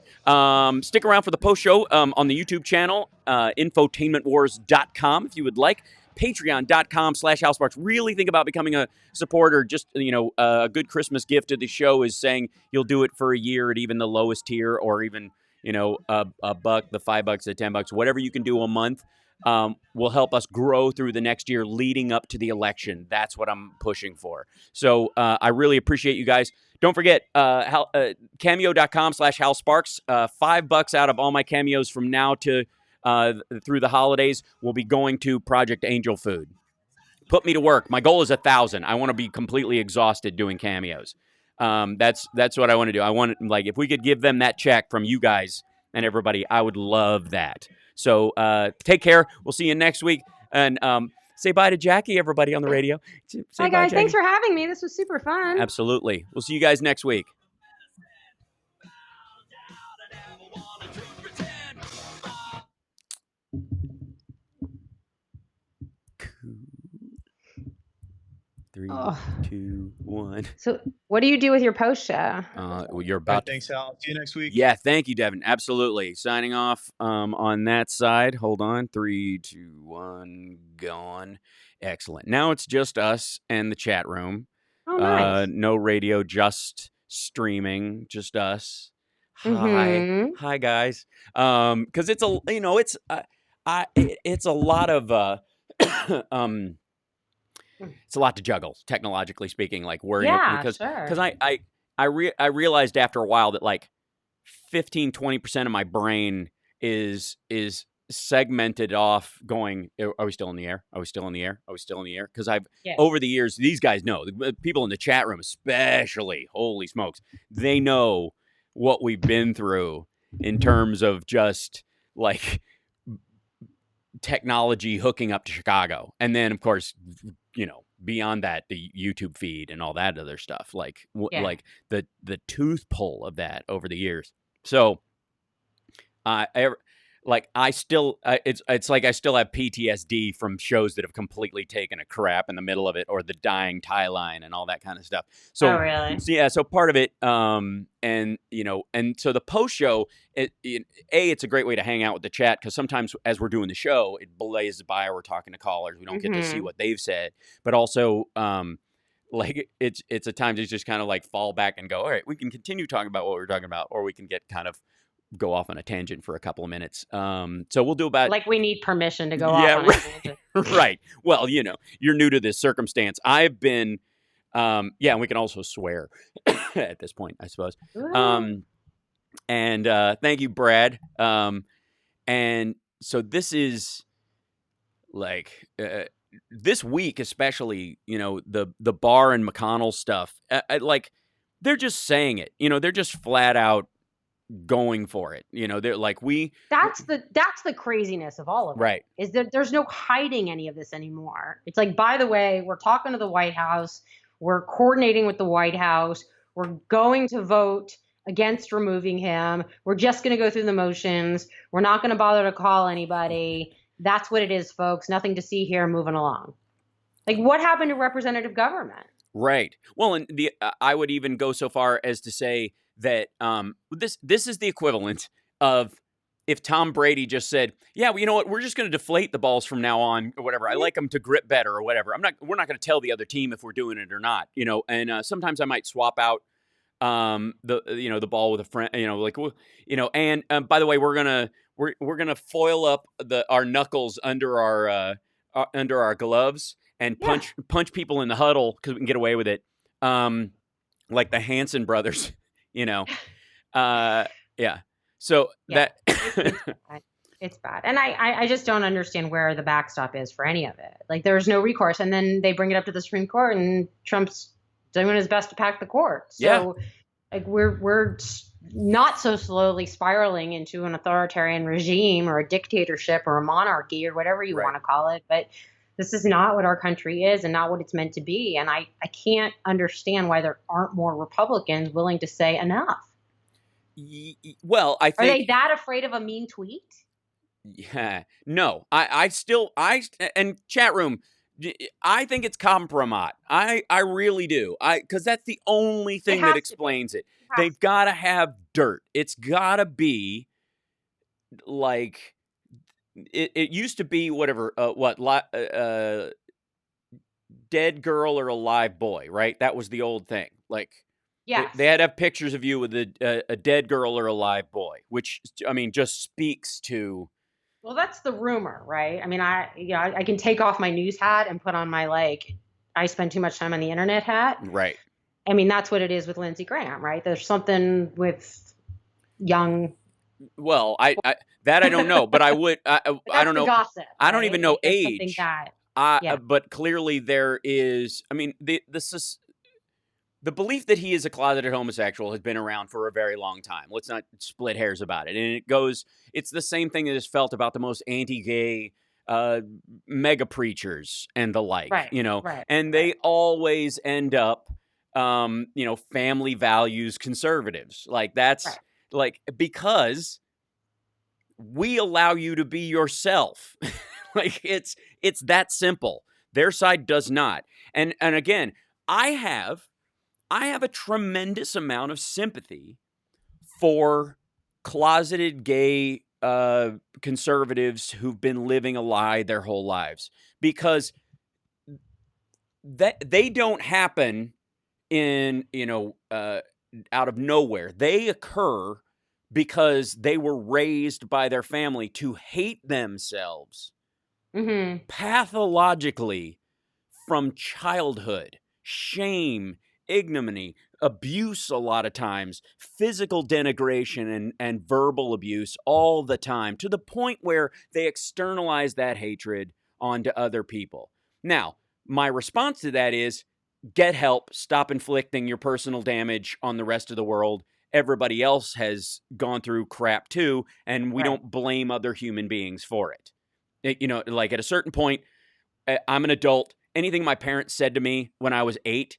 Stick around for the post show on the YouTube channel, infotainmentwars.com if you would like. Patreon.com/HouseBarks. Really think about becoming a supporter. Just, a good Christmas gift to the show is saying you'll do it for a year at even the lowest tier, or even, a buck, the $5, the $10, whatever you can do a month, will help us grow through the next year leading up to the election. That's what I'm pushing for. So I really appreciate you guys. Don't forget, cameo.com/HalSparks. $5 out of all my cameos from now to through the holidays will be going to Project Angel Food. Put me to work. My goal is 1,000. I want to be completely exhausted doing cameos. That's what I want to do. I want, if we could give them that check from you guys and everybody, I would love that. So take care. We'll see you next week. And say bye to Jackie, everybody on the radio.
Hi, guys. Jackie. Thanks for having me. This was super fun.
Absolutely. We'll see you guys next week. Three, 2, 1.
So what do you do with your post show?
You're about
thanks, Al. See you next week.
Yeah, thank you, Devin. Absolutely. Signing off on that side. Hold on. 3, 2, 1, gone. Excellent. Now it's just us and the chat room.
Oh, nice.
No radio, just streaming, just us. Hi. Hi, guys. Because it's a, it's a lot of it's a lot to juggle, technologically speaking, like where
sure.
because I realized after a while that, like, 15, 20% of my brain is segmented off going, are we still in the air? Are we still in the air? Are we still in the air? Because over the years, these guys know, the people in the chat room especially, holy smokes, they know what we've been through in terms of just like technology hooking up to Chicago. And then, of course, beyond that, the YouTube feed and all that other stuff, like the tooth pull of that over the years. So it's like I still have PTSD from shows that have completely taken a crap in the middle of it, or the dying tie line and all that kind of stuff. So,
oh, really?
So part of it, and so the post show, it's a great way to hang out with the chat, because sometimes as we're doing the show, it blazes by, or we're talking to callers, we don't get to see what they've said, but also, like it's a time to just kind of like fall back and go, all right, we can continue talking about what we're talking about, or we can go off on a tangent for a couple of minutes. So we'll do about...
Like we need permission to go off on a tangent.
Right. Well, you're new to this circumstance. I've been... and we can also swear at this point, I suppose. And thank you, Brad. And so this is like... this week especially, the Barr and McConnell stuff, like they're just saying it. They're just flat out going for it. They're like,
that's the craziness of all of it.
Right.
Is that there's no hiding any of this anymore. It's like, by the way, we're talking to the White House, we're coordinating with the White House, we're going to vote against removing him, we're just going to go through the motions, we're not going to bother to call anybody. That's what it is, folks. Nothing to see here, moving along. Like, what happened to representative government?
Right. Well, and I would even go so far as to say that this is the equivalent of if Tom Brady just said, yeah, well, you know what, we're just going to deflate the balls from now on, or whatever. I like them to grip better, or whatever. We're not going to tell the other team if we're doing it or not, and sometimes I might swap out the ball with a friend, and by the way, we're going to foil up our knuckles under our gloves and punch people in the huddle because we can get away with it. Like the Hanson brothers. So that
it's bad. And I just don't understand where the backstop is for any of it. Like, there's no recourse. And then they bring it up to the Supreme Court, and Trump's doing his best to pack the court. So like we're not so slowly spiraling into an authoritarian regime or a dictatorship or a monarchy or whatever you want to call it. But this is not what our country is, and not what it's meant to be. And I can't understand why there aren't more Republicans willing to say enough.
Well, I think...
Are they that afraid of a mean tweet?
Yeah. No. And chat room, I think it's compromat. I really do. Because that's the only thing that explains it. They've got to have dirt. It's got to be like... It used to be whatever, dead girl or a live boy, right? That was the old thing. Like, they had to have pictures of you with a dead girl or a live boy, which, I mean, just speaks to...
Well, that's the rumor, right? I mean, I can take off my news hat and put on my, I spend too much time on the internet hat.
Right.
I mean, that's what it is with Lindsey Graham, right? There's something with young...
Well, I don't know, but I would. I don't know.
Gossip,
I don't even know age.
Yeah.
But clearly there is. I mean, the belief that he is a closeted homosexual has been around for a very long time. Let's not split hairs about it. And it's the same thing that is felt about the most anti-gay mega preachers and the like.
Right.
And they always end up, family values conservatives. Like that's. Right. Like, because we allow you to be yourself. Like, it's that simple. Their side does not. And again, I have a tremendous amount of sympathy for closeted gay conservatives who've been living a lie their whole lives, because they don't happen in, out of nowhere. They occur because they were raised by their family to hate themselves pathologically from childhood. Shame, ignominy, abuse a lot of times, physical denigration and verbal abuse all the time, to the point where they externalize that hatred onto other people. Now, my response to that is get help, stop inflicting your personal damage on the rest of the world. Everybody else has gone through crap too, and we don't blame other human beings for it. Like at a certain point, I'm an adult. Anything my parents said to me when I was 8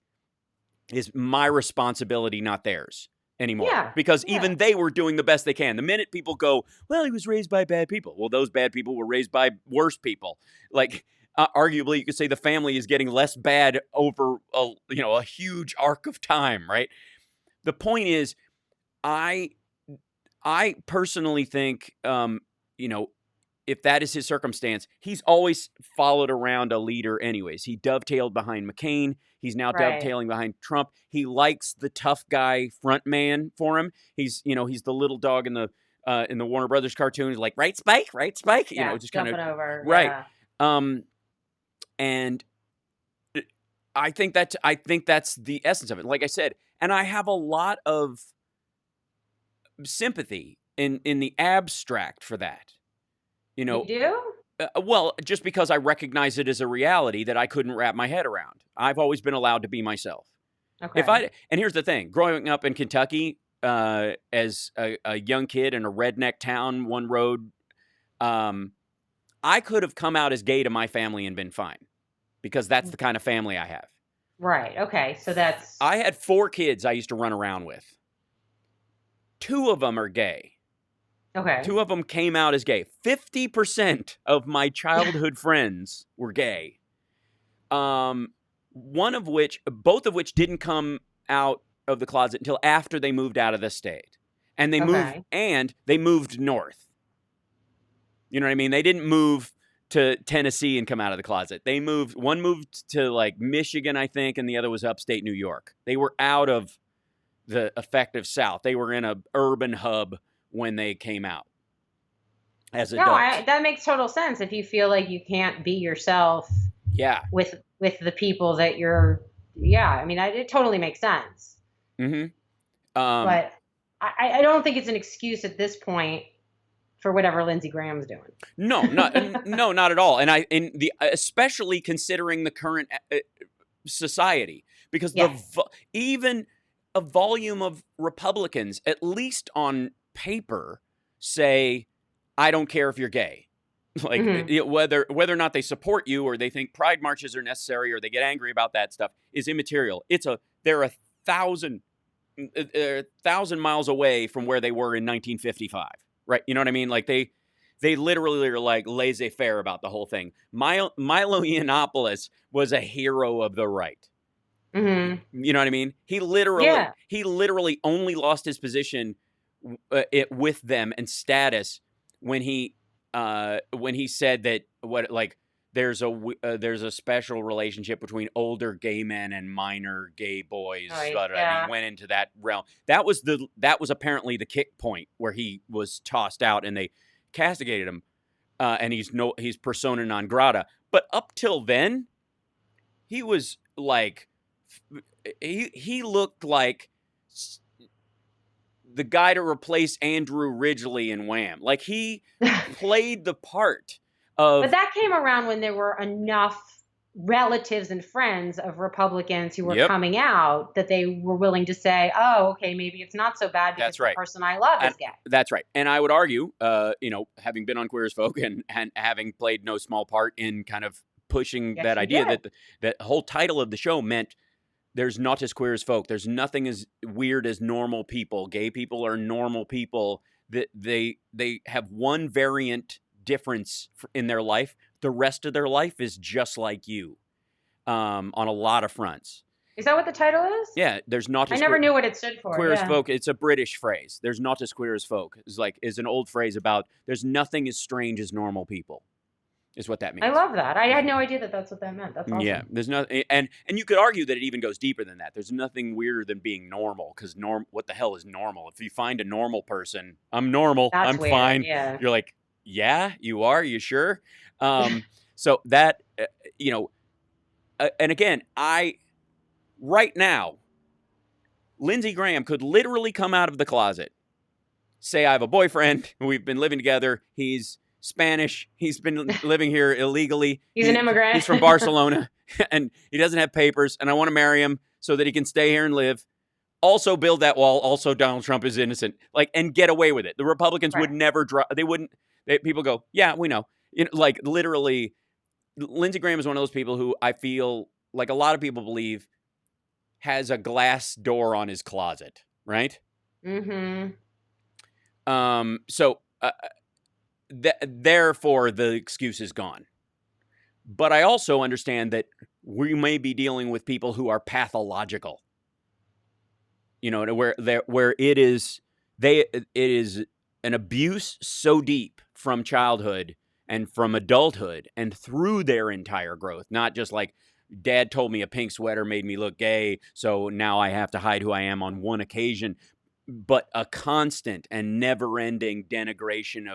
is my responsibility, not theirs anymore.
Yeah,
because even they were doing the best they can. The minute people go, well, he was raised by bad people. Well, those bad people were raised by worse people. Like, arguably, you could say the family is getting less bad over a huge arc of time, right? The point is, I personally think, if that is his circumstance, he's always followed around a leader anyways. He dovetailed behind McCain. He's now dovetailing behind Trump. He likes the tough guy front man for him. He's the little dog in the Warner Brothers cartoon. He's like, right, Spike? Right, Spike?
Yeah,
just kind of
over.
right.
Yeah.
And I think that's the essence of it. Like I said, and I have a lot of sympathy in the abstract for that. You
do?
Well, just because I recognize it as a reality that I couldn't wrap my head around. I've always been allowed to be myself.
Okay.
And here's the thing: growing up in Kentucky as a young kid in a redneck town, one road, I could have come out as gay to my family and been fine, because that's the kind of family I have.
Right. Okay. So that's.
I had 4 kids I used to run around with. 2 of them are gay.
Okay.
2 of them came out as gay. 50% of my childhood friends were gay. Both of which didn't come out of the closet until after they moved out of the state. And they moved north. You know what I mean? They didn't move to Tennessee and come out of the closet. One moved to like Michigan, I think, and the other was upstate New York. They were out of the effective South. They were in an urban hub when they came out as adults.
No, that makes total sense. If you feel like you can't be yourself, with the people that you're, I mean, it totally makes sense.
Mm-hmm.
But I don't think it's an excuse at this point for whatever Lindsey Graham's doing.
No, not at all. And especially considering the current society, because even a volume of Republicans, at least on paper, say, I don't care if you're gay. Like, whether or not they support you, or they think pride marches are necessary, or they get angry about that stuff, is immaterial. They're 1,000 miles away from where they were in 1955, right? You know what I mean? Like they literally are like laissez-faire about the whole thing. Milo Yiannopoulos was a hero of the right.
Mm-hmm.
You know what I mean? He literally only lost his position with them and status when he said that there's a special relationship between older gay men and minor gay boys. He went into that realm. That was apparently the kick point where he was tossed out and they castigated him, and he's persona non grata. But up till then, he was like he looked like the guy to replace Andrew Ridgeley in Wham. Like, he played the part of...
But that came around when there were enough relatives and friends of Republicans who were coming out that they were willing to say, oh, okay, maybe it's not so bad because the person I love is gay.
That's right. And I would argue, having been on Queer as Folk and having played no small part in kind of pushing that idea, that the whole title of the show meant there's not as queer as folk. There's nothing as weird as normal people. Gay people are normal people. That they have one variant difference in their life. The rest of their life is just like you, on a lot of fronts.
Is that what the title is?
Yeah, there's not.
I never knew what it stood for.
Queer as folk. It's a British phrase. There's not as queer as folk. Is an old phrase about there's nothing as strange as normal people. Is what that means.
I love that. I had no idea that that's what that meant. That's awesome.
Yeah, there's nothing, and you could argue that it even goes deeper than that. There's nothing weirder than being normal, because what the hell is normal? If you find a normal person, I'm normal, I'm
weird.
fine.
Yeah.
You're like, yeah, you are. You sure? So that and again, right now, Lindsey Graham could literally come out of the closet, say, I have a boyfriend, we've been living together, he's Spanish, he's been living here illegally.
He's an immigrant.
He's from Barcelona, and he doesn't have papers, and I want to marry him so that he can stay here and live. Also build that wall. Also, Donald Trump is innocent. And get away with it. The Republicans would never they wouldn't. People go, yeah, we know. Literally, Lindsey Graham is one of those people who I feel like a lot of people believe has a glass door on his closet, right?
Mm-hmm.
Therefore, the excuse is gone. But I also understand that we may be dealing with people who are pathological. Where it is an abuse so deep from childhood and from adulthood and through their entire growth, not just like dad told me a pink sweater made me look gay, so now I have to hide who I am on one occasion, but a constant and never-ending denigration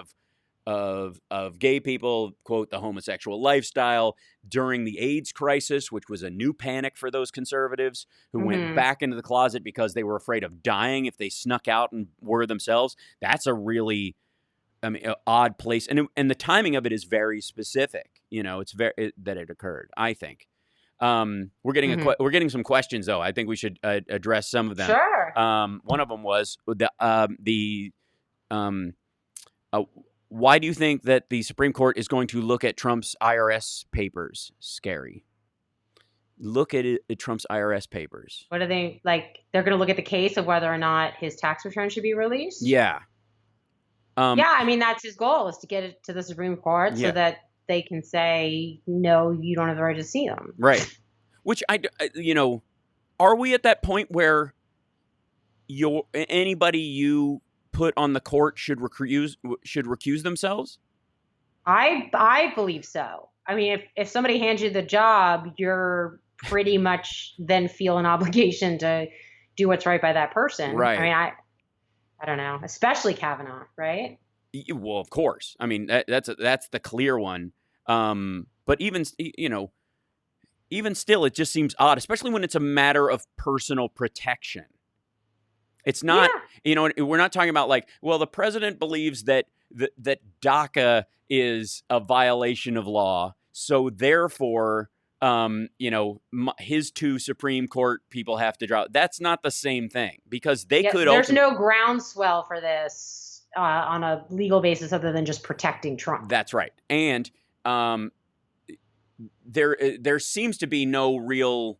of gay people, quote, the homosexual lifestyle during the AIDS crisis, which was a new panic for those conservatives who went back into the closet because they were afraid of dying if they snuck out and were themselves. That's a really, odd place. And the timing of it is very specific. It's that it occurred, I think. We're getting some questions, though. I think we should address some of them.
Sure.
One of them was why do you think that the Supreme Court is going to look at Trump's IRS papers? Scary. Look at Trump's IRS papers.
What are they like? They're going to look at the case of whether or not his tax return should be released?
Yeah.
That's his goal, is to get it to the Supreme Court so that they can say, no, you don't have the right to see them.
Right. Which, are we at that point where anybody you put on the court should recuse themselves?
I believe so. I mean, if somebody hands you the job, you're pretty much then feel an obligation to do what's right by that person.
Right.
I mean, I don't know, especially Kavanaugh, right?
Well, of course. I mean, that's the clear one. But even still, it just seems odd, especially when it's a matter of personal protection. It's not, we're not talking about like, well, the president believes that DACA is a violation of law, so therefore, his two Supreme Court people have to drop. That's not the same thing, because they could.
There's no groundswell for this on a legal basis other than just protecting Trump.
That's right, and there seems to be no real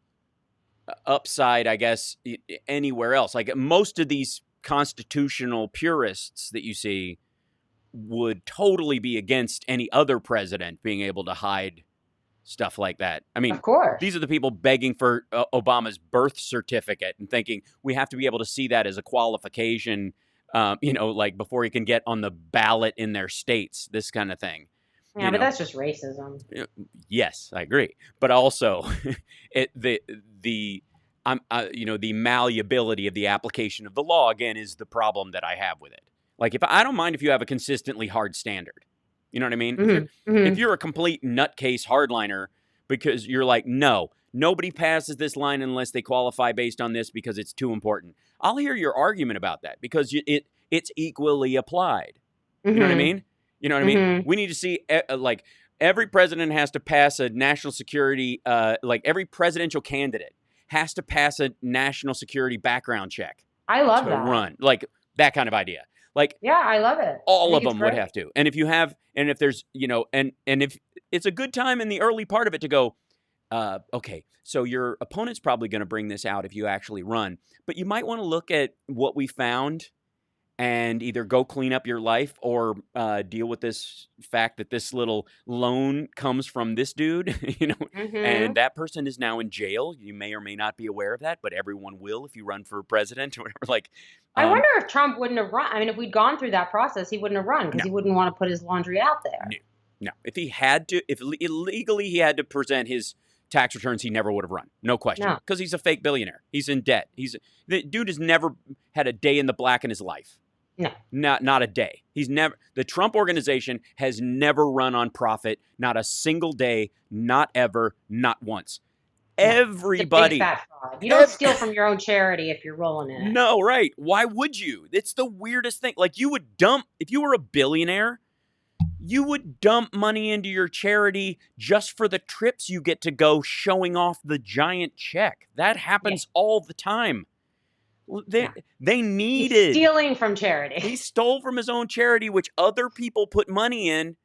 upside, I guess, anywhere else. Like most of these constitutional purists that you see would totally be against any other president being able to hide stuff like that. I mean,
of course,
these are the people begging for Obama's birth certificate and thinking we have to be able to see that as a qualification, like before he can get on the ballot in their states, this kind of thing.
Yeah, but that's just racism.
Yes, I agree. But also, the malleability of the application of the law, again, is the problem that I have with it. Like, I don't mind if you have a consistently hard standard. You know what I mean? If you're a complete nutcase hardliner because you're like, no, nobody passes this line unless they qualify based on this because it's too important. I'll hear your argument about that because it's equally applied. You know what I mean? You know what I mean? We need to see, like, every president has to pass a national security, like, every presidential candidate has to pass a national security background check.
I love
to
that.
Run. Like, that kind of idea. Like,
yeah, I love it.
All of them would have to. And if there's, and if it's a good time in the early part of it to go, okay, so your opponent's probably going to bring this out if you actually run, but you might want to look at what we found and either go clean up your life or deal with this fact that this little loan comes from this dude, and that person is now in jail. You may or may not be aware of that, but everyone will if you run for president or whatever. Like,
I wonder if Trump wouldn't have run. I mean, if we'd gone through that process, he wouldn't have run because he wouldn't want to put his laundry out there.
No. If illegally he had to present his tax returns, he never would have run. No question. Because he's a fake billionaire. He's in debt. The dude has never had a day in the black in his life.
No.
Not a day. The Trump organization has never run on profit, not a single day, not ever, not once. Everybody.
It's a big fat fraud. You don't steal from your own charity if you're rolling in it.
No, right. Why would you? It's the weirdest thing. Like, you would dump, if you were a billionaire, you would dump money into your charity just for the trips you get to go, showing off the giant check. That happens all the time. They needed...
He's stealing from charity.
He stole from his own charity, which other people put money in,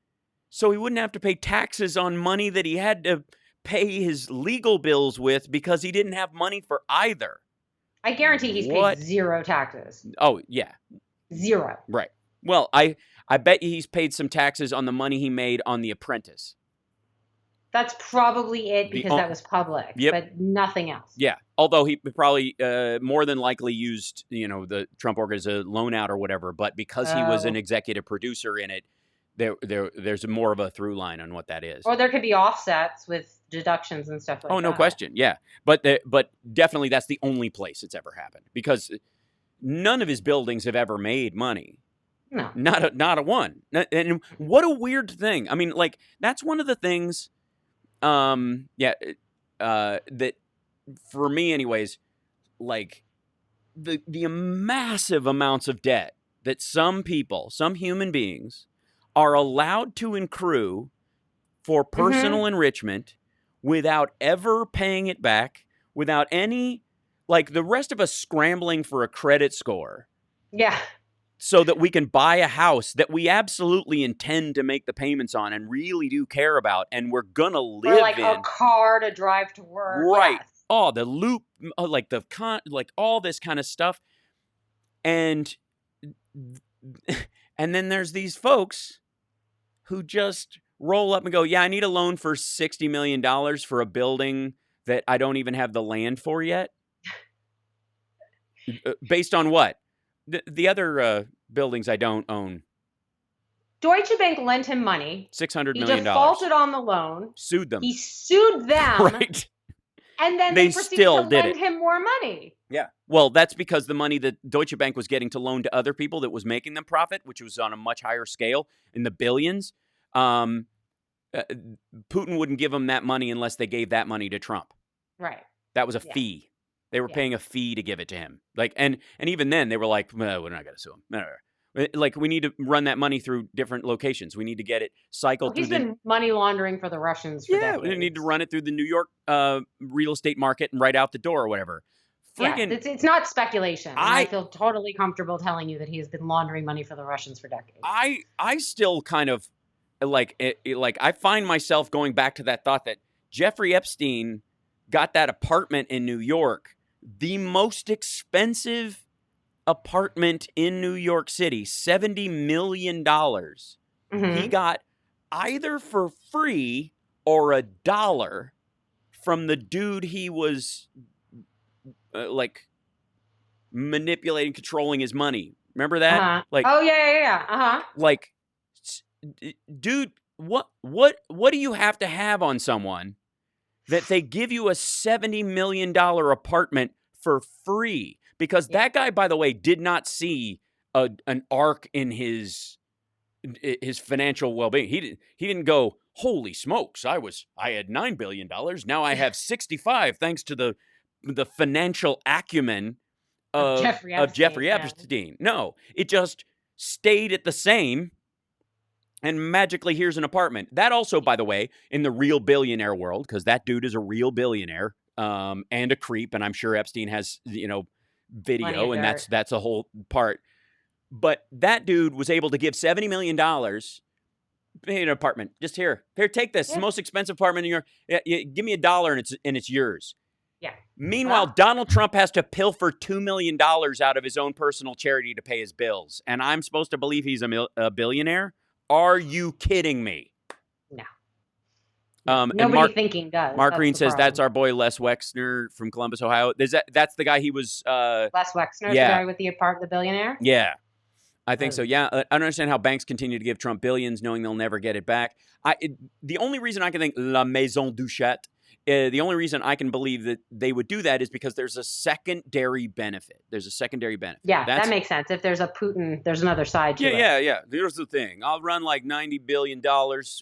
so he wouldn't have to pay taxes on money that he had to pay his legal bills with because he didn't have money for either.
I guarantee he's paid zero taxes.
Oh, yeah.
Zero.
Right. Well, I bet he's paid some taxes on the money he made on The Apprentice.
That's probably it because that was public, but nothing else.
Yeah. Although he probably more than likely used, the Trump Org as a loan out or whatever, but because he was an executive producer in it, there's more of a through line on what that is.
Or there could be offsets with deductions and stuff like that.
Oh, no question. Yeah. But definitely that's the only place it's ever happened because none of his buildings have ever made money.
No.
Not a one. And what a weird thing. I mean, like, that's one of the things, that for me anyways, like the massive amounts of debt that some people, some human beings are allowed to accrue for personal enrichment without ever paying it back, without any, like the rest of us scrambling for a credit score.
Yeah.
So that we can buy a house that we absolutely intend to make the payments on and really do care about, and we're gonna live
or like
in.
a car to drive to work.
Right.
Yes.
Oh, the loop, like all this kind of stuff. And then there's these folks who just roll up and go, yeah, I need a loan for $60 million for a building that I don't even have the land for yet. Based on what? The other buildings I don't own.
Deutsche Bank lent him money.
$600 million.
He defaulted on the loan.
Sued them.
He sued them.
Right.
And then
They
they proceeded
still
to
did
lend
it.
him more money.
Yeah. Well, that's because the money that Deutsche Bank was getting to loan to other people that was making them profit, which was on a much higher scale in the billions, Putin wouldn't give them that money unless they gave that money to Trump.
Right.
That was a fee. They were paying a fee to give it to him. Like, and even then they were like, well, we're not going to sue him. No. Like, we need to run that money through different locations. We need to get it cycled through.
He's been money laundering for the Russians for decades.
We need to run it through the New York real estate market and right out the door or whatever. Friggin',
it's not speculation. I feel totally comfortable telling you that he has been laundering money for the Russians for decades.
I still kind of like I find myself going back to that thought that Jeffrey Epstein got that apartment in New York, the most expensive apartment in New York City, $70 million. He got either for free or $1 from the dude he was like manipulating, controlling his money. Remember that? Like,
oh yeah.
Like, dude, what do you have to have on someone that they give you a $70 million apartment for free? Because that guy, by the way, did not see an arc in his financial well-being. He didn't go, holy smokes, I had $9 billion. Now I have 65 thanks to the financial acumen of Jeffrey Epstein. No, it just stayed at the same, and magically here's an apartment. That also, by the way, in the real billionaire world, because that dude is a real billionaire and a creep, and I'm sure Epstein has, video, and that's a whole part. But that dude was able to give $70 million in an apartment. Just here, take this. It's the most expensive apartment in New York. Give me $1 and it's yours.
Yeah.
Meanwhile, Donald Trump has to pilfer $2 million out of his own personal charity to pay his bills. And I'm supposed to believe he's a billionaire? Are you kidding me?
No. Nobody thinking does.
Mark Green says that's our boy Les Wexner from Columbus, Ohio. That's the guy he was...
Les Wexner, the guy with the billionaire?
Yeah. I think so, yeah. I don't understand how banks continue to give Trump billions knowing they'll never get it back. The only reason I can think La Maison Duchette the only reason I can believe that they would do that is because there's a secondary benefit. There's a secondary benefit.
Yeah, that makes sense. If there's a Putin, there's another side to it.
Yeah. Here's the thing. I'll run like $90 billion.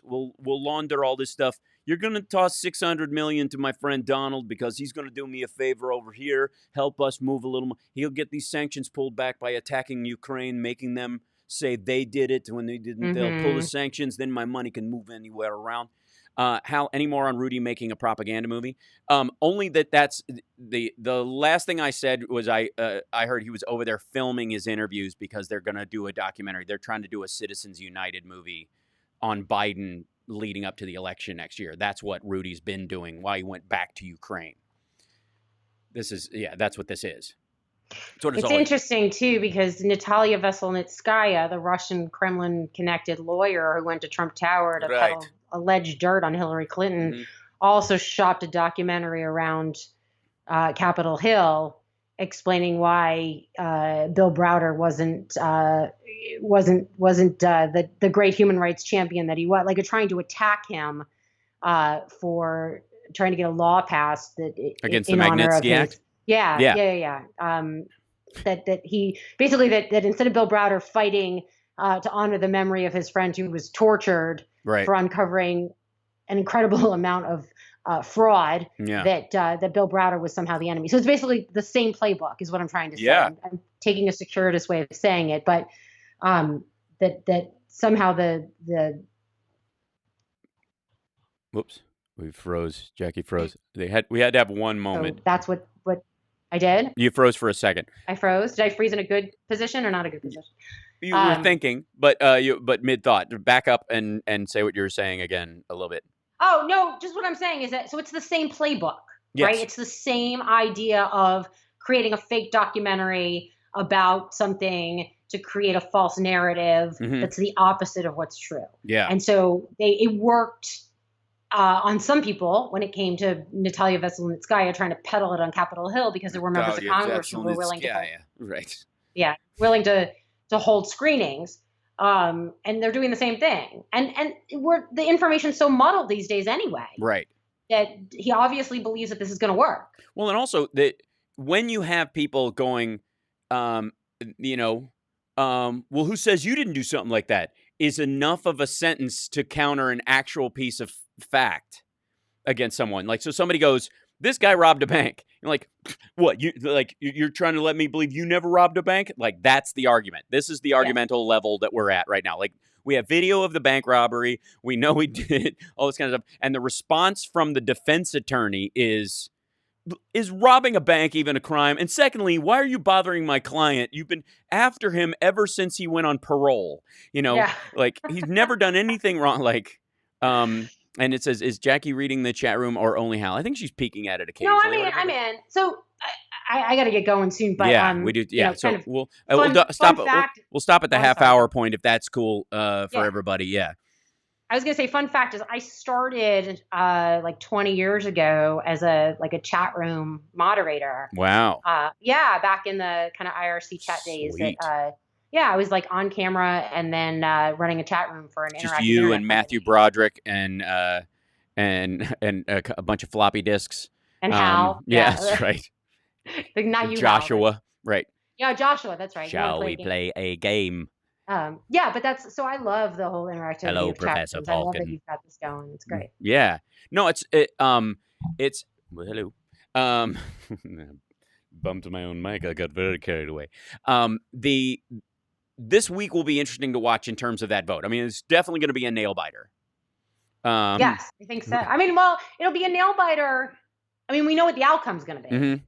We'll launder all this stuff. You're going to toss $600 million to my friend Donald because he's going to do me a favor over here, help us move a little more. He'll get these sanctions pulled back by attacking Ukraine, making them say they did it when they didn't. They'll pull the sanctions. Then my money can move anywhere around. Hal, any more on Rudy making a propaganda movie? Only that's the last thing I said was I heard he was over there filming his interviews because they're going to do a documentary. They're trying to do a Citizens United movie on Biden leading up to the election next year. That's what Rudy's been doing while he went back to Ukraine. That's what this is.
It's interesting, too, because Natalia Veselnitskaya, the Russian Kremlin-connected lawyer who went to Trump Tower to peddle alleged dirt on Hillary Clinton, also shot a documentary around Capitol Hill explaining why Bill Browder wasn't the great human rights champion that he was, like trying to attack him for trying to get a law passed that
against the Magnitsky Act.
Yeah. That he basically that instead of Bill Browder fighting to honor the memory of his friend who was tortured for uncovering an incredible amount of fraud, that Bill Browder was somehow the enemy. So it's basically the same playbook, is what I'm trying to say. I'm taking a circuitous way of saying it, but that somehow the
whoops, we froze. Jackie froze. We had to have one moment.
So that's what I did.
You froze for a second.
I froze. Did I freeze in a good position or not a good position?
You were thinking, but mid thought. Back up and say what you were saying again a little bit.
Oh no, just what I'm saying is that so it's the same playbook, right? It's the same idea of creating a fake documentary about something to create a false narrative that's the opposite of what's true.
Yeah.
And so it worked on some people when it came to Natalia Veselnitskaya trying to peddle it on Capitol Hill because there were members of Congress who were willing willing to hold screenings. And they're doing the same thing. And the information's so muddled these days anyway. Right. That he obviously believes that this is going to work.
Well, and also that when you have people going, well, who says you didn't do something like that, is enough of a sentence to counter an actual piece of fact against someone. Like, so somebody goes, this guy robbed a bank. You're like, what? You're trying to let me believe you never robbed a bank? Like, that's the argument. This is the argumental level that we're at right now. Like, we have video of the bank robbery. We know we did all this kind of stuff. And the response from the defense attorney is robbing a bank even a crime? And secondly, why are you bothering my client? You've been after him ever since he went on parole. Like, he's never done anything wrong. Like, and it says, is Jackie reading the chat room or only Hal? I think she's peeking at it occasionally.
No, I'm in. So I got to get going soon. But
we do. Yeah, so we'll stop. We'll stop at the half-hour point if that's cool for everybody. Yeah.
I was gonna say, fun fact is I started like 20 years ago as a chat room moderator.
Wow.
Back in the kind of IRC chat days. I was like on camera and then running a chat room for an interactive.
Just you and Matthew Broderick and a bunch of floppy disks.
And Hal.
Yeah, that's right.
Not you,
Joshua.
Hal,
right.
Yeah, Joshua. That's right.
Shall we play a game?
But that's so I love the whole interactivity.
Hello,
of
Professor
chat rooms. I love
Falcon.
that you've got this going. It's great.
Yeah. No, it's well, hello. Bumped my own mic. I got very carried away. This week will be interesting to watch in terms of that vote. I mean, it's definitely going to be a nail biter.
Yes, I think so. I mean, well, it'll be a nail biter. I mean, we know what the outcome's going to be.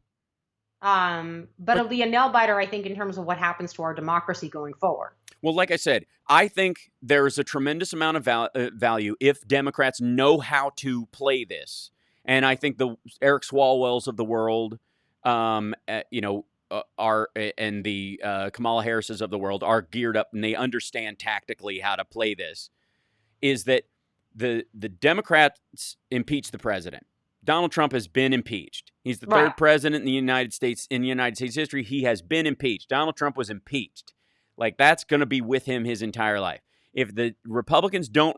But it'll be a nail biter, I think, in terms of what happens to our democracy going forward.
Well, like I said, I think there is a tremendous amount of value if Democrats know how to play this. And I think the Eric Swalwells of the world, are and the Kamala Harrises of the world are geared up and they understand tactically how to play this. Is that the Democrats impeach the president? Donald Trump has been impeached. He's the third president in the United States history. He has been impeached. Donald Trump was impeached. Like, that's going to be with him his entire life. If the Republicans don't,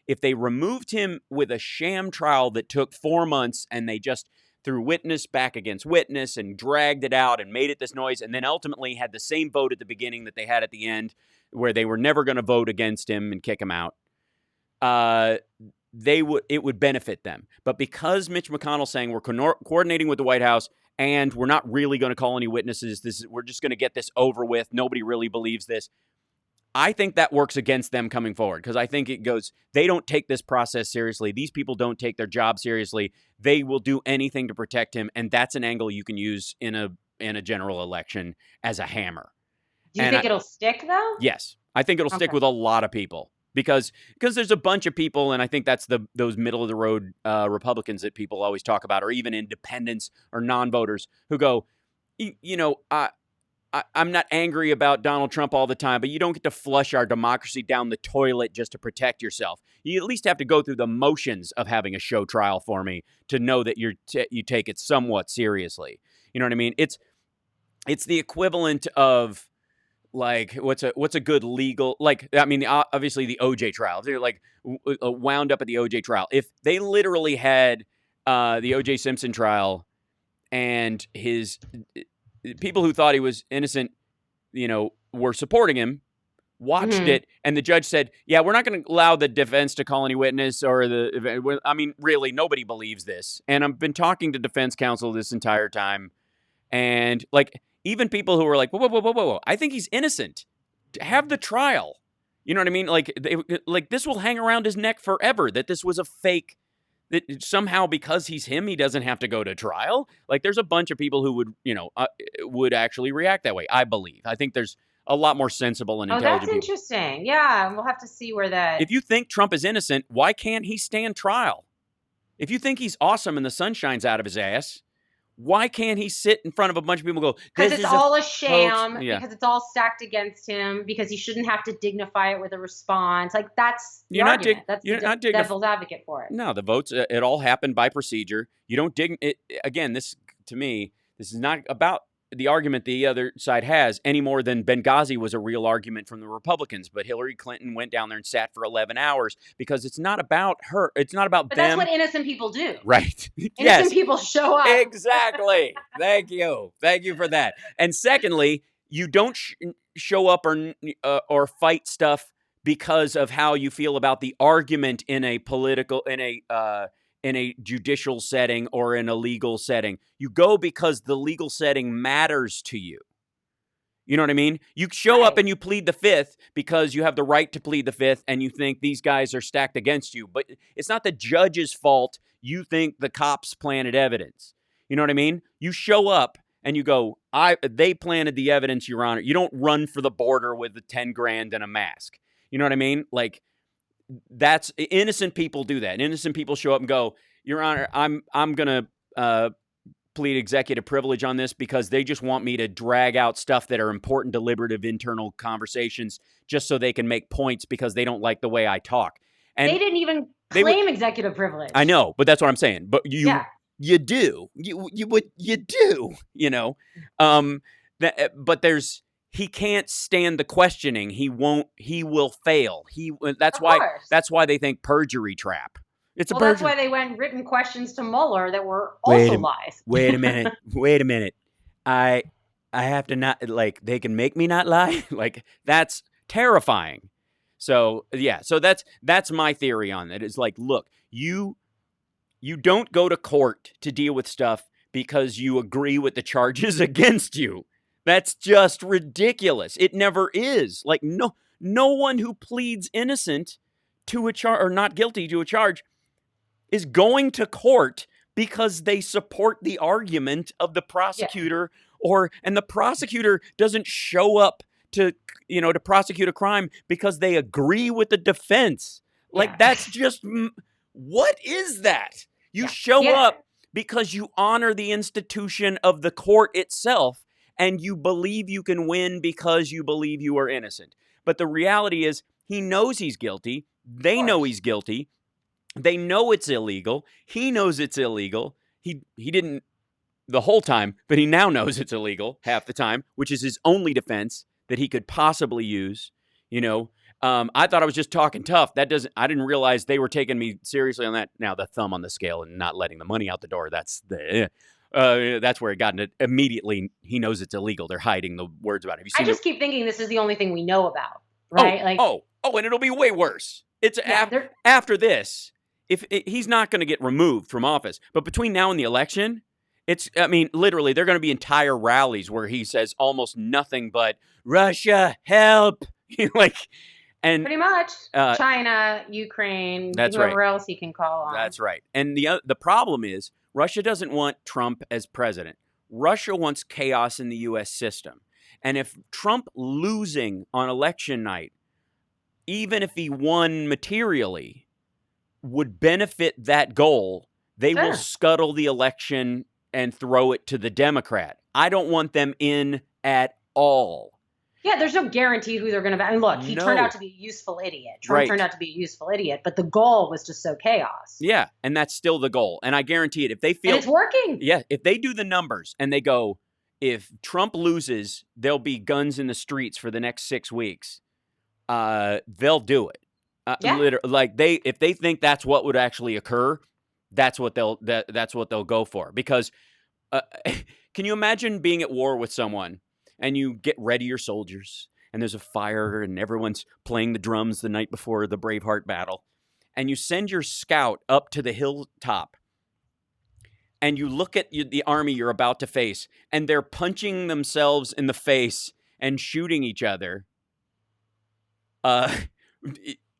if they removed him with a sham trial that took 4 months and they just threw witness back against witness and dragged it out and made it this noise and then ultimately had the same vote at the beginning that they had at the end where they were never going to vote against him and kick him out, it would benefit them. But because Mitch McConnell's saying we're coordinating with the White House and we're not really going to call any witnesses, we're just going to get this over with, nobody really believes this, I think that works against them coming forward because I think it goes, they don't take this process seriously. These people don't take their job seriously. They will do anything to protect him, and that's an angle you can use in a general election as a hammer.
Do you think it'll stick, though?
Yes. I think it'll stick with a lot of people because there's a bunch of people, and I think that's those middle-of-the-road Republicans that people always talk about, or even independents or non-voters who go, I'm not angry about Donald Trump all the time, but you don't get to flush our democracy down the toilet just to protect yourself. You at least have to go through the motions of having a show trial for me to know that you take it somewhat seriously. You know what I mean? It's the equivalent of like what's a good legal, like, I mean, obviously the OJ trial. They're like wound up at the OJ trial. If they literally had the OJ Simpson trial and his people who thought he was innocent, were supporting him, watched it, and the judge said, yeah, we're not going to allow the defense to call any witness really, nobody believes this. And I've been talking to defense counsel this entire time, and like even people who were like, whoa, I think he's innocent. Have the trial. You know what I mean? Like this will hang around his neck forever, that this was a fake, that somehow because he's him, he doesn't have to go to trial. Like there's a bunch of people who would actually react that way. I believe. I think there's a lot more sensible and intelligent
that's
people.
Interesting. Yeah, we'll have to see where that.
If you think Trump is innocent, why can't he stand trial? If you think he's awesome and the sun shines out of his ass, why can't he sit in front of a bunch of people and go,
because it's all a sham,
yeah.
Because it's all stacked against him, because he shouldn't have to dignify it with a response. Like that's the argument. That's the devil's advocate for it.
No, the votes, it all happened by procedure. You don't again, this, to me, this is not about the argument the other side has any more than Benghazi was a real argument from the Republicans. But Hillary Clinton went down there and sat for 11 hours because it's not about her. It's not about them.
That's what innocent people do.
Right.
Innocent people show up.
Exactly. Thank you. Thank you for that. And secondly, you don't show up or fight stuff because of how you feel about the argument in a political, in a judicial setting or in a legal setting. You go because the legal setting matters to you. You know what I mean? You show up and you plead the fifth because you have the right to plead the fifth and you think these guys are stacked against you. But it's not the judge's fault. You think the cops planted evidence. You know what I mean? You show up and you go, they planted the evidence, Your Honor. You don't run for the border with the 10 grand and a mask. You know what I mean? Like, that's innocent people do that. Innocent people show up and go, Your Honor, I'm going to plead executive privilege on this because they just want me to drag out stuff that are important, deliberative, internal conversations just so they can make points because they don't like the way I talk. And
they didn't even claim executive privilege.
I know, but that's what I'm saying. But you do. You do, but he can't stand the questioning. He will fail. That's why they think perjury trap. It's
perjury. That's why they went written questions to Mueller that were also lies.
Wait a minute. I have to not, like, they can make me not lie. Like, that's terrifying. So yeah, so that's my theory on it. Is like, look, you don't go to court to deal with stuff because you agree with the charges against you. That's just ridiculous. It never is. Like, no one who pleads innocent to a charge or not guilty to a charge is going to court because they support the argument of the prosecutor and the prosecutor doesn't show up to prosecute a crime because they agree with the defense. Like, that's just, what is that? You show up because you honor the institution of the court itself and you believe you can win because you believe you are innocent. But the reality is he knows he's guilty. They know he's guilty. They know it's illegal. He knows it's illegal. He didn't the whole time, but he now knows it's illegal half the time, which is his only defense that he could possibly use, I thought I was just talking tough. I didn't realize they were taking me seriously on that. Now, the thumb on the scale and not letting the money out the door, that's where it got immediately. He knows it's illegal. They're hiding the words about it. Have you seen
I just keep thinking this is the only thing we know about, right?
And it'll be way worse. It's after this. He's not going to get removed from office, but between now and the election, literally, there are going to be entire rallies where he says almost nothing but Russia, help, and
pretty much China, Ukraine, whoever else he can call on.
That's right. And the problem is Russia doesn't want Trump as president. Russia wants chaos in the U.S. system. And if Trump losing on election night, even if he won materially, would benefit that goal, they will scuttle the election and throw it to the Democrat. I don't want them in at all.
Yeah, there's no guarantee who they're going to. And look, he turned out to be a useful idiot. Trump turned out to be a useful idiot, but the goal was to sow chaos.
Yeah, and that's still the goal. And I guarantee it, if they feel
and it's working.
Yeah, if they do the numbers and they go, if Trump loses, there'll be guns in the streets for the next 6 weeks. They'll do it. If they think that's what would actually occur, that's what they'll go for. Because can you imagine being at war with someone and you get ready your soldiers and there's a fire and everyone's playing the drums the night before the Braveheart battle, and you send your scout up to the hilltop and you look at the army you're about to face and they're punching themselves in the face and shooting each other, and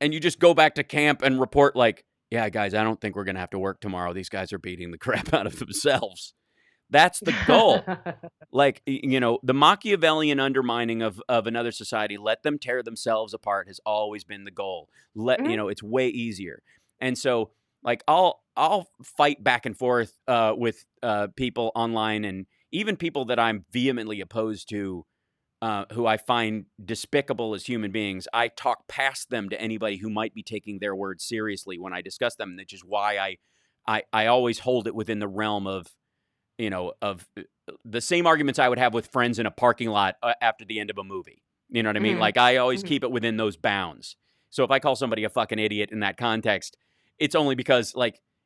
you just go back to camp and report yeah, guys, I don't think we're going to have to work tomorrow. These guys are beating the crap out of themselves. That's the goal. The Machiavellian undermining of another society, let them tear themselves apart, has always been the goal. It's way easier. And so, I'll fight back and forth with people online and even people that I'm vehemently opposed to, who I find despicable as human beings. I talk past them to anybody who might be taking their words seriously when I discuss them, which is why I always hold it within the realm of the same arguments I would have with friends in a parking lot after the end of a movie. You know what I mean? I always keep it within those bounds. So if I call somebody a fucking idiot in that context, it's only because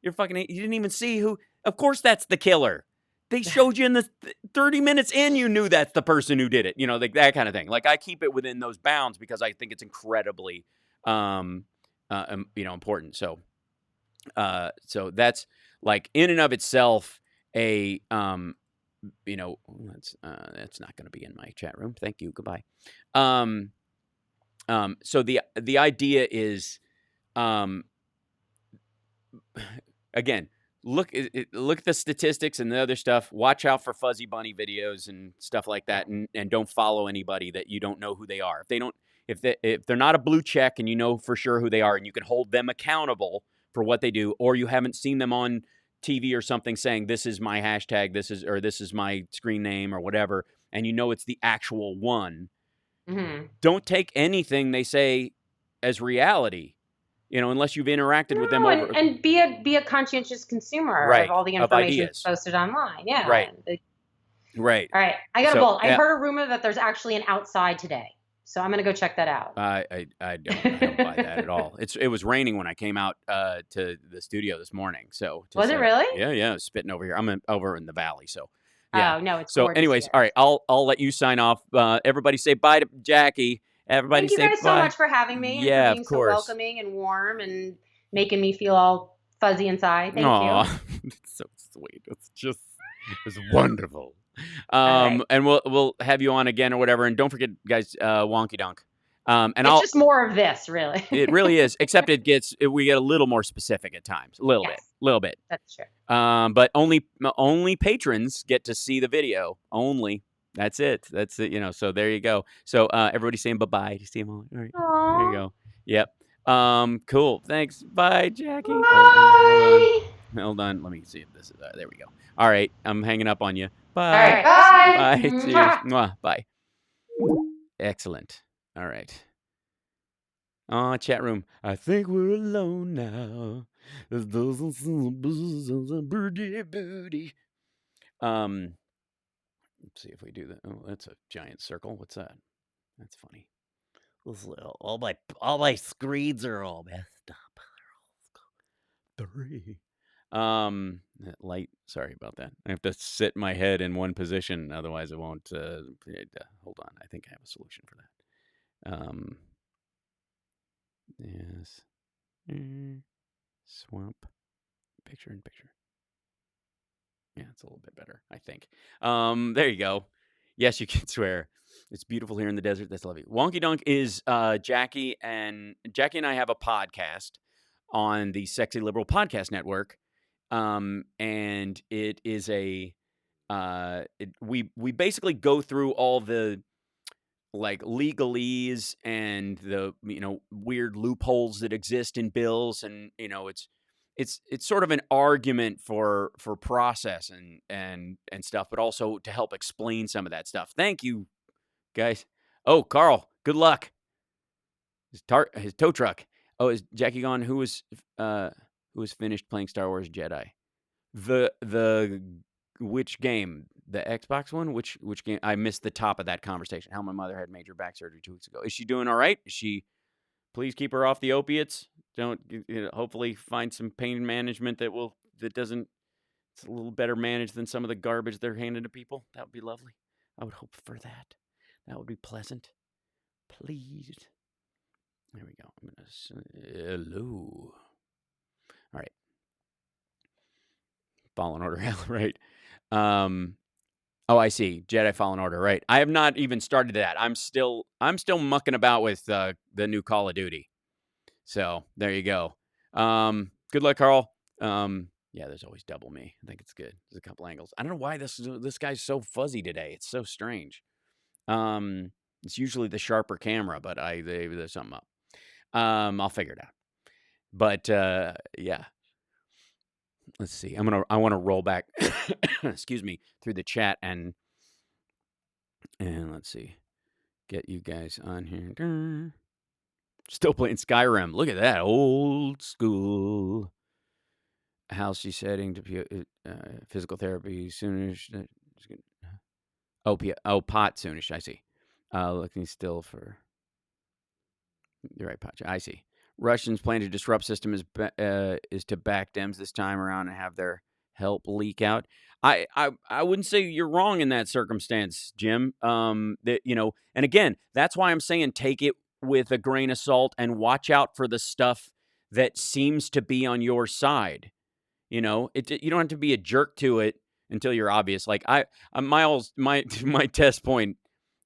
you're fucking, you didn't even see who, of course that's the killer. They showed you in the 30 minutes in, you knew that's the person who did it. That kind of thing. I keep it within those bounds because I think it's incredibly, important. So that's in and of itself, that's not going to be in my chat room. Thank you. Goodbye. So the idea is, again, look at the statistics and the other stuff. Watch out for fuzzy bunny videos and stuff like that, and don't follow anybody that you don't know who they are. If they're not a blue check and you know for sure who they are and you can hold them accountable for what they do, or you haven't seen them on TV or something saying this is my hashtag, this is my screen name or whatever, and you know it's the actual one. Mm-hmm. Don't take anything they say as reality, unless you've interacted with them over.
And be a conscientious consumer of all the information posted online. Yeah.
Right. Right.
All right. I got a bolt. I heard a rumor that there's actually an outside today. So I'm going to go check that out.
I don't buy that at all. It was raining when I came out to the studio this morning. So
was it really?
Yeah. It was spitting over here. I'm over in the valley. So yeah.
Oh no, it's
so. Anyways, all right. I'll let you sign off. Everybody say bye to Jackie. Everybody say bye.
Thank you guys so much for having me. And
yeah,
for being
of course.
So welcoming and warm and making me feel all fuzzy inside. Thank you.
It's so sweet. It's wonderful. Right. And we'll have you on again or whatever. And don't forget, guys, Wonky Dunk. And
it's just more of this, really.
It really is. Except we get a little more specific at times. A little bit.
That's true.
But only patrons get to see the video. Only. That's it. So there you go. So everybody's saying bye-bye. Do you see them all? All right.
Aww.
There you go. Yep. Cool. Thanks. Bye, Jackie.
Bye.
Hold on. Let me see if this is there we go. All right. I'm hanging up on you. Bye.
All right. Bye.
Bye. Cheers. Mwah. Bye. Excellent. All right. Chat room. I think we're alone now. Booty. Let's see if we do that. Oh, that's a giant circle. What's that? That's funny.
All my screens are all messed up.
3. That light. Sorry about that. I have to sit my head in one position, otherwise it won't. Hold on. I think I have a solution for that. Yes. Swamp. Picture in picture. Yeah, it's a little bit better, I think. There you go. Yes, you can swear. It's beautiful here in the desert. That's lovely. Wonky Dunk is Jackie and I have a podcast on the Sexy Liberal Podcast Network. And it is we basically go through all the like legalese and the weird loopholes that exist in bills, and it's sort of an argument for process and stuff, but also to help explain some of that stuff. Thank you, guys. Oh, Carl, good luck. His tow truck. Oh, is Jackie gone? Who was finished playing Star Wars Jedi? The which game? The Xbox one? Which game? I missed the top of that conversation. How my mother had major back surgery 2 weeks ago. Is she doing all right? Please keep her off the opiates. Don't hopefully find some pain management it's a little better managed than some of the garbage they're handing to people. That would be lovely. I would hope for that. That would be pleasant. Please. There we go. I'm gonna say hello. All right. Fallen Order, right? Oh, I see. Jedi Fallen Order, right? I have not even started that. I'm still mucking about with the new Call of Duty. So there you go. Good luck, Carl. Yeah, there's always double me. I think it's good. There's a couple angles. I don't know why this guy's so fuzzy today. It's so strange. It's usually the sharper camera, but there's something up. I'll figure it out. But yeah. Let's see. I want to roll back excuse me, through the chat and let's see. Get you guys on here. Still playing Skyrim. Look at that. Old school. House setting to physical therapy soonish. Pot soonish. I see. Looking still for the right pot. I see. Russians plan to disrupt system is to back Dems this time around and have their help leak out. I wouldn't say you're wrong in that circumstance, Jim. And again, that's why I'm saying take it with a grain of salt and watch out for the stuff that seems to be on your side. You don't have to be a jerk to it until you're obvious. Like my test point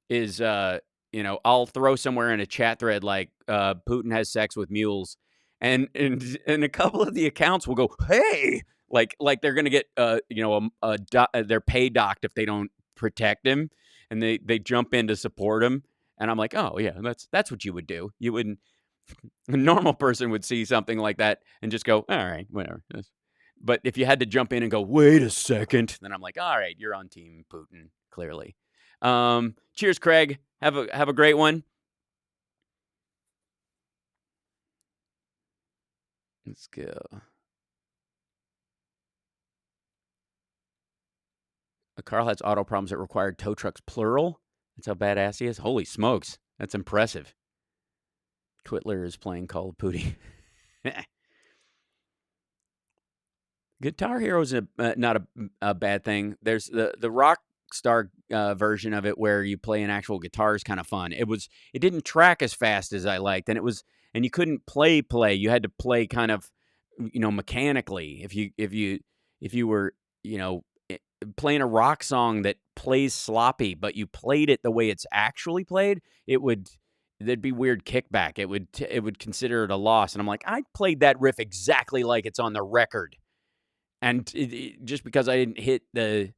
is I'll throw somewhere in a chat thread like Putin has sex with mules, and a couple of the accounts will go, hey, like they're gonna get their pay docked if they don't protect him, and they jump in to support him, and I'm like, oh yeah, that's what you would do. You wouldn't. A normal person would see something like that and just go, all right, whatever. But if you had to jump in and go, wait a second, then I'm like, all right, you're on team Putin, clearly. Cheers, Craig. Have a great one. Let's go. Carl has auto problems that required tow trucks plural. That's how badass he is. Holy smokes. That's impressive. Twitler is playing Call of Duty. Guitar Hero is not a bad thing. There's the rock star version of it where you play an actual guitar is kind of fun. It didn't track as fast as I liked, and you couldn't play. You had to play kind of mechanically. If you were playing a rock song that plays sloppy, but you played it the way it's actually played, there'd be weird kickback. It would consider it a loss. And I'm like, I played that riff exactly like it's on the record. And just because I didn't hit the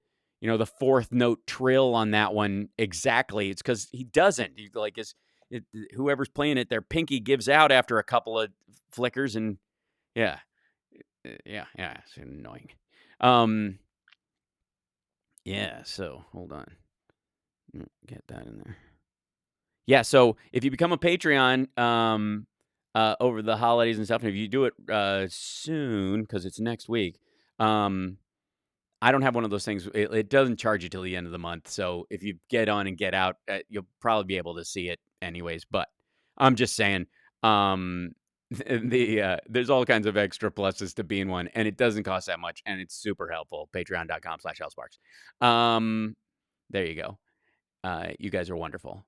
fourth note trill on that one exactly, it's because he doesn't. Whoever's playing it, their pinky gives out after a couple of flickers, and yeah, it's annoying. Yeah. So hold on, get that in there. Yeah. So if you become a Patreon, over the holidays and stuff, and if you do it soon, because it's next week. I don't have one of those things. It doesn't charge you till the end of the month. So if you get on and get out, you'll probably be able to see it anyways. But I'm just saying. There's all kinds of extra pluses to being one, and it doesn't cost that much, and it's super helpful. Patreon.com/HalSparks. There you go. You guys are wonderful.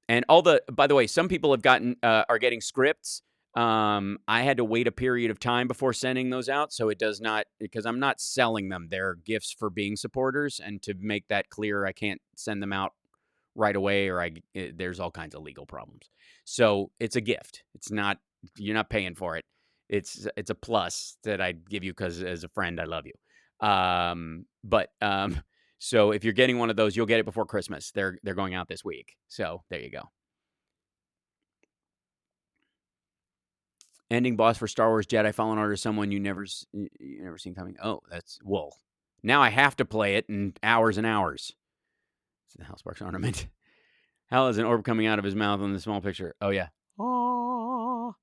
And by the way, some people have are getting scripts. I had to wait a period of time before sending those out, so it does not, because I'm not selling them. They're gifts for being supporters, and to make that clear, I can't send them out right away, or there's all kinds of legal problems. So it's a gift. You're not paying for it. It's a plus that I give you because as a friend, I love you. So if you're getting one of those, you'll get it before Christmas. They're going out this week. So there you go. Ending boss for Star Wars Jedi Fallen Order, someone you never seen coming. Oh, now I have to play it in hours and hours. It's the Hal Sparks ornament. Hal has an orb coming out of his mouth in the small picture. Oh yeah. Oh.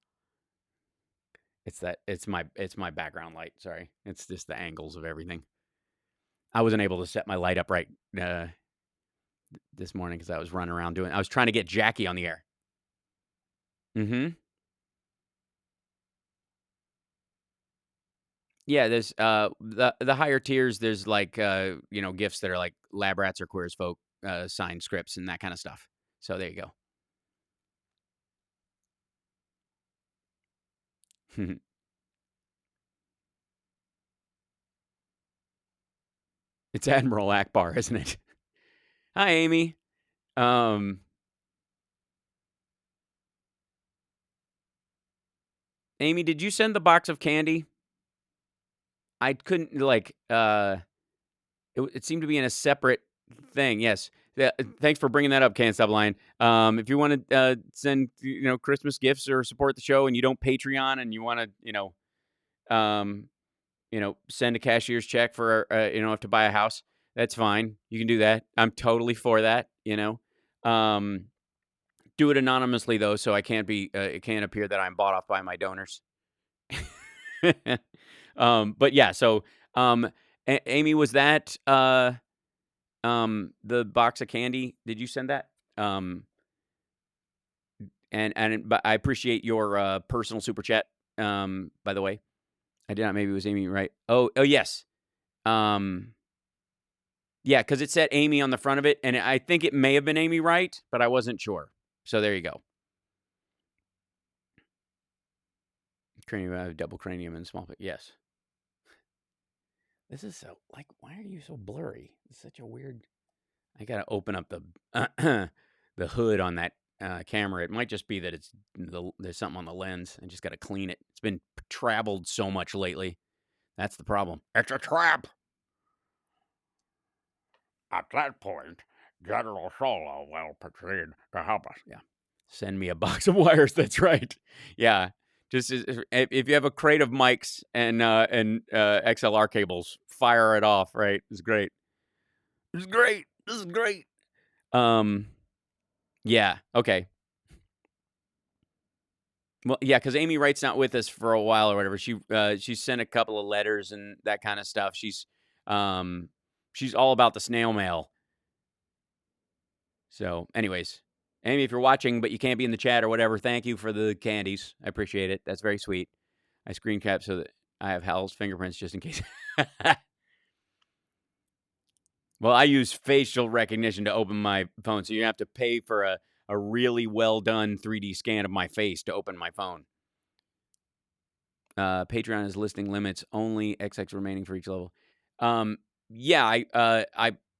It's my background light. Sorry. It's just the angles of everything. I wasn't able to set my light up right this morning because I was running around I was trying to get Jackie on the air. Mm-hmm. Yeah, there's the higher tiers, there's like gifts that are like Lab Rats or Queer as Folk signed scripts and that kind of stuff. So there you go. It's Admiral Akbar, isn't it? Hi, Amy. Amy, did you send the box of candy? I couldn't it seemed to be in a separate thing. Yes. Thanks for bringing that up, Can't Stop Lying. If you want to send Christmas gifts or support the show and you don't Patreon and you want to send a cashier's check for to buy a house, that's fine. You can do that. I'm totally for that. Do it anonymously though, so it can't appear that I'm bought off by my donors. But yeah, so Amy, was that the box of candy? Did you send that? But I appreciate your personal super chat. By the way, I did not. Maybe it was Amy, right? Oh yes. Yeah, because it said Amy on the front of it, and I think it may have been Amy Wright, but I wasn't sure. So there you go. Cranium, double cranium and small. Yes. This is so why are you so blurry? It's such a weird. I gotta open up the the hood on that camera. It might just be that there's something on the lens. I just gotta clean it. It's been traveled so much lately. That's the problem. It's a trap. At that point, General Solo will proceed to help us. Yeah. Send me a box of wires. That's right. Yeah. Just if you have a crate of mics and XLR cables, fire it off. Right. It's great. This is great. Yeah. Okay. Well, yeah, because Amy Wright's not with us for a while or whatever. She sent a couple of letters and that kind of stuff. She's all about the snail mail. So, anyways, Amy, if you're watching but you can't be in the chat or whatever, thank you for the candies. I appreciate it. That's very sweet. I screen cap so that I have Hal's fingerprints just in case. Well, I use facial recognition to open my phone, so you have to pay for a really well done 3D scan of my face to open my phone. Patreon is listing limits, only XX remaining for each level. Yeah,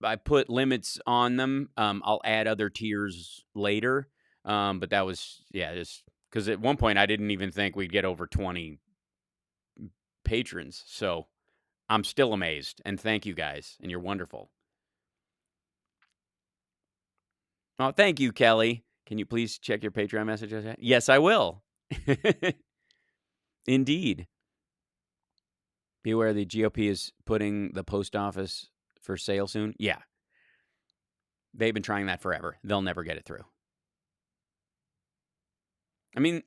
I put limits on them. I'll add other tiers later. But that was just because at one point I didn't even think we'd get over 20 patrons. So I'm still amazed, and thank you guys, and you're wonderful. Oh, thank you, Kelly. Can you please check your Patreon messages? Yes, I will. Indeed. Be aware the GOP is putting the post office for sale soon. Yeah. They've been trying that forever. They'll never get it through. I mean,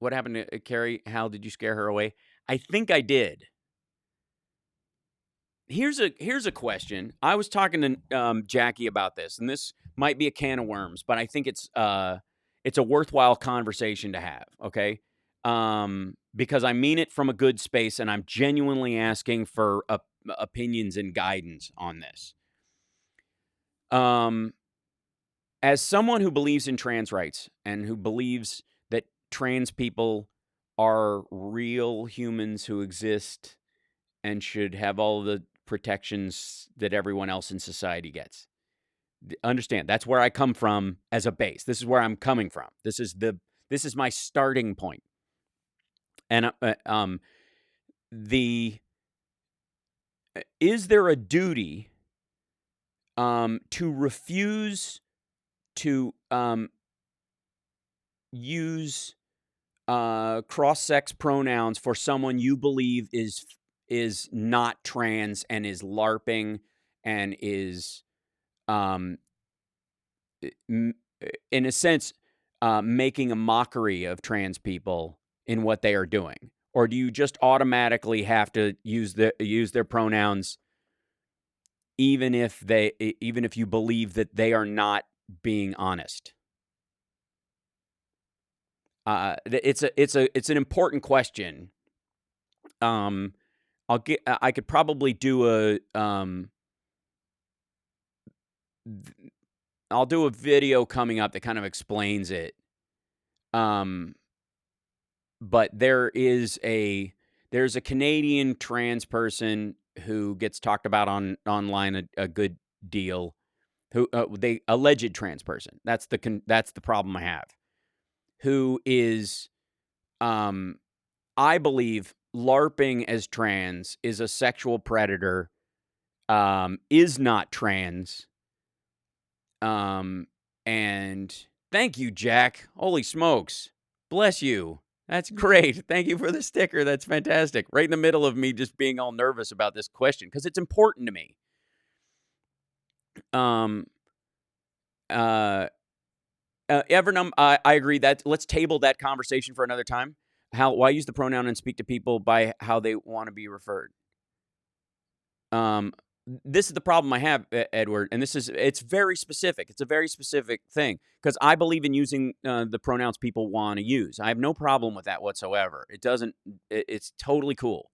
what happened to Carrie? Hal, did you scare her away? I think I did. Here's a question. I was talking to Jackie about this, and this might be a can of worms, but I think it's it's a worthwhile conversation to have, okay? Because I mean it from a good space, and I'm genuinely asking for opinions and guidance on this. As someone who believes in trans rights and who believes that trans people are real humans who exist and should have all the protections that everyone else in society gets. Understand, that's where I come from as a base. This is where I'm coming from. This is my starting point. And is there a duty to refuse to use cross-sex pronouns for someone you believe is not trans and is LARPing and is in a sense making a mockery of trans people in what they are doing? Or do you just automatically have to use their pronouns even if you believe that they are not being honest? It's an important question. I could probably do I'll do a video coming up that kind of explains it. But there's a Canadian trans person who gets talked about online a good deal, who they alleged trans person. That's the problem I have. Who is, I believe, LARPing as trans, is a sexual predator, is not trans, and thank you, Jack. Holy smokes, bless you. That's great. Thank you for the sticker. That's fantastic. Right in the middle of me just being all nervous about this question because it's important to me. Evernum, I agree that let's table that conversation for another time. Why use the pronoun and speak to people by how they want to be referred? This is the problem I have, Edward, and it's very specific. It's a very specific thing because I believe in using the pronouns people want to use. I have no problem with that whatsoever. It's totally cool.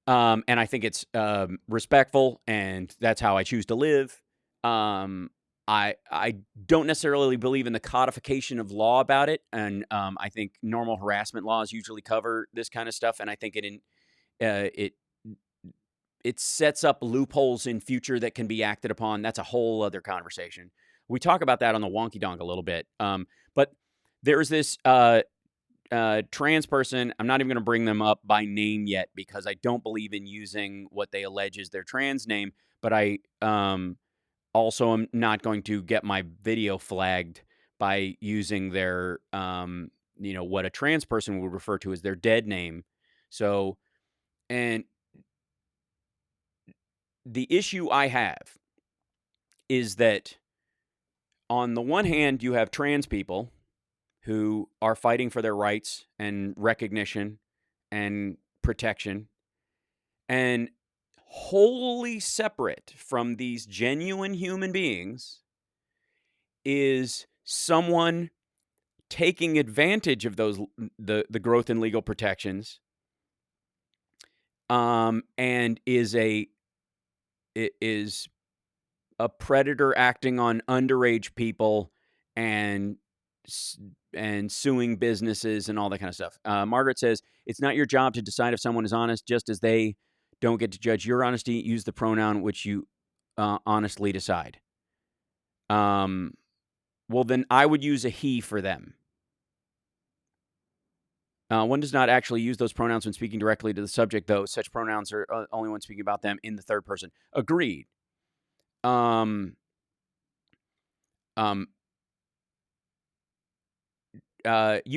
And I think it's respectful, and that's how I choose to live. I don't necessarily believe in the codification of law about it, and I think normal harassment laws usually cover this kind of stuff, and I think it sets up loopholes in future that can be acted upon. That's a whole other conversation. We talk about that on the Wonky Donk a little bit. But there's this trans person. I'm not even going to bring them up by name yet because I don't believe in using what they allege is their trans name. But I also am not going to get my video flagged by using their, what a trans person would refer to as their dead name. So, and the issue I have is that on the one hand, you have trans people who are fighting for their rights and recognition and protection, and wholly separate from these genuine human beings is someone taking advantage of the growth in legal protections, and is a predator acting on underage people and suing businesses and all that kind of stuff. Margaret says, it's not your job to decide if someone is honest, just as they don't get to judge your honesty. Use the pronoun which you honestly decide. Well, then I would use a he for them. One does not actually use those pronouns when speaking directly to the subject, though. Such pronouns are only when speaking about them in the third person. Agreed. You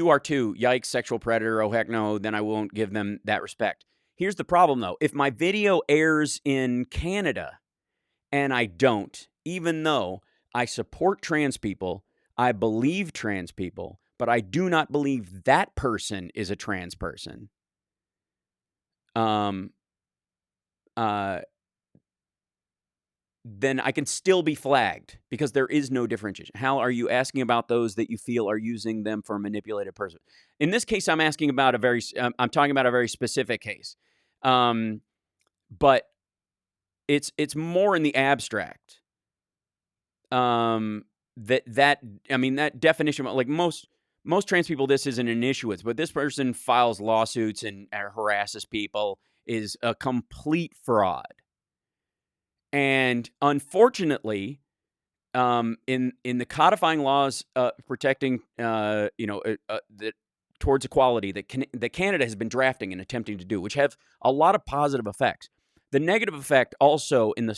are too. Yikes, sexual predator. Oh, heck no. Then I won't give them that respect. Here's the problem, though. If my video airs in Canada and I don't, even though I support trans people, I believe trans people, but I do not believe that person is a trans person. then I can still be flagged because there is no differentiation. Hal, are you asking about those that you feel are using them for a manipulated person? In this case, I'm asking about I'm talking about a very specific case. But it's more in the abstract. That definition, like most trans people, this isn't an issue with, but this person files lawsuits and harasses people, is a complete fraud. And unfortunately, in the codifying laws protecting towards equality that Canada has been drafting and attempting to do, which have a lot of positive effects. The negative effect also in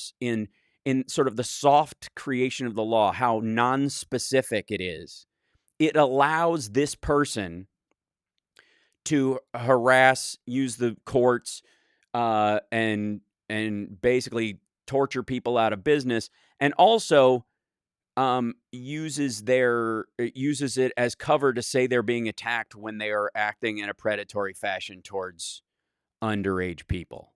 sort of the soft creation of the law, how non-specific it is. It allows this person to harass, use the courts, and basically torture people out of business, and also uses it as cover to say they're being attacked when they are acting in a predatory fashion towards underage people.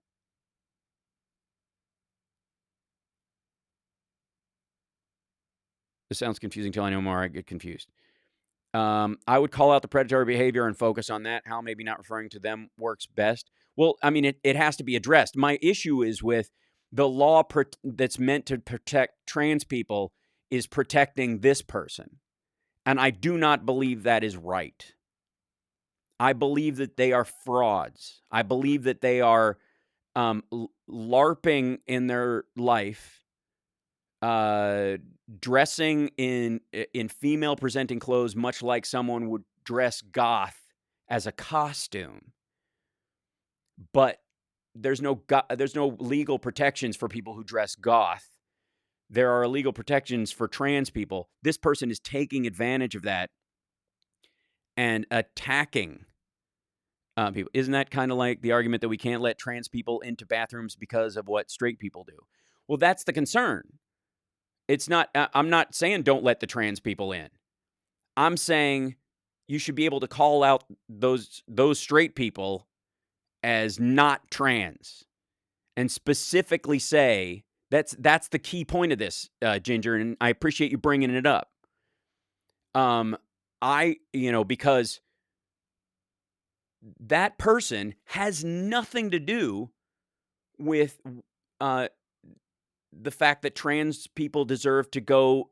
This sounds confusing till I know more. I get confused. I would call out the predatory behavior and focus on that. How maybe not referring to them works best. Well, I mean, it has to be addressed. My issue is with the law that's meant to protect trans people is protecting this person. And I do not believe that is right. I believe that they are frauds. I believe that they are LARPing in their life, dressing in female presenting clothes, much like someone would dress goth as a costume. But there's no legal protections for people who dress goth. There are legal protections for trans people. This person is taking advantage of that and attacking people. Isn't that kind of like the argument that we can't let trans people into bathrooms because of what straight people do? Well, that's the concern. It's not. I'm not saying don't let the trans people in. I'm saying you should be able to call out those straight people as not trans, and specifically say that's the key point of this, Ginger. And I appreciate you bringing it up. Because that person has nothing to do with the fact that trans people deserve to go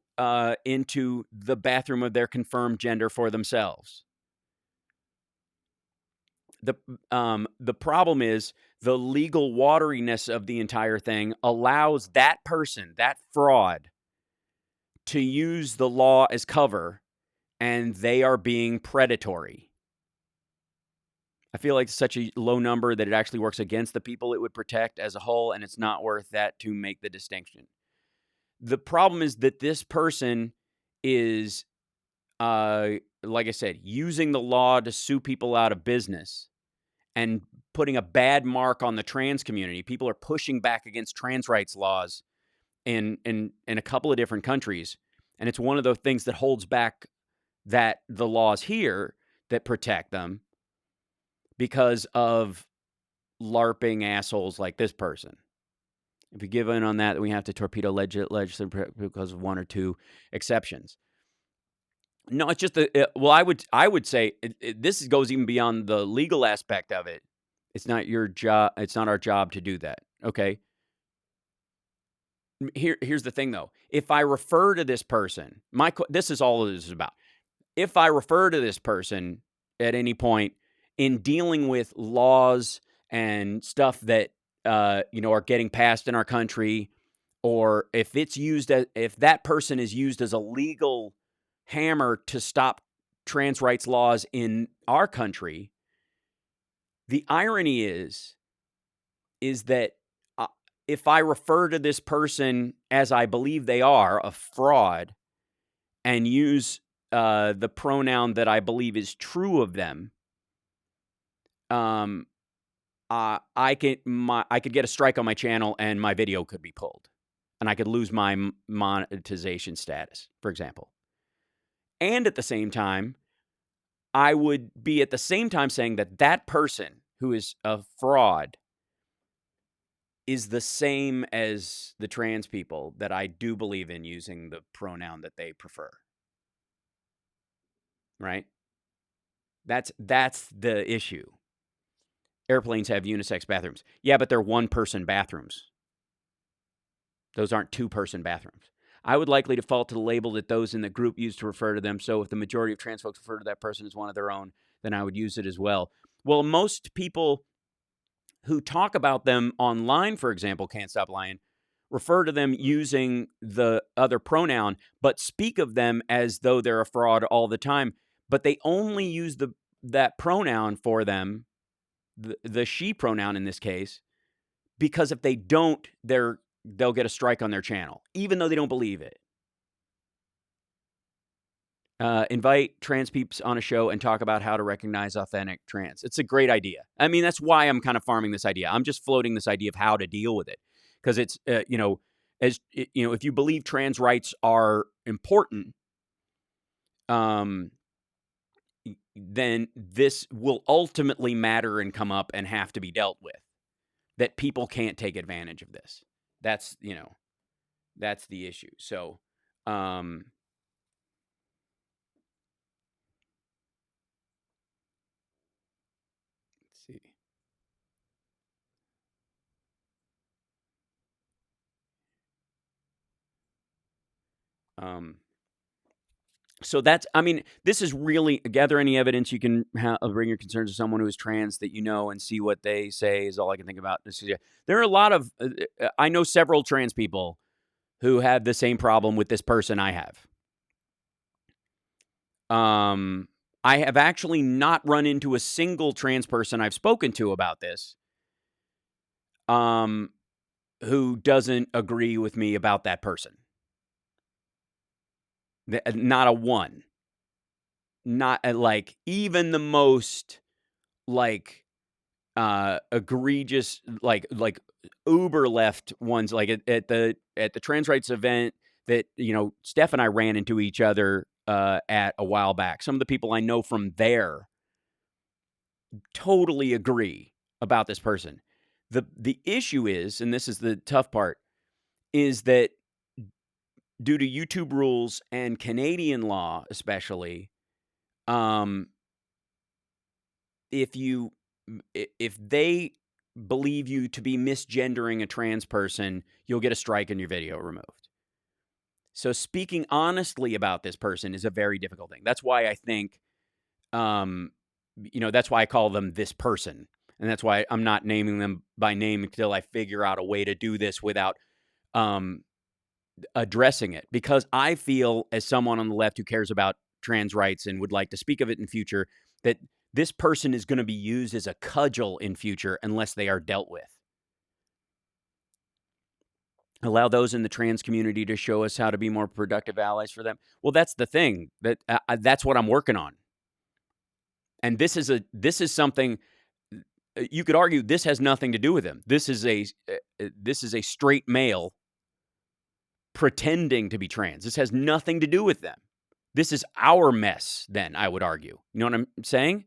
into the bathroom of their confirmed gender for themselves. The problem is the legal wateriness of the entire thing allows that person, that fraud, to use the law as cover, and they are being predatory. I feel like it's such a low number that it actually works against the people it would protect as a whole, and it's not worth that to make the distinction. The problem is that this person is, like I said, using the law to sue people out of business and putting a bad mark on the trans community. People are pushing back against trans rights laws in a couple of different countries, and it's one of the things that holds back the laws here that protect them, because of LARPing assholes like this person. If we give in on that, we have to torpedo legislation because of one or two exceptions. No, it's just I would say this goes even beyond the legal aspect of it. It's not your job. It's not our job to do that. Okay. Here's the thing, though. If I refer to this person, this is all this is about. If I refer to this person at any point in dealing with laws and stuff that are getting passed in our country, or if that person is used as a legal hammer to stop trans rights laws in our country, the irony is that if I refer to this person as I believe they are, a fraud, and use the pronoun that I believe is true of them, I could get a strike on my channel and my video could be pulled, and I could lose my monetization status, for example. And at the same time, I would be at the same time saying that person who is a fraud is the same as the trans people that I do believe in using the pronoun that they prefer. Right? That's the issue. Airplanes have unisex bathrooms. Yeah, but they're one-person bathrooms. Those aren't two-person bathrooms. I would likely default to the label that those in the group use to refer to them. So if the majority of trans folks refer to that person as one of their own, then I would use it as well. Well, most people who talk about them online, for example, Can't Stop Lying, refer to them using the other pronoun, but speak of them as though they're a fraud all the time. But they only use that pronoun for them, the she pronoun in this case, because if they don't, they'll get a strike on their channel, even though they don't believe it. Invite trans peeps on a show and talk about how to recognize authentic trans. It's a great idea. I mean, that's why I'm kind of farming this idea. I'm just floating this idea of how to deal with it, because it's if you believe trans rights are important, then this will ultimately matter and come up and have to be dealt with. That people can't take advantage of this. That's that's the issue. So, let's see. So that's, I mean, this is really gather any evidence you can bring your concerns to someone who is trans that you know and see what they say is all I can think about. There are a lot of, I know several trans people who have the same problem with this person I have. I have actually not run into a single trans person I've spoken to about this who doesn't agree with me about that person. Not a one. Not like even the most like egregious like uber left ones, like at the trans rights event that Steph and I ran into each other at a while back. Some of the people I know from there totally agree about this person. The issue is, and this is the tough part, is that due to YouTube rules and Canadian law especially, if they believe you to be misgendering a trans person, you'll get a strike and your video removed. So speaking honestly about this person is a very difficult thing. That's why I think, that's why I call them this person. And that's why I'm not naming them by name until I figure out a way to do this without addressing it. Because I feel, as someone on the left who cares about trans rights and would like to speak of it in future, that this person is going to be used as a cudgel in future unless they are dealt with. Allow those in the trans community to show us how to be more productive allies for them. Well, that's the thing. That's what I'm working on. And this is something you could argue this has nothing to do with him. This is a straight male pretending to be trans. This has nothing to do with them. This is our mess, then, I would argue. You know what I'm saying?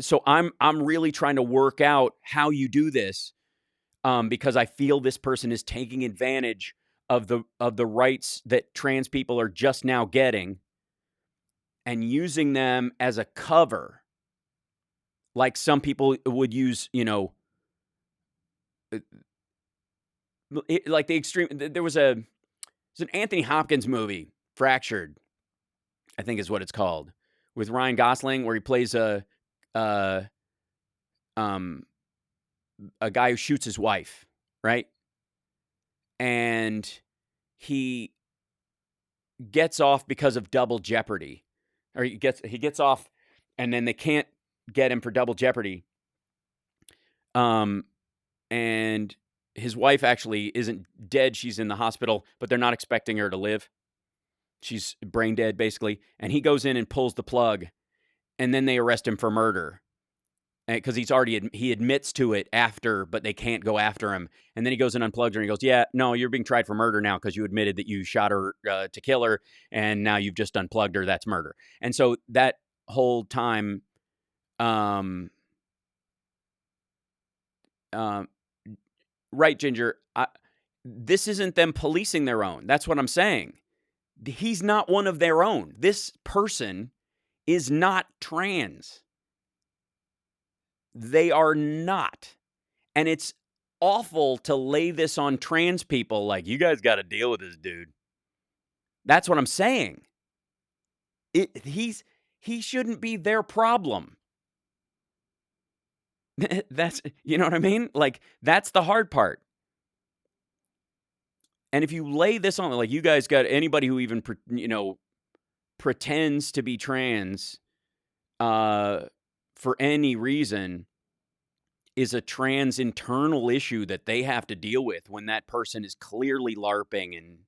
So I'm really trying to work out how you do this, because I feel this person is taking advantage of the rights that trans people are just now getting and using them as a cover, like some people would use, like the extreme. There was an Anthony Hopkins movie, Fractured, I think is what it's called, with Ryan Gosling, where he plays a guy who shoots his wife, right? And he gets off because of double jeopardy, or he gets off, and then they can't get him for double jeopardy. And his wife actually isn't dead; she's in the hospital, but they're not expecting her to live. She's brain dead, basically. And he goes in and pulls the plug, and then they arrest him for murder. Because he admits to it after, but they can't go after him. And then he goes and unplugs her and he goes, yeah, no, you're being tried for murder now because you admitted that you shot her to kill her, and now you've just unplugged her. That's murder. And so that whole time, the trans community, right, Ginger. This isn't them policing their own. That's what I'm saying. He's not one of their own. This person is not trans. They are not. And it's awful to lay this on trans people like, you guys got to deal with this dude. That's what I'm saying. He shouldn't be their problem. That's, you know what I mean? Like, that's the hard part. And if you lay this on, like, you guys got anybody who even, pretends to be trans for any reason is a trans internal issue that they have to deal with when that person is clearly LARPing and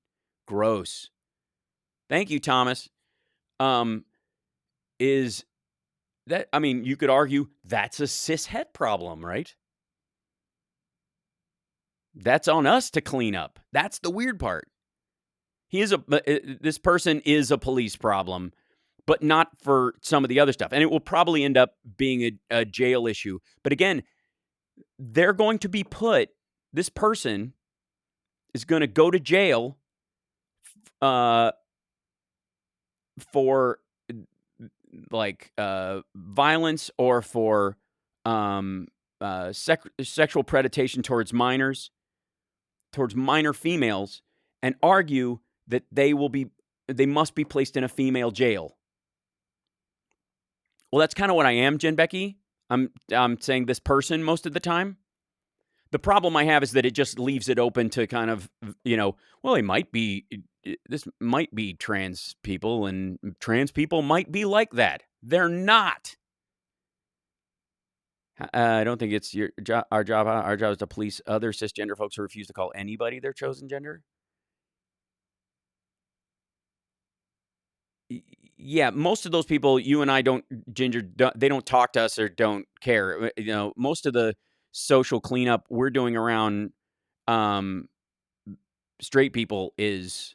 gross. Thank you, Thomas. Is that, I mean, you could argue that's a cishet problem, right? That's on us to clean up. That's the weird part. This person is a police problem, but not for some of the other stuff. And it will probably end up being a jail issue. But again, they're going to be this person is going to go to jail for like violence or for sexual predation towards minors, towards minor females, and argue that they must be placed in a female jail. Well, that's kind of what I am, Jen Becky. I'm saying this person most of the time. The problem I have is that it just leaves it open to kind of, well, this might be trans people, and trans people might be like that. They're not. I don't think it's our job. Our job is to police other cisgender folks who refuse to call anybody their chosen gender. Yeah, most of those people, you and I they don't talk to us or don't care. Most of the social cleanup we're doing around straight people is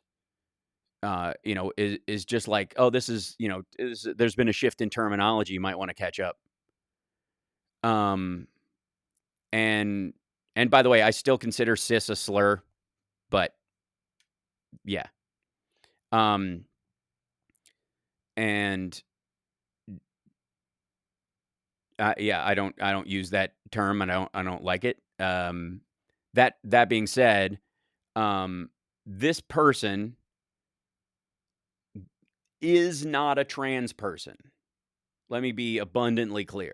just like, oh, this is, there's been a shift in terminology. You might want to catch up. And by the way, I still consider cis a slur, but yeah. And yeah, I don't use that term. I don't like it. That being said, this person is not a trans person. Let me be abundantly clear.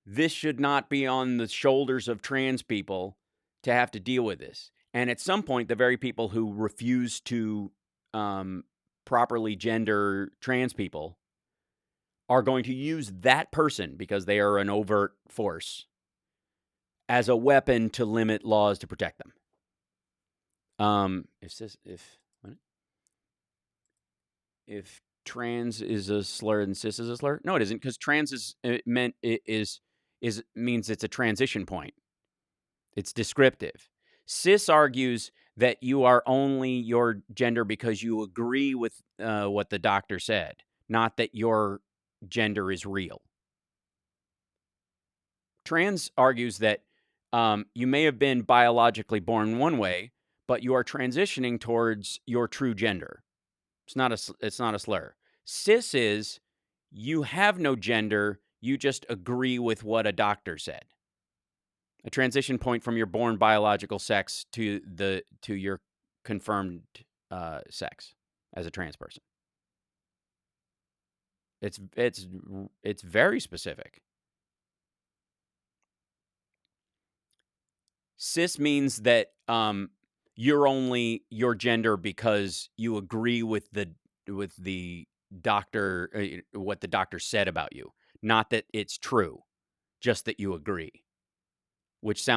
This should not be on the shoulders of trans people to have to deal with this. And at some point, the very people who refuse to properly gender trans people are going to use that person, because they are an overt force, as a weapon to limit laws to protect them. If trans is a slur and cis is a slur, no, it isn't, because trans means it's a transition point. It's descriptive. Cis argues that you are only your gender because you agree with what the doctor said, not that your gender is real. Trans argues that you may have been biologically born one way, but you are transitioning towards your true gender. It's not a slur. Cis is you have no gender, you just agree with what a doctor said. A transition point from your born biological sex to your confirmed sex as a trans person. It's very specific. Cis means that you're only your gender because you agree with the doctor, what the doctor said about you, not that it's true, just that you agree. Which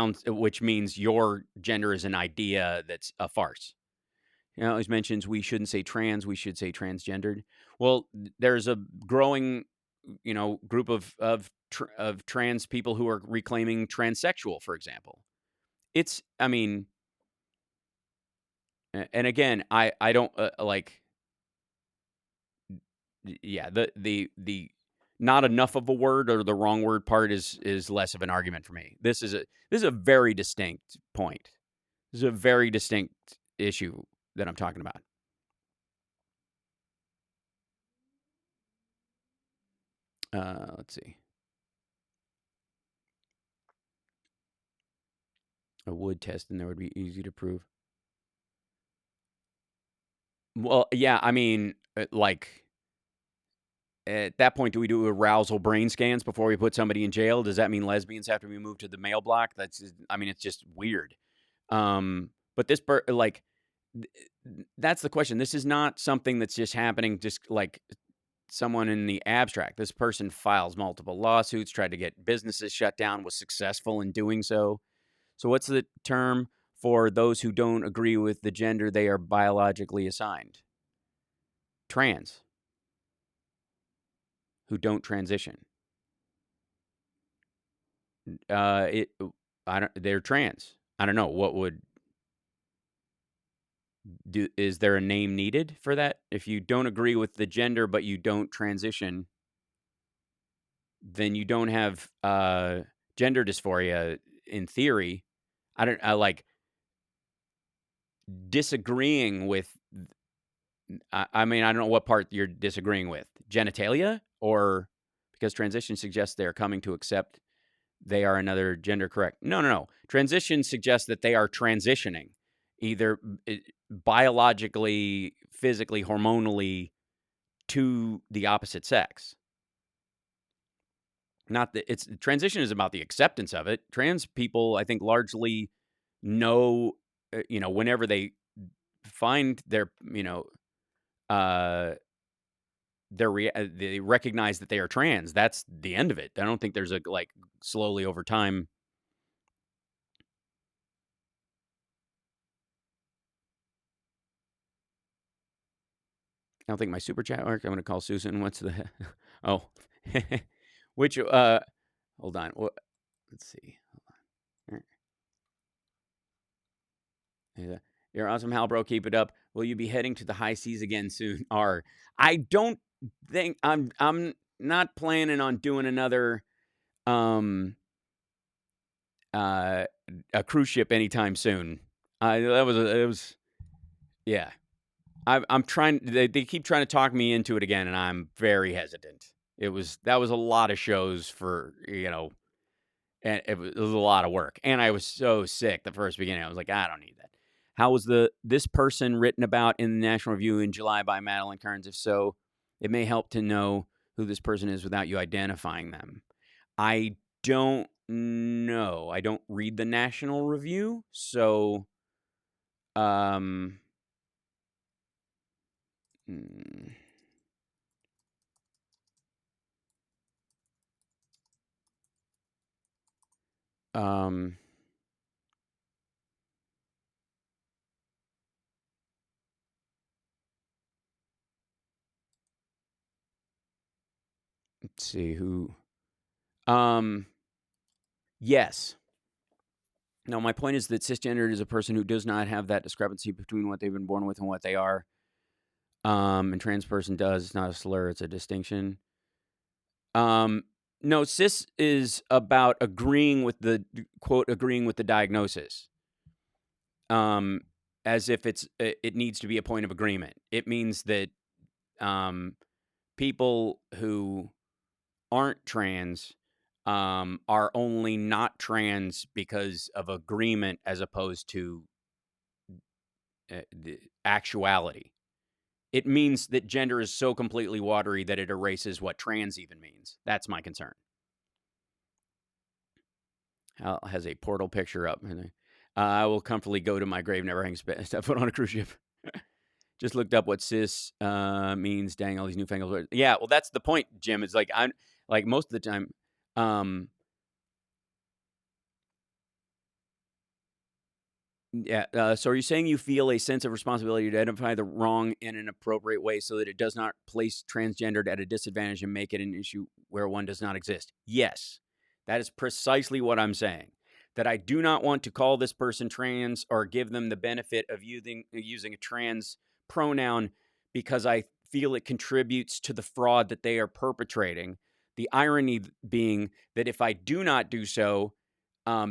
means your gender is an idea that's a farce. Always mentions we shouldn't say trans, we should say transgendered. Well, there's a growing, group of trans people who are reclaiming transsexual, for example. And again, I don't like. Yeah, the not enough of a word or the wrong word part is less of an argument for me. This is a very distinct point. This is a very distinct issue that I'm talking about. Let's see. A wood test and there would be easy to prove. Well, yeah, I mean, like, at that point, do we do arousal brain scans before we put somebody in jail? Does that mean lesbians have to be moved to the male block? I mean, it's just weird. But this, that's the question. This is not something that's just happening, just like someone in the abstract. This person files multiple lawsuits, tried to get businesses shut down, was successful in doing so. So what's the term for those who don't agree with the gender they are biologically assigned? Trans. Who don't transition. They're trans. I don't know what would do. Is there a name needed for that? If you don't agree with the gender but you don't transition, then you don't have gender dysphoria in theory. I like disagreeing with. I mean, I don't know what part you're disagreeing with. Genitalia, or because transition suggests they're coming to accept they are another gender correct. No. Transition suggests that they are transitioning, either biologically, physically, hormonally, to the opposite sex. Not that it's transition is about the acceptance of it. Trans people, I think, largely know, whenever they find their, they recognize that they are trans. That's the end of it. I don't think there's a slowly over time. I don't think my super chat worked. I'm going to call Susan. What's the oh, which hold on. Let's see. Hold on. You're awesome, Hal, bro. Keep it up. Will you be heading to the high seas again soon? I don't think I'm not planning on doing another a cruise ship anytime soon. Yeah. I'm trying. They keep trying to talk me into it again, and I'm very hesitant. That was a lot of shows for and it was a lot of work, and I was so sick the first beginning. I was like, I don't need that. How was this person written about in the National Review in July by Madeline Kearns? If so, it may help to know who this person is without you identifying them. I don't know. I don't read the National Review, so let's see who. Yes. No, my point is that cisgendered is a person who does not have that discrepancy between what they've been born with and what they are. And trans person does. It's not a slur. It's a distinction. No, cis is about agreeing with the quote, agreeing with the diagnosis. As if it needs to be a point of agreement. It means that people who aren't trans are only not trans because of agreement as opposed to the actuality. It means that gender is so completely watery that it erases what trans even means. That's my concern. Hal has a portal picture up. I will comfortably go to my grave, never hang step foot on a cruise ship. Just looked up what cis means. Dang, all these newfangled words. Yeah, well, that's the point, Jim. It's like I'm like most of the time. Yeah. So are you saying you feel a sense of responsibility to identify the wrong in an appropriate way so that it does not place transgendered at a disadvantage and make it an issue where one does not exist? Yes. That is precisely what I'm saying. That I do not want to call this person trans or give them the benefit of using a trans pronoun because I feel it contributes to the fraud that they are perpetrating. The irony being that if I do not do so,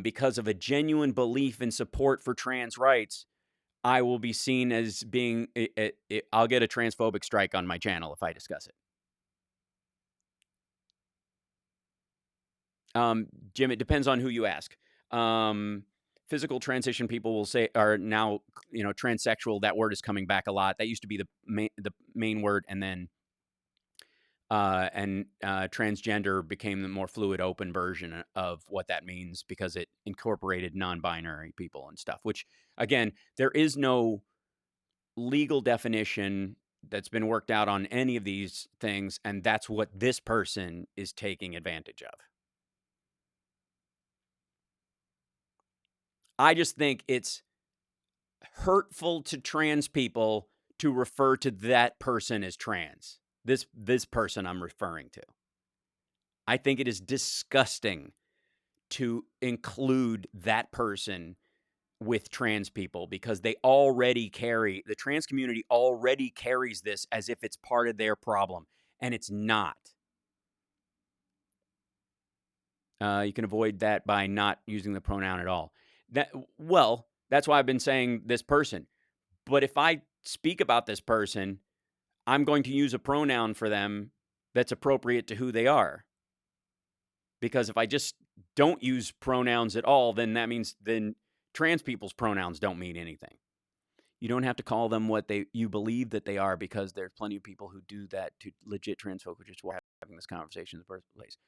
because of a genuine belief and support for trans rights, I will be seen as being, I'll get a transphobic strike on my channel if I discuss it. Jim, it depends on who you ask. Physical transition people will say are now, transsexual. That word is coming back a lot. That used to be the main word, and then transgender became the more fluid, open version of what that means because it incorporated non-binary people and stuff. Which, again, there is no legal definition that's been worked out on any of these things, and that's what this person is taking advantage of. I just think it's hurtful to trans people to refer to that person as trans. This person I'm referring to. I think it is disgusting to include that person with trans people because the trans community already carries this as if it's part of their problem, and it's not. You can avoid that by not using the pronoun at all. That's why I've been saying this person. But if I speak about this person, I'm going to use a pronoun for them that's appropriate to who they are. Because if I just don't use pronouns at all, then that means trans people's pronouns don't mean anything. You don't have to call them what you believe that they are, because there's plenty of people who do that to legit trans folk, which is why we're having this conversation in the first place.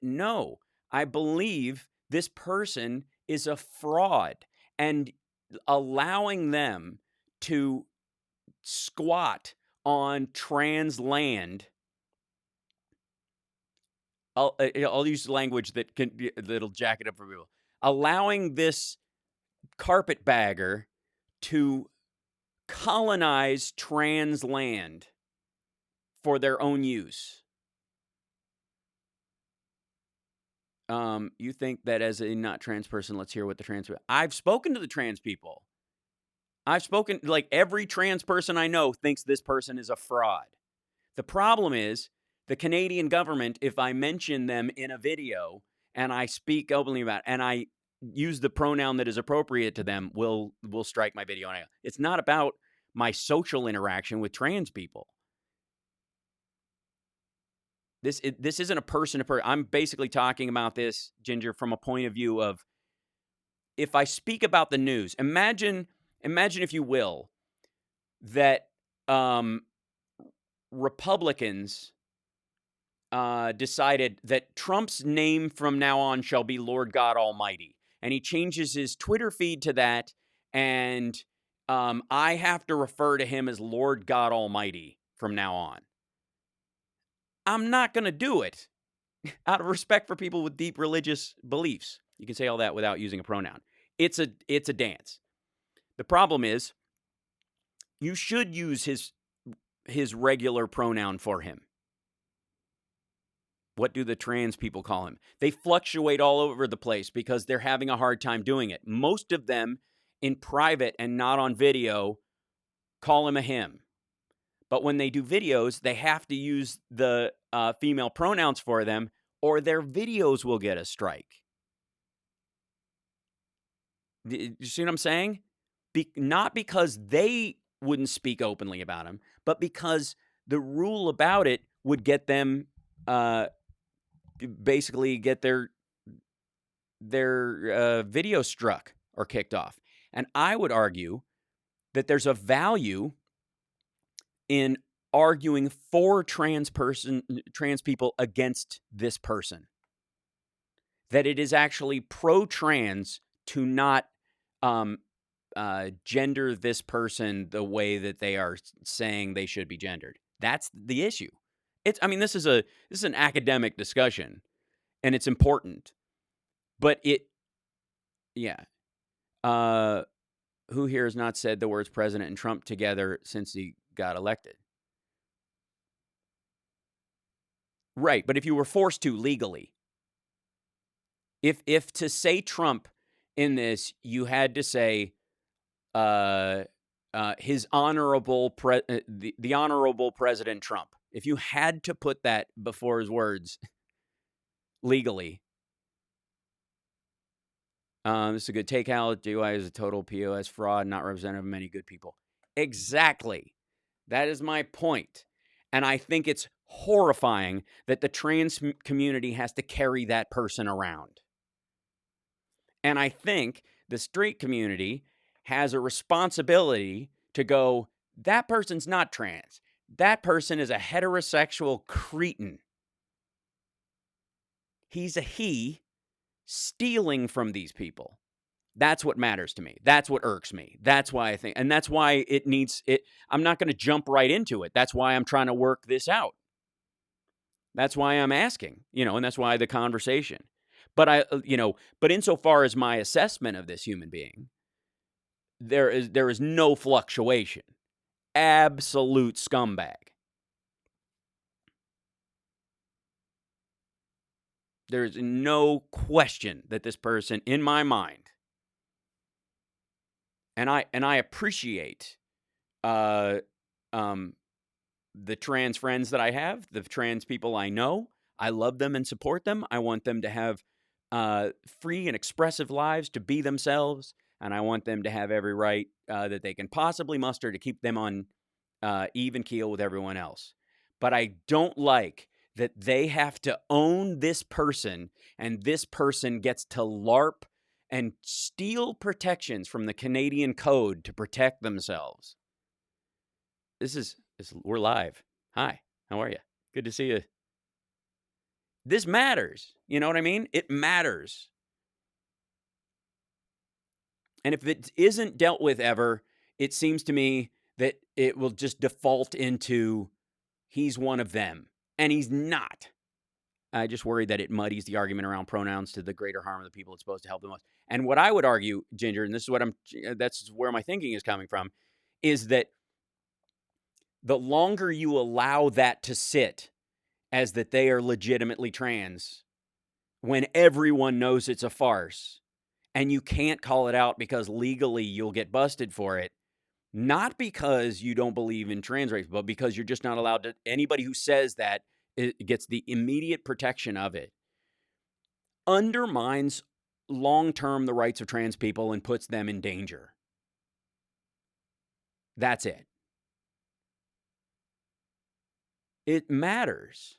No, I believe this person is a fraud, and allowing them to squat on trans land. I'll use language that'll jack it up for people. Allowing this carpetbagger to colonize trans land for their own use. You think that as a not trans person, let's hear what the trans... I've spoken to the trans people. Every trans person I know thinks this person is a fraud. The problem is the Canadian government, if I mention them in a video and I speak openly about it, and I use the pronoun that is appropriate to them, will strike my video. It's not about my social interaction with trans people. This isn't a person to person. I'm basically talking about this, Ginger, from a point of view of, if I speak about the news, imagine if you will, that Republicans decided that Trump's name from now on shall be Lord God Almighty. And he changes his Twitter feed to that, and I have to refer to him as Lord God Almighty from now on. I'm not going to do it out of respect for people with deep religious beliefs. You can say all that without using a pronoun. It's a dance. The problem is, you should use his regular pronoun for him. What do the trans people call him? They fluctuate all over the place because they're having a hard time doing it. Most of them, in private and not on video, call him a him. But when they do videos, they have to use the female pronouns for them, or their videos will get a strike. You see what I'm saying? Not because they wouldn't speak openly about him, but because the rule about it would get them basically get their video struck or kicked off. And I would argue that there's a value in arguing for trans people against this person. That it is actually pro-trans to not gender this person the way that they are saying they should be gendered. That's the issue. This is an academic discussion, and it's important. But who here has not said the words president and Trump together since he got elected? Right, but if you were forced to legally, if to say Trump in this, you had to say his honorable the honorable President Trump. if you had to put that before his words legally, this is a good takeout. DUI is a total POS fraud, not representative of many good people. Exactly. That is my point. And I think it's horrifying that the trans community has to carry that person around. And I think the straight community has a responsibility to go, that person's not trans. That person is a heterosexual cretin. He's a he stealing from these people. That's what matters to me. That's what irks me. That's why I think, and that's why it needs it. I'm not going to jump right into it. That's why I'm trying to work this out. That's why I'm asking, and that's why the conversation. But but insofar as my assessment of this human being, there is no fluctuation. Absolute scumbag. There's no question that this person, in my mind, and I appreciate the trans friends that I have, the trans people I know. I love them and support them. I want them to have free and expressive lives to be themselves, and I want them to have every right that they can possibly muster to keep them on even keel with everyone else. But I don't like that they have to own this person, and this person gets to LARP and steal protections from the Canadian Code to protect themselves. We're live. Hi, how are you? Good to see you. This matters. You know what I mean? It matters. And if it isn't dealt with ever, it seems to me that it will just default into he's one of them. And he's not. I just worry that it muddies the argument around pronouns to the greater harm of the people it's supposed to help the most. And what I would argue, Ginger, and this is that's where my thinking is coming from, is that the longer you allow that to sit as that they are legitimately trans, when everyone knows it's a farce, and you can't call it out because legally you'll get busted for it, not because you don't believe in trans rights, but because you're just not allowed to. Anybody who says that it gets the immediate protection of it, undermines long-term the rights of trans people and puts them in danger. That's it. It matters.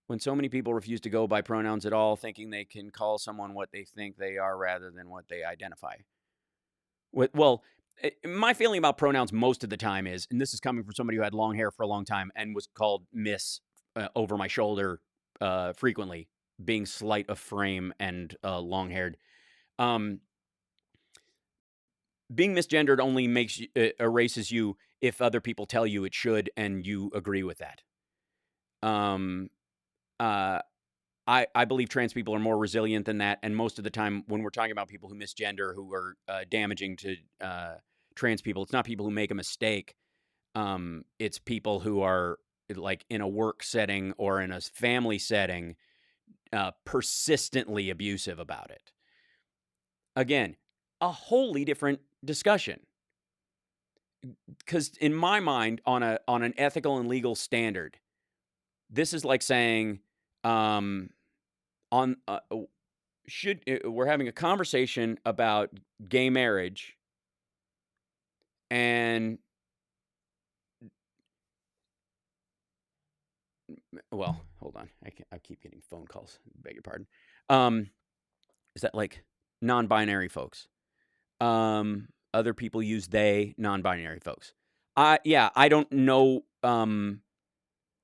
When so many people refuse to go by pronouns at all, thinking they can call someone what they think they are rather than what they identify. Well, my feeling about pronouns most of the time is, and this is coming from somebody who had long hair for a long time and was called Miss over my shoulder frequently, being slight of frame and long-haired. Being misgendered only makes erases you if other people tell you it should and you agree with that. I believe trans people are more resilient than that, and most of the time when we're talking about people who misgender, who are damaging to trans people, it's not people who make a mistake. It's people who are like in a work setting or in a family setting, persistently abusive about it. Again, a wholly different discussion. Because in my mind, on an ethical and legal standard, this is like saying, we're having a conversation about gay marriage, and well, hold on, I keep getting phone calls. Beg your pardon. Is that like non-binary folks? Other people use they, non-binary folks. I don't know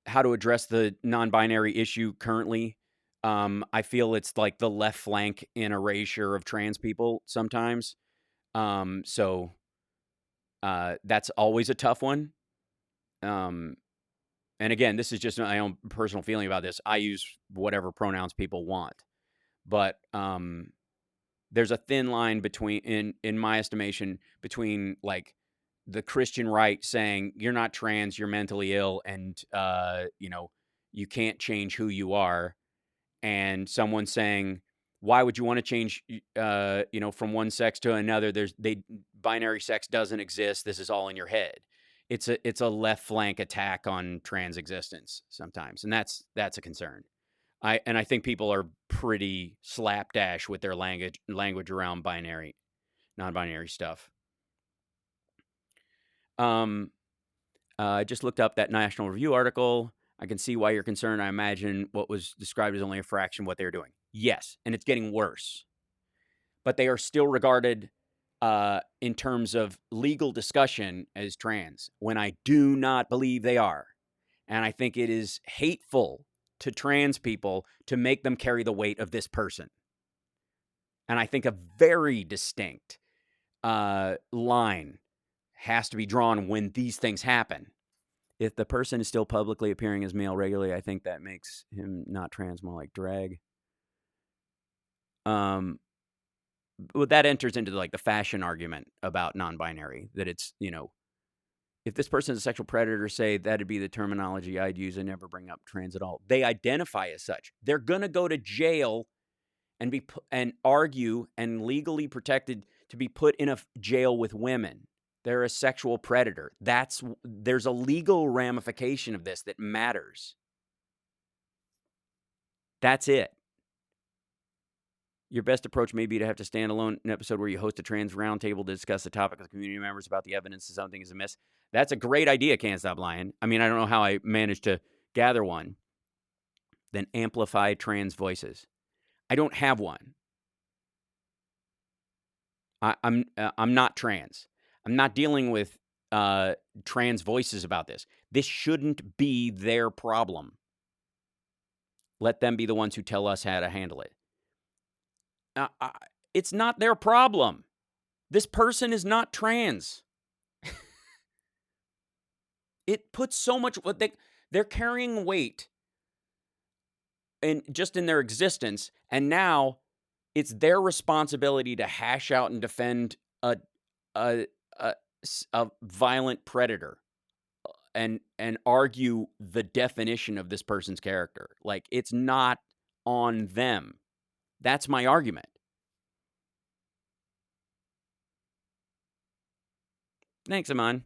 how to address the non-binary issue currently. I feel it's like the left flank in erasure of trans people sometimes. So that's always a tough one. And again, this is just my own personal feeling about this. I use whatever pronouns people want. But there's a thin line between, in my estimation, between like the Christian right saying you're not trans, you're mentally ill, and you can't change who you are, and someone saying, why would you want to change from one sex to another? Binary sex doesn't exist. This is all in your head. it's a left flank attack on trans existence sometimes, and that's a concern. I think people are pretty slapdash with their language around non-binary stuff. I just looked up that National Review article. I can see why you're concerned. I imagine what was described as only a fraction of what they're doing. Yes, and it's getting worse. But they are still regarded in terms of legal discussion as trans, when I do not believe they are. And I think it is hateful to trans people to make them carry the weight of this person. And I think a very distinct line has to be drawn when these things happen. If the person is still publicly appearing as male regularly, I think that makes him not trans, more like drag. Well, that enters into like the fashion argument about non-binary, that it's, if this person is a sexual predator, say, that'd be the terminology I'd use. I never bring up trans at all. They identify as such. They're going to go to jail and argue and legally protected to be put in a jail with women. They're a sexual predator. There's a legal ramification of this that matters. That's it. Your best approach may be to have to stand alone an episode where you host a trans roundtable to discuss the topic with community members about the evidence that something is amiss. That's a great idea, Can't Stop Lying. I mean, I don't know how I managed to gather one. Then amplify trans voices. I don't have one. I'm not trans. I'm not dealing with trans voices about this. This shouldn't be their problem. Let them be the ones who tell us how to handle it. It's not their problem. This person is not trans. It puts so much, they're carrying weight in their existence, and now it's their responsibility to hash out and defend a violent predator and argue the definition of this person's character. Like, it's not on them. That's my argument. Thanks, Aman.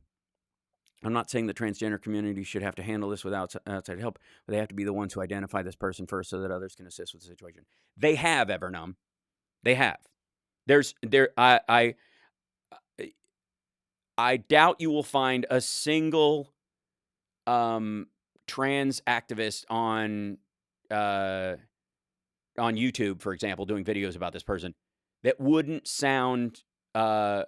I'm not saying the transgender community should have to handle this without outside help, but they have to be the ones who identify this person first so that others can assist with the situation. They have, Evernum. They have. I doubt you will find a single trans activist on YouTube, for example, doing videos about this person that wouldn't sound that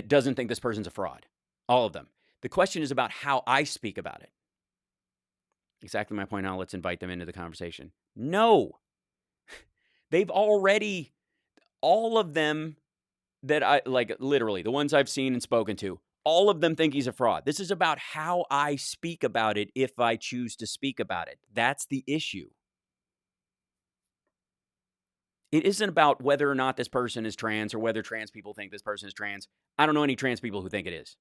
doesn't think this person's a fraud. All of them. The question is about how I speak about it. Exactly my point. Now let's invite them into the conversation. No. They've already, all of them that I, like, literally, the ones I've seen and spoken to, all of them think he's a fraud. This is about how I speak about it if I choose to speak about it. That's the issue. It isn't about whether or not this person is trans or whether trans people think this person is trans. I don't know any trans people who think it is.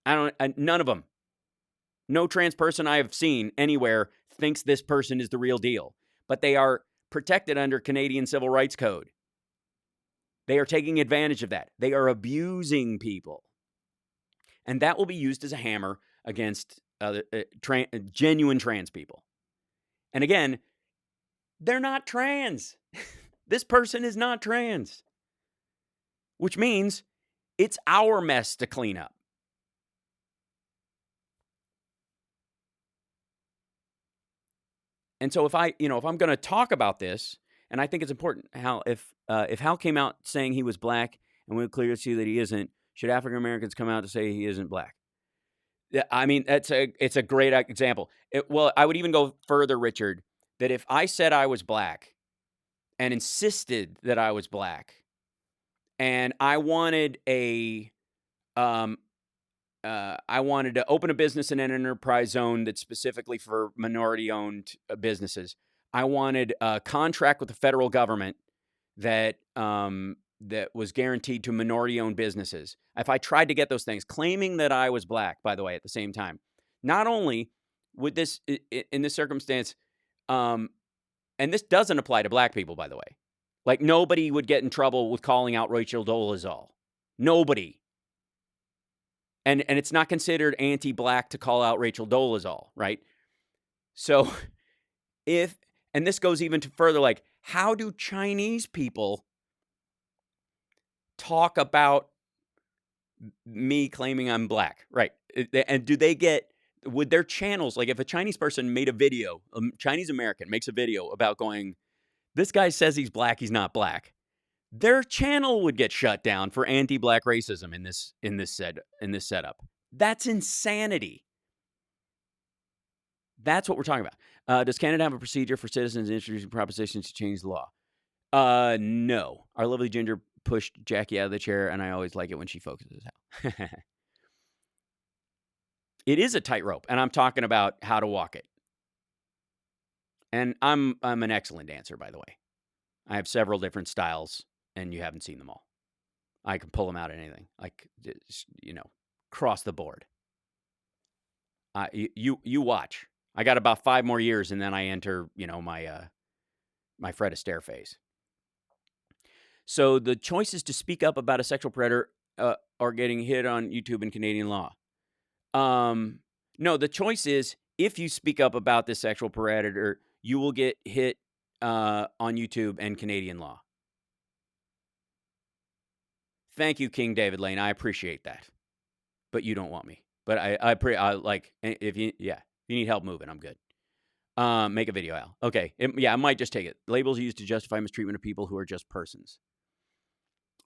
None of them. No trans person I have seen anywhere thinks this person is the real deal. But they are protected under Canadian Civil Rights Code. They are taking advantage of that. They are abusing people. And that will be used as a hammer against genuine trans people. And again, they're not trans. This person is not trans. Which means it's our mess to clean up. And so if I'm going to talk about this, and I think it's important, Hal, if Hal came out saying he was black and we clearly see that he isn't, should African Americans come out to say he isn't black? I mean, it's a great example. Well, I would even go further, Richard, that if I said I was black and insisted that I was black, and I wanted I wanted to open a business in an enterprise zone that's specifically for minority-owned businesses. I wanted a contract with the federal government that was guaranteed to minority-owned businesses. If I tried to get those things, claiming that I was black, by the way, at the same time, not only would this, in this circumstance, and this doesn't apply to black people, by the way, like nobody would get in trouble with calling out Rachel Dolezal. Nobody. and it's not considered anti-black to call out Rachel Dolezal, right? So and this goes even further, like, how do Chinese people talk about me claiming I'm black, right? And would their channels, like if a Chinese person made a video, a Chinese American makes a video about going, this guy says he's black, he's not black, their channel would get shut down for anti-black racism in this setup. That's insanity. That's what we're talking about. Does Canada have a procedure for citizens introducing propositions to change the law? No. Our lovely Ginger pushed Jackie out of the chair, and I always like it when she focuses out. It is a tightrope, and I'm talking about how to walk it. And I'm an excellent dancer, by the way. I have several different styles, and you haven't seen them all. I can pull them out at anything, like, across the board. You watch. I got about 5 more years, and then I enter, my Fred Astaire phase. So the choices to speak up about a sexual predator are getting hit on YouTube and Canadian law. No, the choice is, if you speak up about this sexual predator, you will get hit on YouTube and Canadian law. Thank you, King David Lane. I appreciate that. But you don't want me. But I like, if you need help moving, I'm good. Make a video, Al. Okay. I might just take it. Labels used to justify mistreatment of people who are just persons.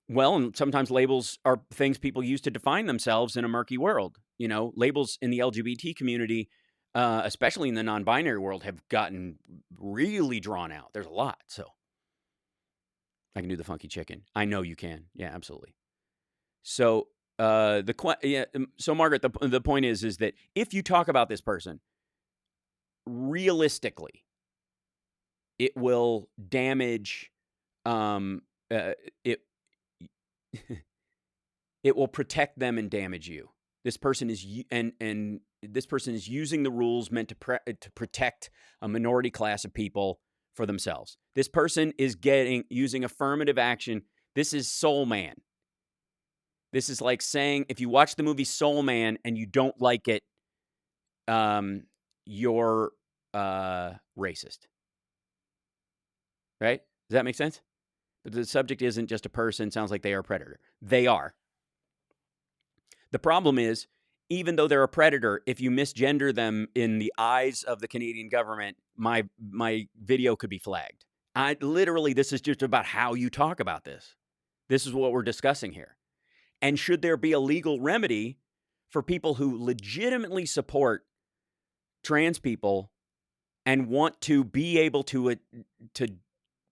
Well, and sometimes labels are things people use to define themselves in a murky world. Labels in the LGBT community, especially in the non-binary world, have gotten really drawn out. There's a lot. So I can do the funky chicken. I know you can. Yeah, absolutely. So so Margaret, the point is that if you talk about this person, realistically, it will damage. It will protect them and damage you. This person is and this person is using the rules meant to protect a minority class of people for themselves. This person is using affirmative action. This is Soul Man. This is like saying, if you watch the movie Soul Man and you don't like it, you're racist. Right? Does that make sense? But the subject isn't just a person. Sounds like they are a predator. They are. The problem is, even though they're a predator, if you misgender them in the eyes of the Canadian government, my video could be flagged. This is just about how you talk about this. This is what we're discussing here. And should there be a legal remedy for people who legitimately support trans people and want to be able to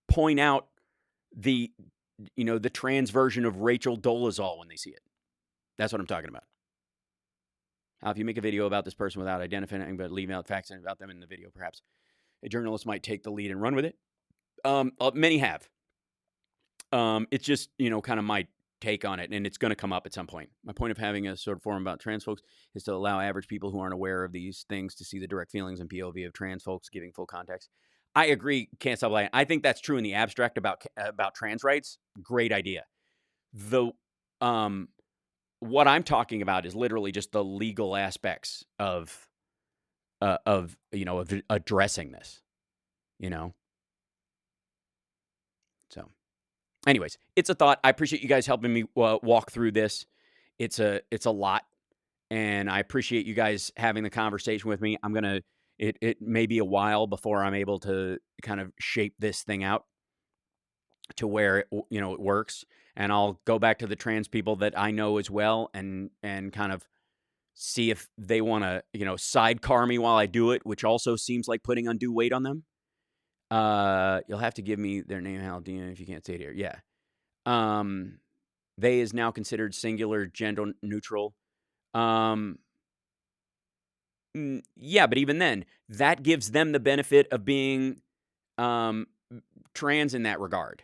point out the trans version of Rachel Dolezal when they see it? That's what I'm talking about. If you make a video about this person without identifying but leaving out facts about them in the video, perhaps a journalist might take the lead and run with it. Many have. It's just, kind of my take on it, and it's going to come up at some point. My point of having a sort of forum about trans folks is to allow average people who aren't aware of these things to see the direct feelings and POV of trans folks, giving full context. I agree, can't stop lying. I think that's true in the abstract about trans rights. Great idea. What I'm talking about is literally just the legal aspects of addressing this, So, anyways, it's a thought. I appreciate you guys helping me walk through this. It's a lot, and I appreciate you guys having the conversation with me. It may be a while before I'm able to kind of shape this thing out to where it works. And I'll go back to the trans people that I know as well and kind of see if they want to, sidecar me while I do it, which also seems like putting undue weight on them. You'll have to give me their name, Haldina, if you can't say it here. Yeah. They is now considered singular, gender neutral. Yeah, but even then, that gives them the benefit of being trans in that regard.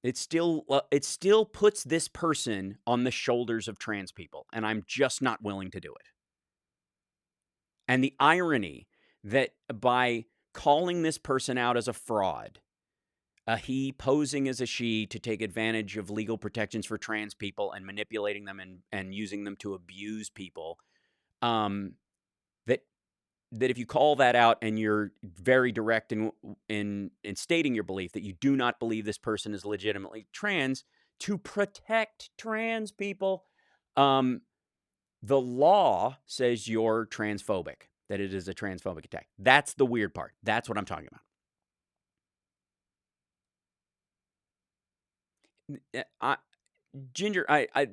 It still puts this person on the shoulders of trans people, and I'm just not willing to do it. And the irony that by calling this person out as a fraud, a he posing as a she to take advantage of legal protections for trans people and manipulating them and using them to abuse people. That if you call that out and you're very direct in stating your belief that you do not believe this person is legitimately trans to protect trans people, the law says you're transphobic, that it is a transphobic attack. That's the weird part. That's what I'm talking about. Ginger,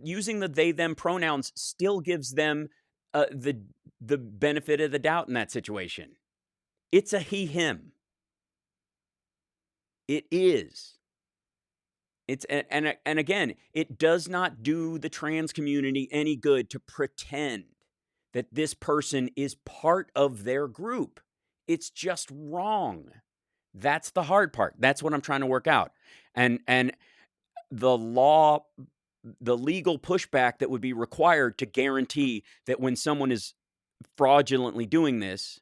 using the they them pronouns still gives them the benefit of the doubt in that situation. It's a he him. It is. It's and again, it does not do the trans community any good to pretend that this person is part of their group. It's just wrong. That's the hard part. That's what I'm trying to work out. And the law, the legal pushback that would be required to guarantee that when someone is fraudulently doing this,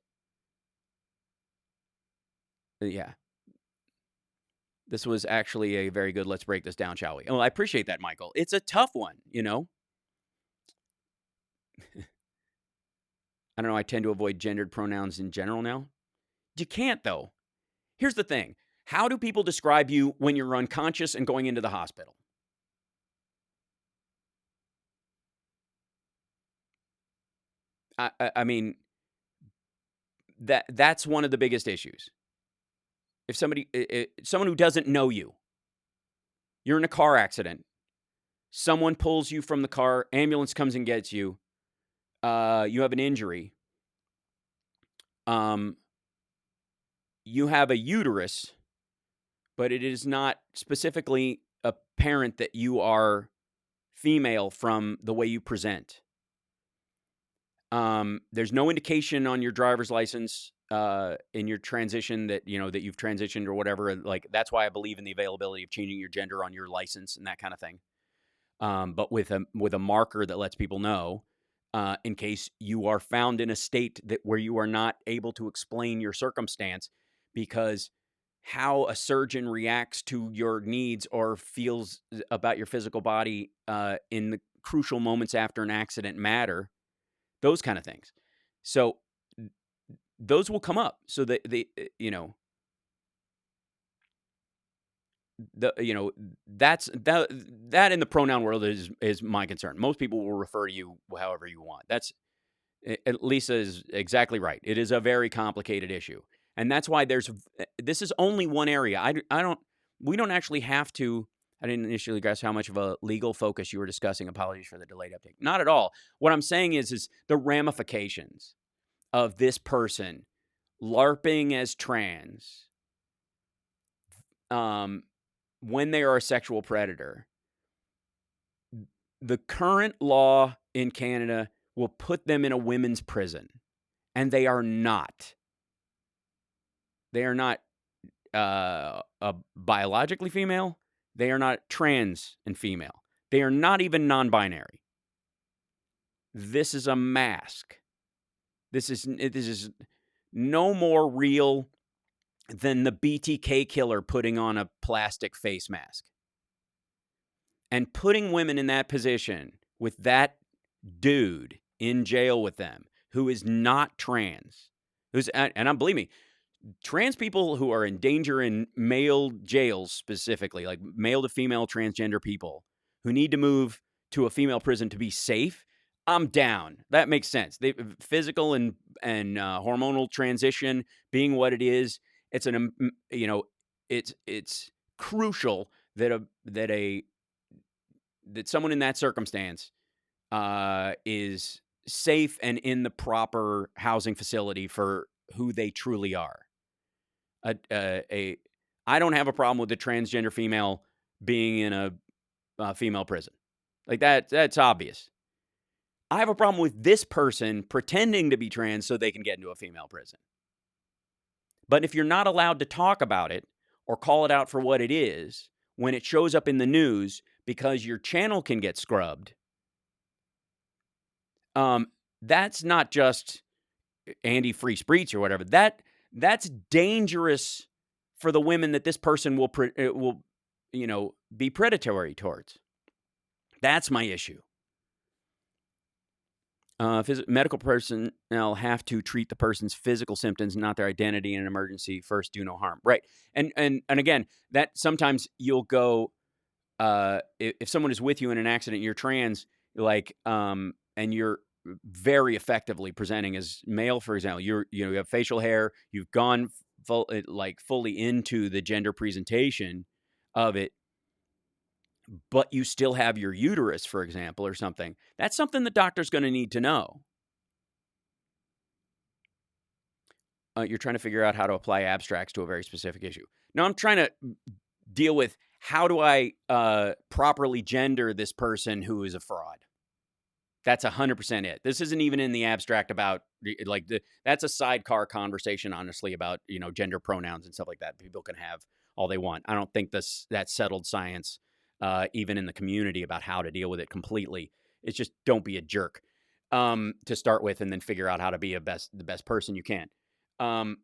yeah. This was actually a very good, let's break this down, shall we? Oh, I appreciate that, Michael. It's a tough one, you know? I don't know, I tend to avoid gendered pronouns in general now. You can't, though. Here's the thing. How do people describe you when you're unconscious and going into the hospital? I mean, that's one of the biggest issues. If someone who doesn't know you, you're in a car accident, someone pulls you from the car, ambulance comes and gets you, you have an injury, you have a uterus, but it is not specifically apparent that you are female from the way you present. There's no indication on your driver's license in your transition that that you've transitioned or whatever. Like, that's why I believe in the availability of changing your gender on your license and that kind of thing. But with a marker that lets people know in case you are found in a state where you are not able to explain your circumstance, because how a surgeon reacts to your needs or feels about your physical body in the crucial moments after an accident matter. Those kind of things. So those will come up. So that that's that in the pronoun world is my concern. Most people will refer to you however you want. That's Lisa is exactly right. It is a very complicated issue. And that's why this is only one area. We don't actually have to. I didn't initially guess how much of a legal focus you were discussing. Apologies for the delayed update. Not at all. What I'm saying is the ramifications of this person LARPing as trans when they are a sexual predator. The current law in Canada will put them in a women's prison, and they are not. They are not biologically female. They are not trans and female. They are not even non-binary. This is a mask. This is no more real than the BTK killer putting on a plastic face mask. And putting women in that position with that dude in jail with them who is not trans, and believe me, trans people who are in danger in male jails specifically, like male to female transgender people who need to move to a female prison to be safe, I'm down. That makes sense. Physical and hormonal transition being what it is, it's it's crucial that someone in that circumstance is safe and in the proper housing facility for who they truly are. I don't have a problem with the transgender female being in a female prison. Like that's obvious. I have a problem with this person pretending to be trans so they can get into a female prison. But if you're not allowed to talk about it or call it out for what it is, when it shows up in the news because your channel can get scrubbed, that's not just anti-free speech or whatever. That's dangerous for the women that this person will be predatory towards. That's my issue. Medical personnel have to treat the person's physical symptoms, not their identity in an emergency. First, do no harm. Right. And again, that sometimes you'll go, if someone is with you in an accident, you're trans, and you're very effectively presenting as male, for example, you have facial hair, you've gone fully into the gender presentation of it, but you still have your uterus, for example, or something. That's something the doctor's going to need to know. You're trying to figure out how to apply abstracts to a very specific issue. Now, I'm trying to deal with how do I properly gender this person who is a fraud. That's 100% it. This isn't even in the abstract about that's a sidecar conversation, honestly, about gender pronouns and stuff like that. People can have all they want. I don't think that's settled science, even in the community, about how to deal with it completely. It's just don't be a jerk to start with, and then figure out how to be the best person you can. I'm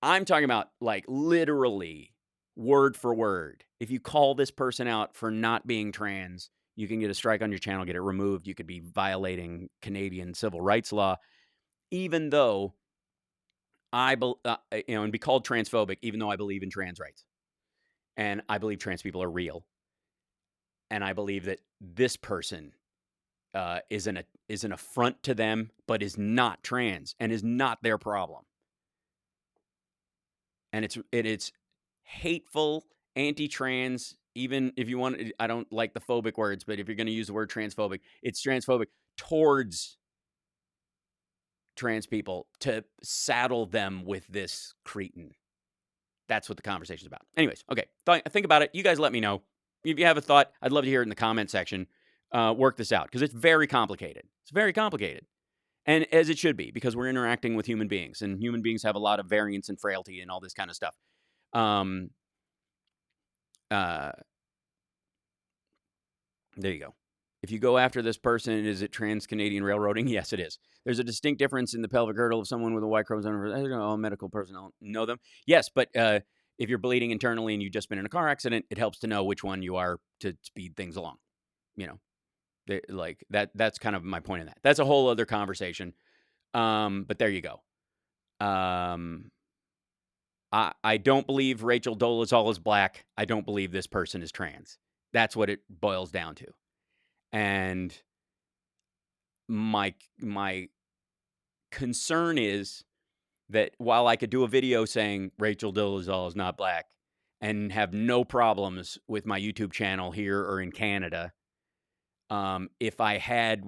talking about literally word for word. If you call this person out for not being trans, you can get a strike on your channel, get it removed. You could be violating Canadian civil rights law, even though and be called transphobic, even though I believe in trans rights. And I believe trans people are real. And I believe that this person is an affront to them, but is not trans and is not their problem. And it's hateful, anti-trans. Even if you want, I don't like the phobic words, but if you're going to use the word transphobic, it's transphobic towards trans people to saddle them with this cretin. That's what the conversation's about. Anyways, okay, think about it. You guys let me know. If you have a thought, I'd love to hear it in the comment section. Work this out, because it's very complicated. It's very complicated. And as it should be, because we're interacting with human beings, and human beings have a lot of variance and frailty and all this kind of stuff. There you go. If you go after this person, is it trans-Canadian railroading? Yes, it is. There's a distinct difference in the pelvic girdle of someone with a Y chromosome. All medical personnel know them. Yes, but if you're bleeding internally and you've just been in a car accident, it helps to know which one you are to speed things along. That's kind of my point in that. That's a whole other conversation. But there you go. I don't believe Rachel Dolezal is black. I don't believe this person is trans. That's what it boils down to. And my concern is that while I could do a video saying Rachel Dolezal is not black and have no problems with my YouTube channel here or in Canada, if I had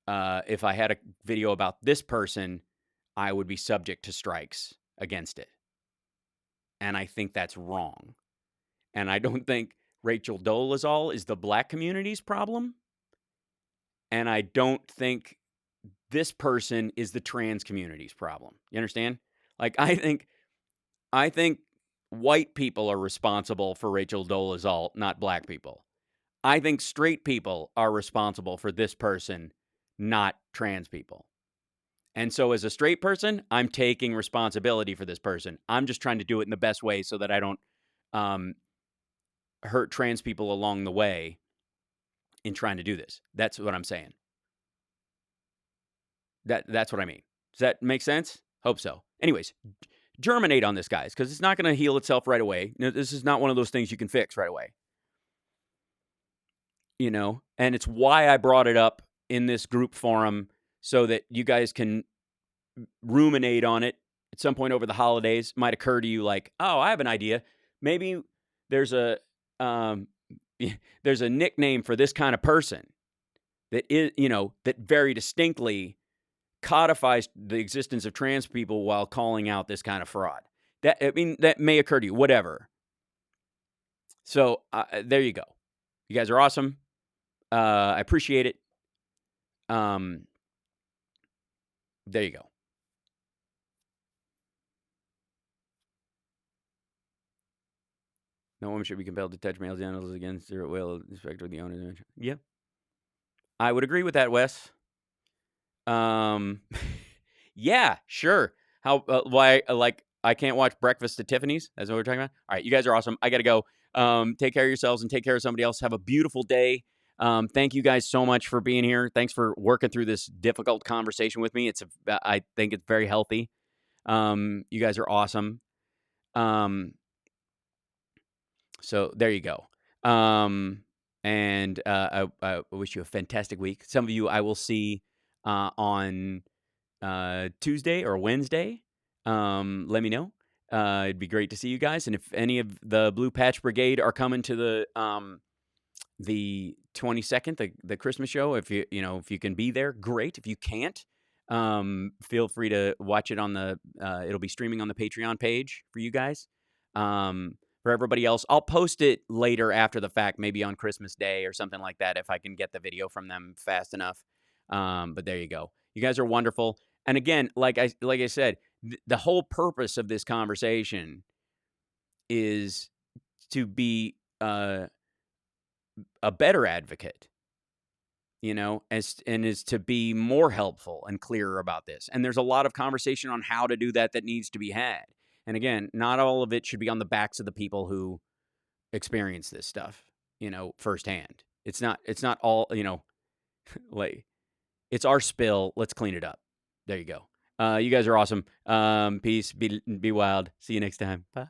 a video about this person, I would be subject to strikes against it. And I think that's wrong. And I don't think Rachel Dolezal is the black community's problem. And I don't think this person is the trans community's problem. You understand? I think white people are responsible for Rachel Dolezal, not black people. I think straight people are responsible for this person, not trans people. And so as a straight person, I'm taking responsibility for this person. I'm just trying to do it in the best way so that I don't hurt trans people along the way in trying to do this. That's what I'm saying. That's what I mean. Does that make sense? Hope so. Anyways, germinate on this, guys, because it's not going to heal itself right away. This is not one of those things you can fix right away. And it's why I brought it up in this group forum, so that you guys can ruminate on it at some point over the holidays. Might occur to you oh, I have an idea. Maybe there's a nickname for this kind of person that is, that very distinctly codifies the existence of trans people while calling out this kind of fraud. That may occur to you, whatever. So there you go. You guys are awesome. I appreciate it. There you go. No woman should be compelled to touch male genitals against their will, respect of the owner. Yeah, I would agree with that, Wes. Yeah, sure. How? Why? I can't watch Breakfast at Tiffany's. That's what we're talking about. All right, you guys are awesome. I got to go. Take care of yourselves and take care of somebody else. Have a beautiful day. Thank you guys so much for being here. Thanks for working through this difficult conversation with me. I think it's very healthy. You guys are awesome. So there you go. And I wish you a fantastic week. Some of you I will see on Tuesday or Wednesday. Let me know. It'd be great to see you guys. And if any of the Blue Patch Brigade are coming to the 22nd, the Christmas show, if you can be there, great. If you can't, feel free to watch it on it'll be streaming on the Patreon page for you guys. For everybody else, I'll post it later after the fact, maybe on Christmas Day or something like that, if I can get the video from them fast enough. But there you go. You guys are wonderful. And again, like I said, the whole purpose of this conversation is to be a better advocate, and is to be more helpful and clearer about this. And there's a lot of conversation on how to do that needs to be had. And again, not all of it should be on the backs of the people who experience this stuff, firsthand. It's not all, like, it's our spill. Let's clean it up. There you go. You guys are awesome. Peace. Be wild. See you next time. Bye.